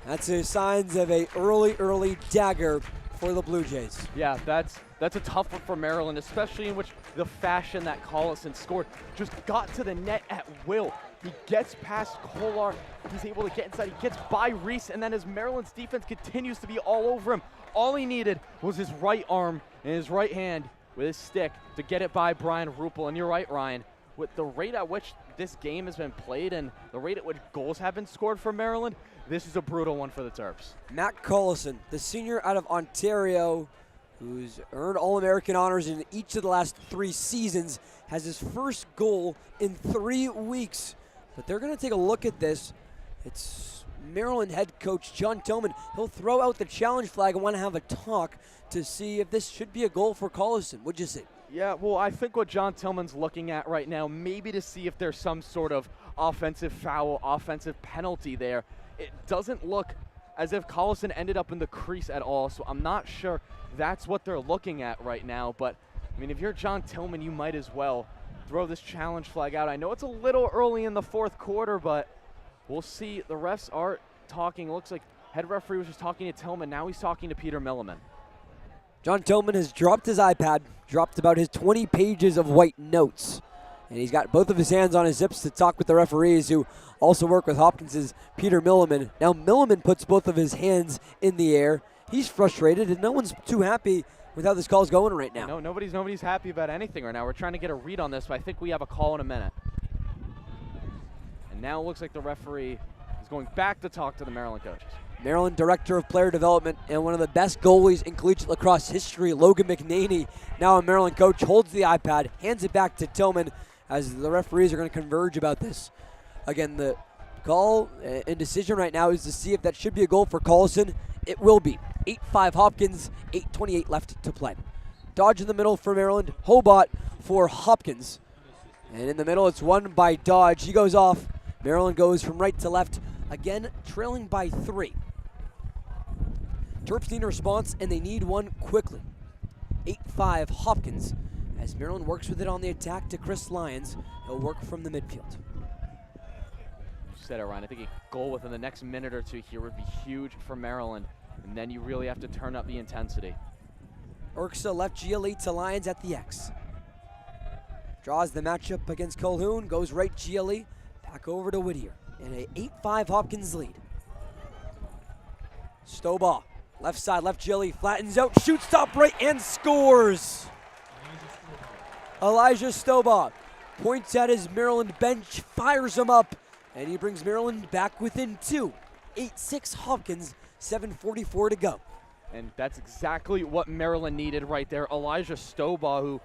That's the signs of a early dagger for the Blue Jays. Yeah, that's a tough one for Maryland, especially in which the fashion that Collison scored. Just got to the net at will. He gets past Kolar. He's able to get inside. He gets by Reese, and then as Maryland's defense continues to be all over him, all he needed was his right arm and his right hand with his stick to get it by Brian Ruppel. And you're right, Ryan. With the rate at which this game has been played and the rate at which goals have been scored for Maryland, this is a brutal one for the Terps. Matt Collison, the senior out of Ontario, who's earned All-American honors in each of the last 3 seasons, has his first goal in 3 weeks. But they're going to take a look at this. It's Maryland head coach John Tillman. He'll throw out the challenge flag and want to have a talk to see if this should be a goal for Collison. What'd you say? Yeah, well, I think what John Tillman's looking at right now, maybe to see if there's some sort of offensive foul, offensive penalty there. It doesn't look as if Collison ended up in the crease at all, so I'm not sure that's what they're looking at right now. But, I mean, if you're John Tillman, you might as well throw this challenge flag out. I know it's a little early in the 4th quarter, but we'll see. The refs are talking. It looks like head referee was just talking to Tillman. Now he's talking to Peter Milliman. John Tillman has dropped his iPad, dropped about his 20 pages of white notes. And he's got both of his hands on his hips to talk with the referees who also work with Hopkins' Peter Milliman. Now Milliman puts both of his hands in the air. He's frustrated and no one's too happy with how this call's going right now. No, nobody's happy about anything right now. We're trying to get a read on this, but I think we have a call in a minute. And now it looks like the referee is going back to talk to the Maryland coaches. Maryland Director of Player Development and one of the best goalies in collegiate lacrosse history, Logan McNaney, now a Maryland coach, holds the iPad, hands it back to Tillman as the referees are going to converge about this. Again, the call and decision right now is to see if that should be a goal for Collison. It will be. 8-5 Hopkins, 8:28 left to play. Dodge in the middle for Maryland, Hobart for Hopkins. And in the middle, it's won by Dodge. He goes off. Maryland goes from right to left, again trailing by 3. Terps need a response, and they need one quickly. 8-5 Hopkins, as Maryland works with it on the attack to Chris Lyons. He'll work from the midfield. You said it, Ryan. I think a goal within the next minute or 2 here would be huge for Maryland, and then you really have to turn up the intensity. Urksa left GLE to Lyons at the X. Draws the matchup against Calhoun, goes right GLE, back over to Whittier, in a 8-5 Hopkins lead. Stobaugh. Left side, left GLE, flattens out, shoots top right, and scores! Elijah Stobaugh points at his Maryland bench, fires him up, and he brings Maryland back within 2. 8-6 Hopkins, 7:44 to go. And that's exactly what Maryland needed right there. Elijah Stobaugh, who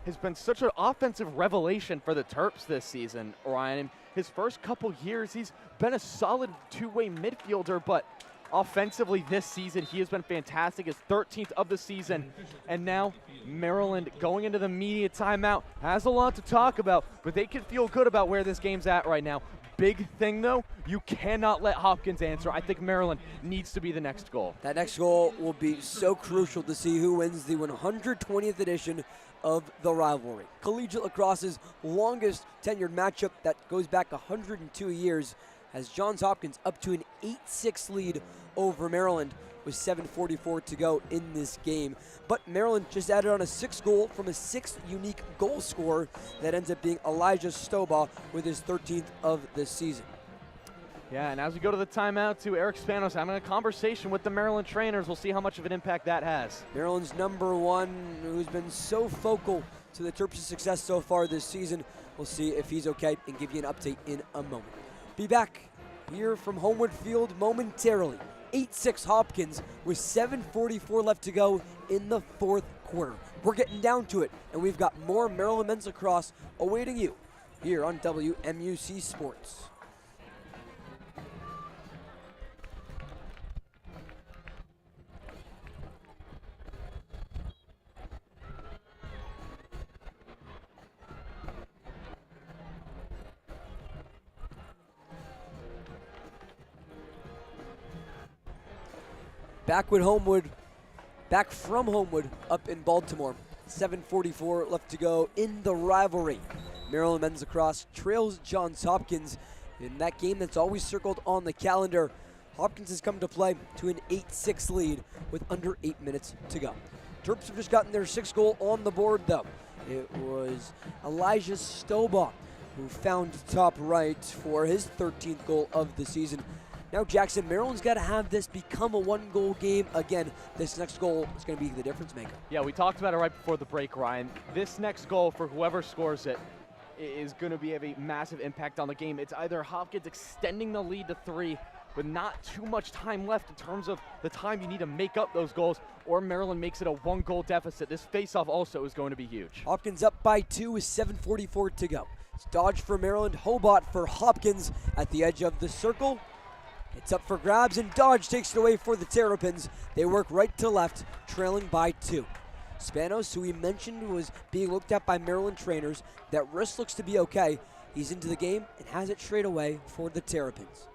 has been such an offensive revelation for the Terps this season, Ryan. In his first couple years, he's been a solid 2-way midfielder, but offensively this season, he has been fantastic. His 13th of the season. And now Maryland going into the media timeout has a lot to talk about, but they can feel good about where this game's at right now. Big thing, though, you cannot let Hopkins answer. I think Maryland needs to be the next goal. That next goal will be so crucial to see who wins the 120th edition of the rivalry. Collegiate lacrosse's longest tenured matchup that goes back 102 years. has Johns Hopkins up to an 8-6 lead over Maryland with 7:44 to go in this game. But Maryland just added on a 6th goal from a 6th unique goal scorer that ends up being Elijah Stobaugh with his 13th of the season. Yeah, and as we go to the timeout to Eric Spanos having a conversation with the Maryland trainers, we'll see how much of an impact that has. Maryland's #1, who's been so focal to the Terps' success so far this season. We'll see if he's okay and give you an update in a moment. Be back here from Homewood Field momentarily. 8-6 Hopkins with 7:44 left to go in the 4th quarter. We're getting down to it, and we've got more Maryland men's lacrosse awaiting you here on WMUC Sports. Back from Homewood up in Baltimore. 7:44 left to go in the rivalry. Maryland men's lacrosse trails Johns Hopkins in that game that's always circled on the calendar. Hopkins has come to play to an 8-6 lead with under 8 minutes to go. Terps have just gotten their 6th goal on the board though. It was Elijah Stobaugh who found top right for his 13th goal of the season. Now, Jackson, Maryland's got to have this become a 1-goal game. Again, this next goal is going to be the difference maker. Yeah, we talked about it right before the break, Ryan. This next goal for whoever scores it is going to have a massive impact on the game. It's either Hopkins extending the lead to 3 with not too much time left in terms of the time you need to make up those goals, or Maryland makes it a 1-goal deficit. This faceoff also is going to be huge. Hopkins up by 2 with 7:44 to go. It's dodge for Maryland, Hobart for Hopkins at the edge of the circle. It's up for grabs, and Dodge takes it away for the Terrapins. They work right to left, trailing by 2. Spanos, who we mentioned was being looked at by Maryland trainers, that wrist looks to be okay. He's into the game and has it straight away for the Terrapins.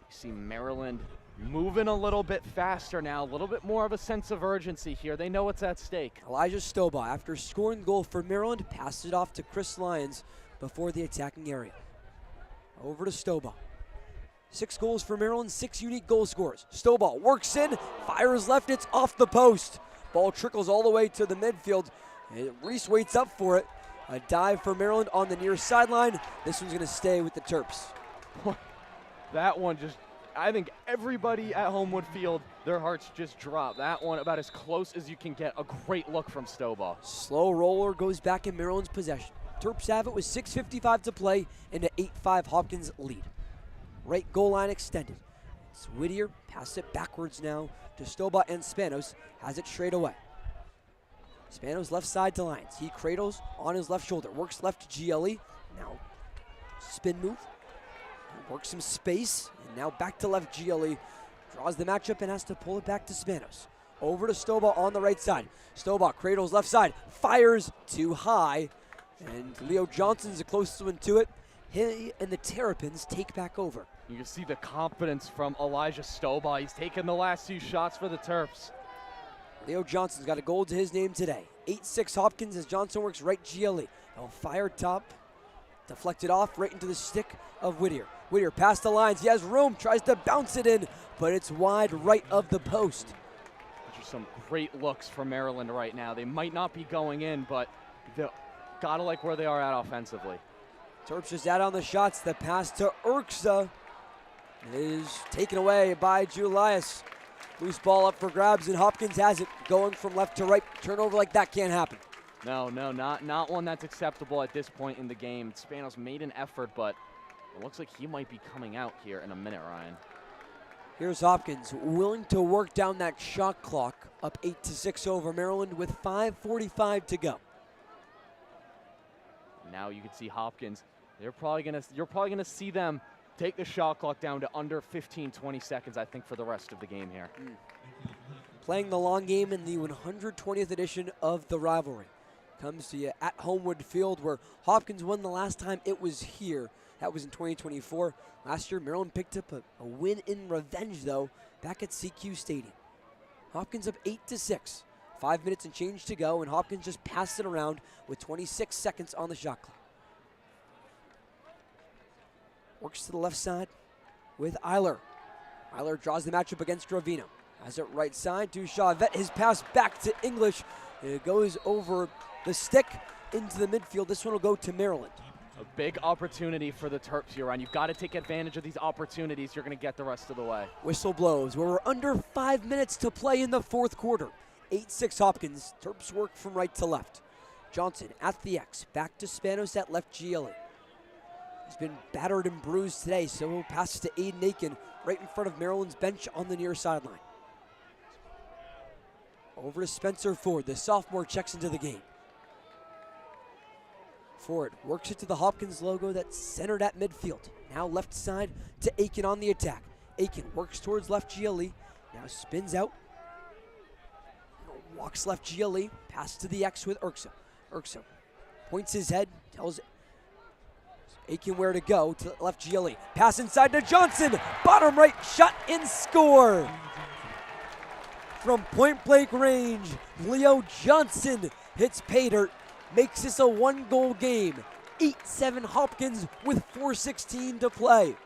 You see Maryland moving a little bit faster now, a little bit more of a sense of urgency here. They know what's at stake. Elijah Stobaugh, after scoring the goal for Maryland, passed it off to Chris Lyons before the attacking area. Over to Stobaugh. 6 goals for Maryland, 6 unique goal scorers. Stobaugh works in, fires left, it's off the post. Ball trickles all the way to the midfield. And Reese waits up for it. A dive for Maryland on the near sideline. This one's going to stay with the Terps. That one just, I think everybody at Homewood Field, their hearts just drop. That one about as close as you can get. A great look from Stobaugh. Slow roller goes back in Maryland's possession. Terps have it with 6:55 to play and an 8-5 Hopkins lead. Right goal line extended. It's Whittier, pass it backwards now to Stobaugh, and Spanos has it straight away. Spanos left side to Lyons. He cradles on his left shoulder, works left to GLE. Now spin move, works some space, and now back to left GLE. Draws the matchup and has to pull it back to Spanos. Over to Stobaugh on the right side. Stobaugh cradles left side, fires too high, and Leo Johnson's the closest one to it. He and the Terrapins take back over. You can see the confidence from Elijah Stobaugh. He's taken the last 2 shots for the Terps. Leo Johnson's got a goal to his name today. 8-6 Hopkins as Johnson works right GLE. He'll fire top, deflected off right into the stick of Whittier. Whittier past the lines, he has room, tries to bounce it in, but it's wide right of the post. Those are some great looks from Maryland right now. They might not be going in, but they gotta like where they are at offensively. Terps just add on the shots. The pass to Urksa is taken away by Julius. Loose ball up for grabs, and Hopkins has it going from left to right. Turnover like that can't happen. No, not one that's acceptable at this point in the game. Spanos made an effort, but it looks like he might be coming out here in a minute, Ryan. Here's Hopkins, willing to work down that shot clock, up 8-6 over Maryland with 5:45 to go. Now you can see Hopkins. You're probably gonna see them take the shot clock down to under 15-20 seconds, I think, for the rest of the game here. Playing the long game in the 120th edition of the rivalry. Comes to you at Homewood Field, where Hopkins won the last time it was here. That was in 2024. Last year, Maryland picked up a win in revenge, though, back at CQ Stadium. Hopkins up 8-6. 5 minutes and change to go, and Hopkins just passed it around with 26 seconds on the shot clock. Works to the left side with Eiler. Eiler draws the matchup against Gravino. Has it right side to Chauvet. His pass back to English. It goes over the stick into the midfield. This one will go to Maryland. A big opportunity for the Terps here, Ryan. You've got to take advantage of these opportunities. You're going to get the rest of the way. Whistle blows. We're under 5 minutes to play in the fourth quarter. 8-6 Hopkins. Terps work from right to left. Johnson at the X. Back to Spanos at left GLE. He's been battered and bruised today, so he'll pass it to Aiden Aiken right in front of Maryland's bench on the near sideline. Over to Spencer Ford. The sophomore checks into the game. Ford works it to the Hopkins logo that's centered at midfield. Now left side to Aiken on the attack. Aiken works towards left GLE. Now spins out. Walks left GLE. Pass to the X with Urksa. Urksa points his head, tells Aiken where to go to left GLE. Pass inside to Johnson. Bottom right shot and score. From point blank range, Leo Johnson hits pay dirt. Makes this a 1-goal game. 8-7 Hopkins with 4:16 to play.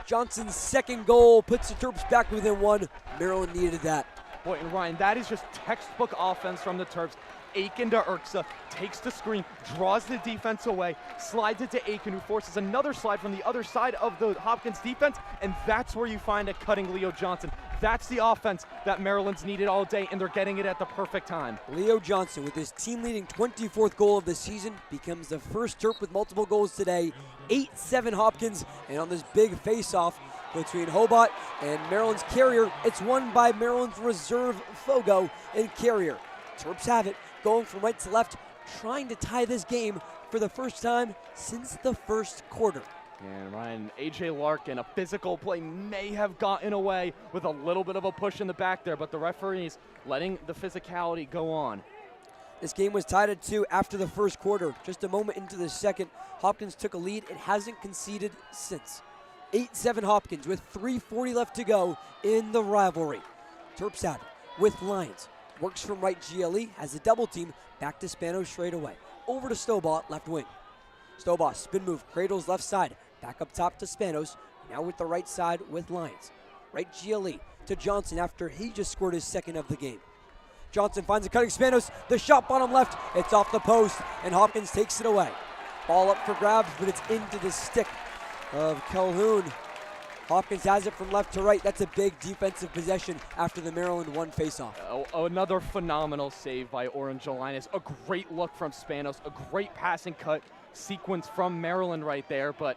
Johnson's second goal puts the Terps back within 1. Maryland needed that. Boy, and Ryan, that is just textbook offense from the Terps. Aiken to Urksa, takes the screen, draws the defense away, slides it to Aiken, who forces another slide from the other side of the Hopkins defense, and that's where you find a cutting Leo Johnson. That's the offense that Maryland's needed all day, and they're getting it at the perfect time. Leo Johnson, with his team-leading 24th goal of the season, becomes the first Terp with multiple goals today. 8-7 Hopkins, and on this big face-off between Hobart and Maryland's Carrier, it's won by Maryland's reserve Fogo and Carrier. Terps have it, going from right to left, trying to tie this game for the first time since the first quarter. And Ryan, A.J. Larkin, a physical play may have gotten away with a little bit of a push in the back there, but the referees letting the physicality go on. This game was tied at 2 after the first quarter. Just a moment into the second, Hopkins took a lead. It hasn't conceded since. 8-7 Hopkins with 3:40 left to go in the rivalry. Terps out with Lyons. Works from right GLE, has a double team, back to Spanos straight away. Over to Stobaugh, left wing. Stobaugh, spin move, cradles left side, back up top to Spanos, now with the right side with Lyons. Right GLE to Johnson after he just scored his second of the game. Johnson finds a cutting Spanos, the shot bottom left, it's off the post, and Hopkins takes it away. Ball up for grabs, but it's into the stick of Calhoun. Hopkins has it from left to right. That's a big defensive possession after the Maryland one faceoff. Another phenomenal save by Orange Linus. A great look from Spanos. A great passing cut sequence from Maryland right there. But,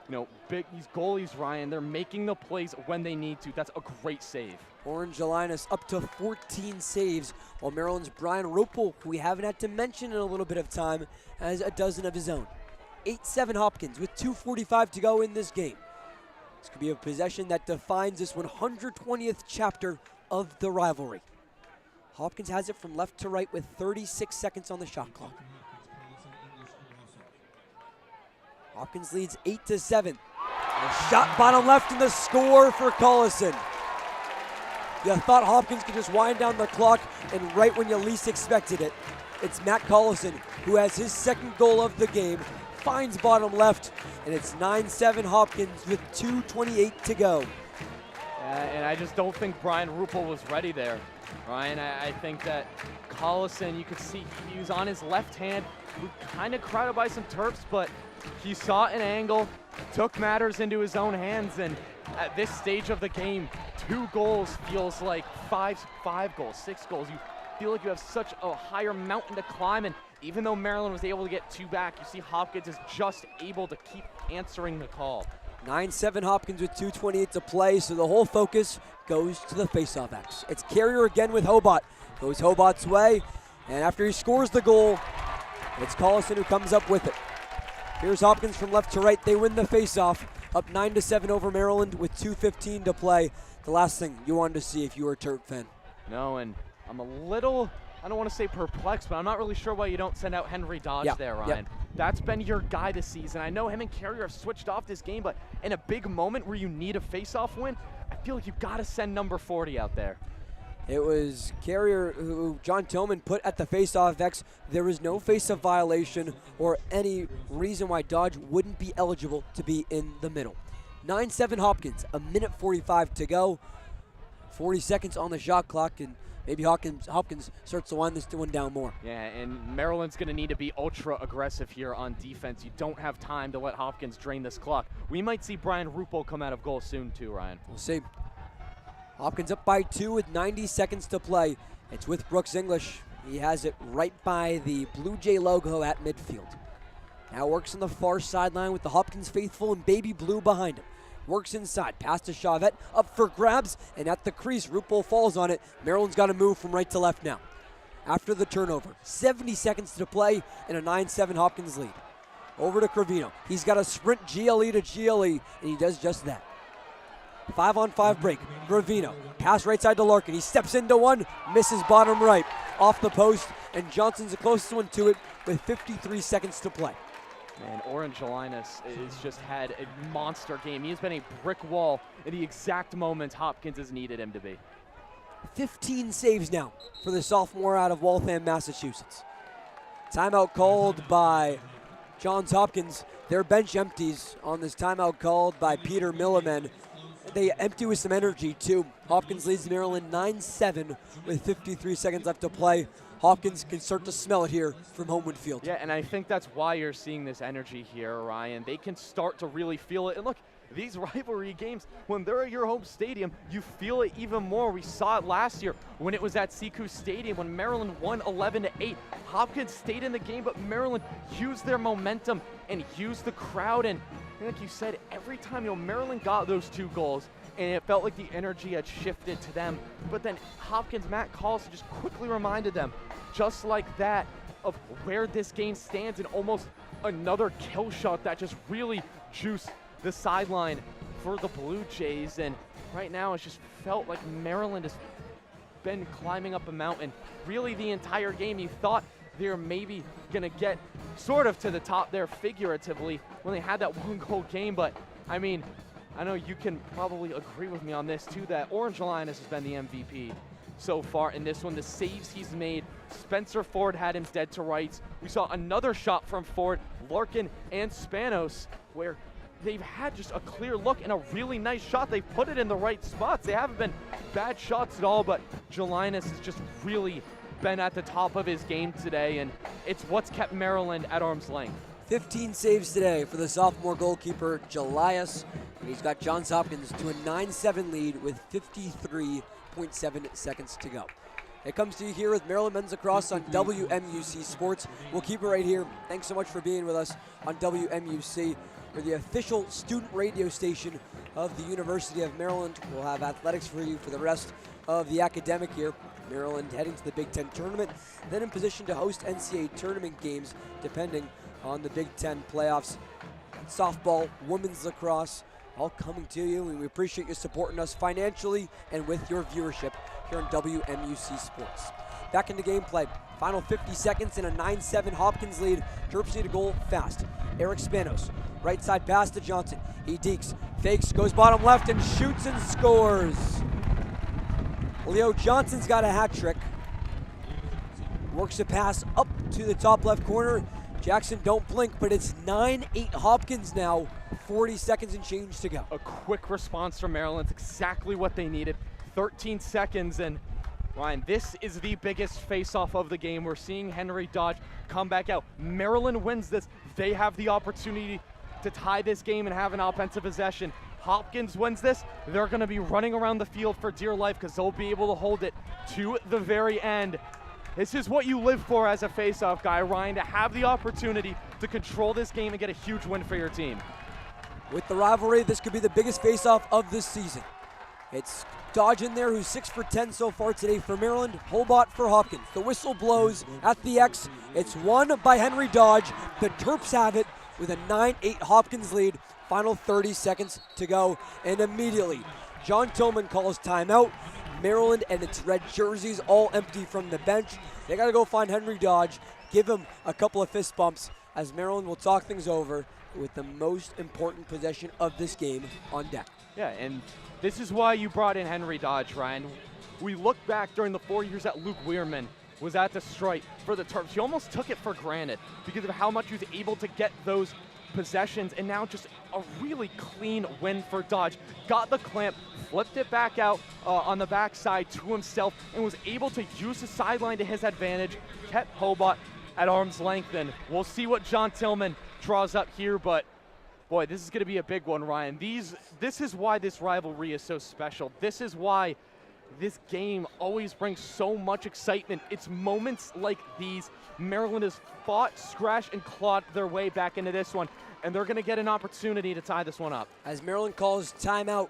you know, these goalies, Ryan, they're making the plays when they need to. That's a great save. Orange Linus up to 14 saves, while Maryland's Brian Ropel, who we haven't had to mention in a little bit of time, has a dozen of his own. 8-7 Hopkins with 2:45 to go in this game. This could be a possession that defines this 120th chapter of the rivalry. Hopkins has it from left to right with 36 seconds on the shot clock. Hopkins leads 8-7. A shot bottom left in the score for Collison. You thought Hopkins could just wind down the clock, and right when you least expected it, it's Matt Collison who has his second goal of the game. Finds bottom left, and it's 9-7 Hopkins with 2:28 to go. And I just don't think Brian Ruppel was ready there. Ryan, I think that Collison, you could see he was on his left hand, kind of crowded by some Terps, but he saw an angle, took matters into his own hands, and at this stage of the game, 2 goals feels like 5 goals, 6 goals. You feel like you have such a higher mountain to climb, and even though Maryland was able to get 2 back, you see Hopkins is just able to keep answering the call. 9-7 Hopkins with 2:28 to play, so the whole focus goes to the faceoff X. It's Carrier again with Hobart. Goes Hobart's way, and after he scores the goal, it's Collison who comes up with it. Here's Hopkins from left to right. They win the faceoff, up 9-7 over Maryland with 2:15 to play. The last thing you wanted to see if you were a Terp fan. No, and I'm a little, I don't want to say perplexed, but I'm not really sure why you don't send out Henry Dodge there, Ryan. That's been your guy this season. I know him and Carrier have switched off this game, but in a big moment where you need a face-off win, I feel like you've got to send number 40 out there. It was Carrier who John Tillman put at the face-off X. There was no face-off violation or any reason why Dodge wouldn't be eligible to be in the middle. 9-7 Hopkins, a minute 45 to go. 40 seconds on the shot clock, and maybe Hopkins starts to wind this one down more. Yeah, and Maryland's going to need to be ultra aggressive here on defense. You don't have time to let Hopkins drain this clock. We might see Brian Ruppel come out of goal soon too, Ryan. We'll see. Hopkins up by 2 with 90 seconds to play. It's with Brooks English. He has it right by the Blue Jay logo at midfield. Now works on the far sideline with the Hopkins faithful in baby blue behind him. Works inside, pass to Chavette, up for grabs, and at the crease, Ruppel falls on it. Maryland's got to move from right to left now. After the turnover, 70 seconds to play and a 9-7 Hopkins lead. Over to Cravino. He's got a sprint GLE to GLE, and he does just that. 5-on-5 break. Gravino. Pass right side to Larkin. He steps into one, misses bottom right. Off the post, and Johnson's the closest one to it with 53 seconds to play. And Orange Linus has just had a monster game. He has been a brick wall in the exact moments Hopkins has needed him to be. 15 saves now for the sophomore out of Waltham, Massachusetts. Timeout called by Johns Hopkins. Their bench empties on this timeout called by Peter Milliman. They empty with some energy too. Hopkins leads Maryland 9-7 with 53 seconds left to play. Hopkins can start to smell it here from Homewood Field. Yeah, and I think that's why you're seeing this energy here, Ryan. They can start to really feel it. And look, these rivalry games, when they're at your home stadium, you feel it even more. We saw it last year when it was at Sekou Stadium when Maryland won 11-8. Hopkins stayed in the game, but Maryland used their momentum and used the crowd. And like you said, every time Maryland got those 2 goals, and it felt like the energy had shifted to them. But then Hopkins, Matt Collison just quickly reminded them, just like that, of where this game stands, and almost another kill shot that just really juiced the sideline for the Blue Jays. And right now it's just felt like Maryland has been climbing up a mountain really the entire game. You thought they were maybe gonna get sort of to the top there figuratively when they had that 1-goal game, but I mean, I know you can probably agree with me on this too, that Orange Linus has been the MVP so far in this one. The saves he's made, Spencer Ford had him dead to rights. We saw another shot from Ford, Larkin, and Spanos, where they've had just a clear look and a really nice shot. They've put it in the right spots. They haven't been bad shots at all, but Jelinas has just really been at the top of his game today, and it's what's kept Maryland at arm's length. 15 saves today for the sophomore goalkeeper, Jelias. And he's got Johns Hopkins to a 9-7 lead with 53.7 seconds to go. It comes to you here with Maryland Men's Lacrosse on WMUC Sports. We'll keep it right here. Thanks so much for being with us on WMUC. We're the official student radio station of the University of Maryland. We'll have athletics for you for the rest of the academic year. Maryland heading to the Big Ten tournament, then in position to host NCAA tournament games depending on the Big Ten playoffs. Softball, women's lacrosse, all coming to you, and we appreciate you supporting us financially and with your viewership here on WMUC Sports. Back into gameplay. Final 50 seconds in a 9-7 Hopkins lead. Terps need a goal fast. Eric Spanos, right side pass to Johnson. He dekes, fakes, goes bottom left, and shoots and scores. Leo Johnson's got a hat trick. Works a pass up to the top left corner. Jackson, don't blink, but it's 9-8 Hopkins now. 40 seconds and change to go. A quick response from Maryland, exactly what they needed. 13 seconds, and Ryan, this is the biggest face-off of the game. We're seeing Henry Dodge come back out. Maryland wins this. They have the opportunity to tie this game and have an offensive possession. Hopkins wins this. They're going to be running around the field for dear life because they'll be able to hold it to the very end. This is what you live for as a face-off guy, Ryan, to have the opportunity to control this game and get a huge win for your team. With the rivalry, this could be the biggest face-off of this season. It's Dodge in there, who's 6 for 10 so far today for Maryland. Hobart for Hopkins. The whistle blows at the X. It's won by Henry Dodge. The Terps have it with a 9-8 Hopkins lead. Final 30 seconds to go. And immediately, John Tillman calls timeout. Maryland and its red jerseys all empty from the bench. They got to go find Henry Dodge, give him a couple of fist bumps as Maryland will talk things over with the most important possession of this game on deck. Yeah, and this is why you brought in Henry Dodge, Ryan. We look back during the 4 years that Luke Weirman was at the stripe for the Terps. He almost took it for granted because of how much he was able to get those possessions, and now just a really clean win for Dodge. Got the clamp, flipped it back out on the backside to himself, and was able to use the sideline to his advantage, kept Hobart at arm's length, and we'll see what John Tillman draws up here, but boy, this is going to be a big one, Ryan. This is why this rivalry is so special. This is why this game always brings so much excitement. It's moments like these. Maryland has fought, scratched, and clawed their way back into this one, and they're going to get an opportunity to tie this one up. As Maryland calls timeout,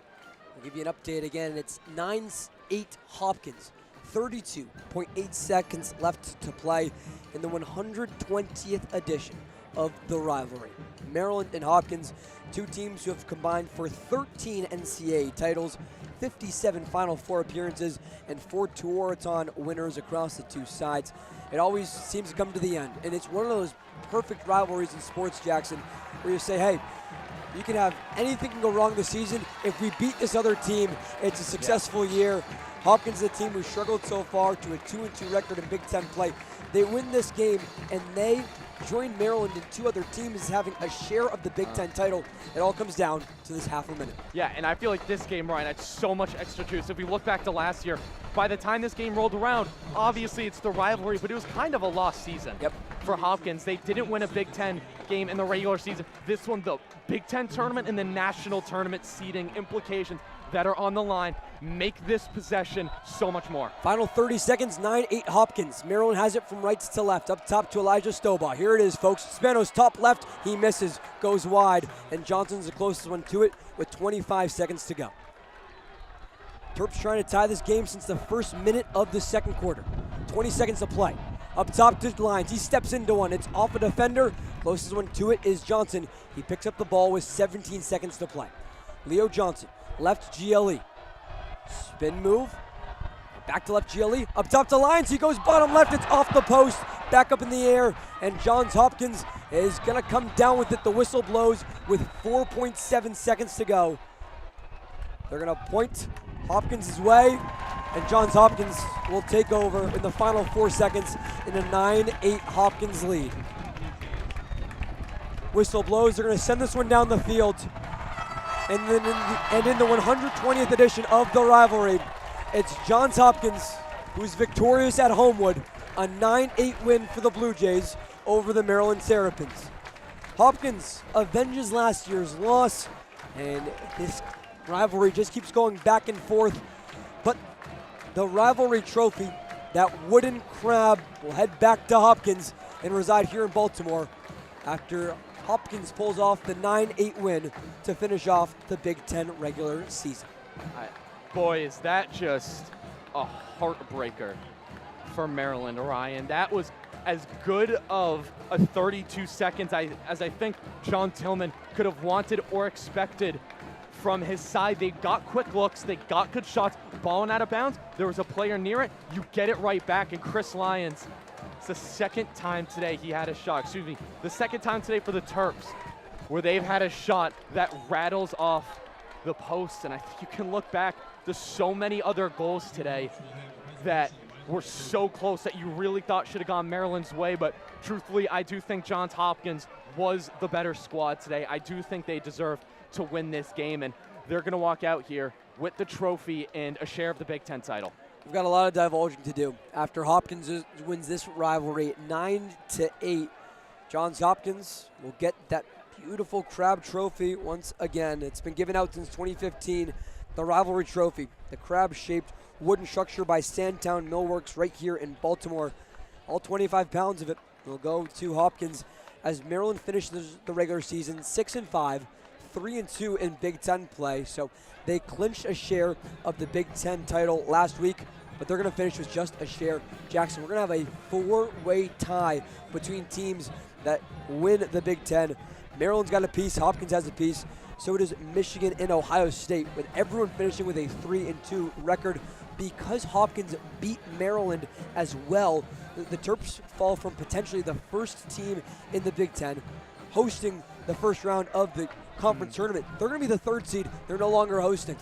I'll give you an update again. It's 9-8 Hopkins. 32.8 seconds left to play in the 120th edition of the rivalry. Maryland and Hopkins, two teams who have combined for 13 NCAA titles, 57 Final Four appearances, and 4 Tewaaraton winners across the two sides. It always seems to come to the end, and it's one of those perfect rivalries in sports, Jackson, where you say, hey, you can have anything can go wrong this season. If we beat this other team, it's a successful year. Hopkins is a team who struggled so far to a 2-2 record in Big Ten play. They win this game, and they join Maryland and 2 other teams having a share of the Big Ten title. It all comes down to this half a minute. Yeah, and I feel like this game, Ryan, had so much extra juice. If we look back to last year, by the time this game rolled around, obviously it's the rivalry, but it was kind of a lost season for Hopkins. They didn't win a Big Ten game in the regular season. This one, the Big Ten tournament and the national tournament seeding implications that are on the line make this possession so much more. Final 30 seconds, 9-8 Hopkins. Maryland has it from right to left, up top to Elijah Stobaugh. Here it is, folks. Spanos top left, he misses, goes wide, and Johnson's the closest one to it with 25 seconds to go. Terps trying to tie this game since the first minute of the second quarter. 20 seconds to play. Up top to the lines, he steps into one. It's off a defender. Closest one to it is Johnson. He picks up the ball with 17 seconds to play. Leo Johnson, left GLE. Spin move. Back to left GLE. Up top to lines. He goes bottom left. It's off the post. Back up in the air. And Johns Hopkins is going to come down with it. The whistle blows with 4.7 seconds to go. They're going to point Hopkins' way. And Johns Hopkins will take over in the final 4 seconds in a 9-8 Hopkins lead. Whistle blows. They're going to send this one down the field. And then in the 120th edition of the rivalry, it's Johns Hopkins who's victorious at Homewood, a 9-8 win for the Blue Jays over the Maryland Terrapins. Hopkins avenges last year's loss, and this rivalry just keeps going back and forth. But the rivalry trophy, that wooden crab, will head back to Hopkins and reside here in Baltimore after Hopkins pulls off the 9-8 win to finish off the Big Ten regular season. Boy, is that just a heartbreaker for Maryland, Ryan. That was as good of a 32 seconds as I think John Tillman could have wanted or expected from his side. They got quick looks, they got good shots, balling out of bounds. There was a player near it, you get it right back, and Chris Lyons, it's the second time today he had a shot, the second time today for the Terps where they've had a shot that rattles off the post. And I think you can look back to so many other goals today that were so close that you really thought should have gone Maryland's way. But truthfully, I do think Johns Hopkins was the better squad today. I do think they deserve to win this game, and they're going to walk out here with the trophy and a share of the Big Ten title. We've got a lot of divulging to do. After Hopkins wins this rivalry 9-8, Johns Hopkins will get that beautiful crab trophy once again. It's been given out since 2015, the rivalry trophy, the crab-shaped wooden structure by Sandtown Millworks right here in Baltimore. All 25 pounds of it will go to Hopkins as Maryland finishes the regular season 6-5, 3-2 in Big Ten play. So they clinched a share of the Big Ten title last week, but they're going to finish with just a share. Jackson, we're going to have a four-way tie between teams that win the Big Ten. Maryland's got a piece, Hopkins has a piece, so does Michigan and Ohio State, with everyone finishing with a 3-2 record. Because Hopkins beat Maryland as well, the Terps fall from potentially the first team in the Big Ten, hosting the first round of the conference tournament. They're going to be the 3rd seed. They're no longer hosting.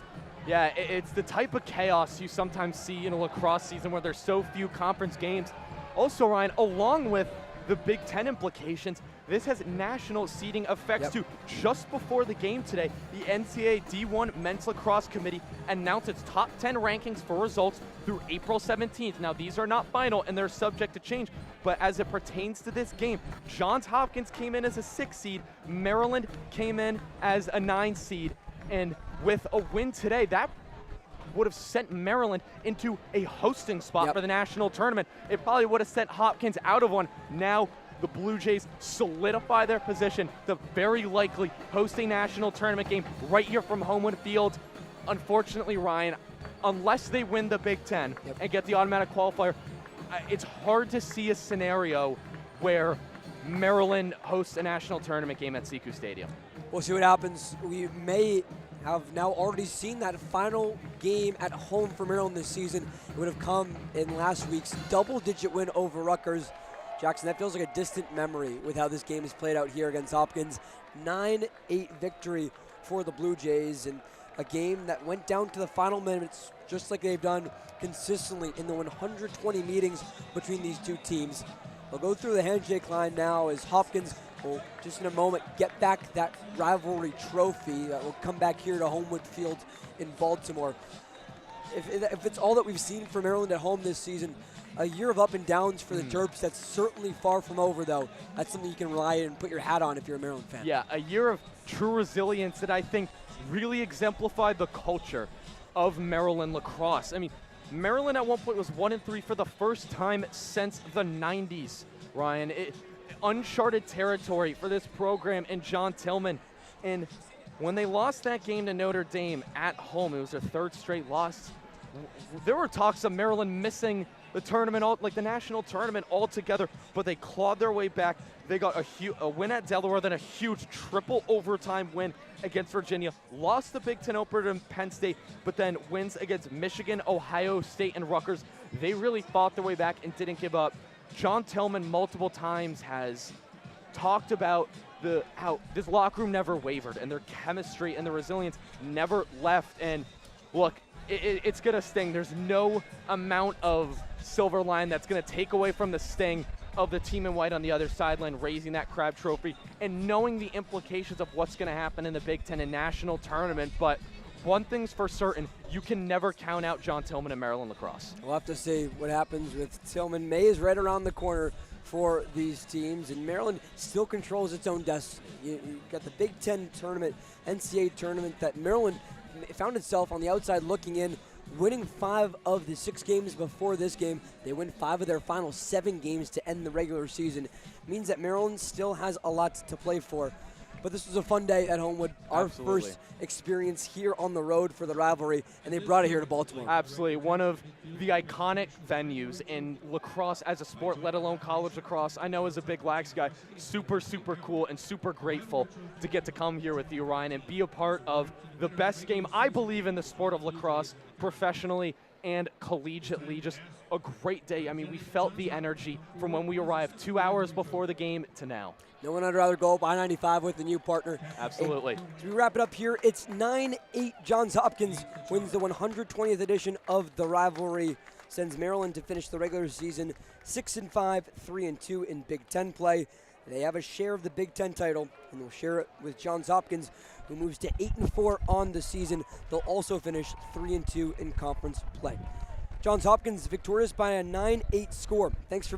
Yeah, it's the type of chaos you sometimes see in a lacrosse season where there's so few conference games. Also, Ryan, along with the Big Ten implications, this has national seeding effects too. Just before the game today, the NCAA D1 Men's Lacrosse Committee announced its top 10 rankings for results through April 17th. Now, these are not final and they're subject to change, but as it pertains to this game, Johns Hopkins came in as a 6 seed, Maryland came in as a 9 seed, and with a win today, that would have sent Maryland into a hosting spot for the national tournament. It probably would have sent Hopkins out of one. Now the Blue Jays solidify their position to very likely host a national tournament game right here from Homewood Field. Unfortunately, Ryan, unless they win the Big Ten and get the automatic qualifier, it's hard to see a scenario where Maryland hosts a national tournament game at Sekou Stadium. We'll see what happens. We may have now already seen that final game at home for Maryland this season. It would have come in last week's double-digit win over Rutgers. Jackson, that feels like a distant memory with how this game is played out here against Hopkins. 9-8 victory for the Blue Jays, and a game that went down to the final minutes just like they've done consistently in the 120 meetings between these two teams. We'll go through the handshake line now as Hopkins will just in a moment get back that rivalry trophy that will come back here to Homewood Field in Baltimore. If it's all that we've seen from Maryland at home this season, a year of up and downs for the Terps, that's certainly far from over, though. That's something you can rely and put your hat on if you're a Maryland fan. Yeah, a year of true resilience that I think really exemplified the culture of Maryland lacrosse. I mean, Maryland at one point was 1-3 for the first time since the 90s, Ryan. Uncharted territory for this program and John Tillman. And when they lost that game to Notre Dame at home, it was their 3rd straight loss. There were talks of Maryland missing the tournament, the national tournament altogether, but they clawed their way back. They got a win at Delaware, then a huge triple overtime win against Virginia. Lost the Big Ten opener to Penn State, but then wins against Michigan, Ohio State, and Rutgers. They really fought their way back and didn't give up. John Tillman multiple times has talked about how this locker room never wavered and their chemistry and the resilience never left. And look, it's going to sting. There's no amount of silver line that's going to take away from the sting of the team in white on the other sideline raising that Crab Trophy and knowing the implications of what's going to happen in the Big Ten and national tournament. But one thing's for certain, you can never count out John Tillman and Maryland lacrosse. We'll have to see what happens with Tillman. May is right around the corner for these teams, and Maryland still controls its own destiny. You got the Big Ten tournament, NCAA tournament that Maryland found itself on the outside looking in, winning 5 of the 6 games before this game. They win 5 of their final 7 games to end the regular season. It means that Maryland still has a lot to play for. But this was a fun day at Homewood, our first experience here on the road for the rivalry, and they brought it here to Baltimore. Absolutely, one of the iconic venues in lacrosse as a sport, let alone college lacrosse. I know as a big Lax guy, super, super cool and super grateful to get to come here with you, Ryan, and be a part of the best game, I believe, in the sport of lacrosse, professionally and collegiately. Just a great day. I mean, we felt the energy from when we arrived 2 hours before the game to now. No one would rather go up I-95 with the new partner. Absolutely. And as we wrap it up here, it's 9-8. Johns Hopkins wins the 120th edition of the rivalry, sends Maryland to finish the regular season 6-5, 3-2 in Big Ten play. They have a share of the Big Ten title, and they'll share it with Johns Hopkins, who moves to 8-4 on the season. They'll also finish 3-2 in conference play. Johns Hopkins victorious by a 9-8 score. Thanks for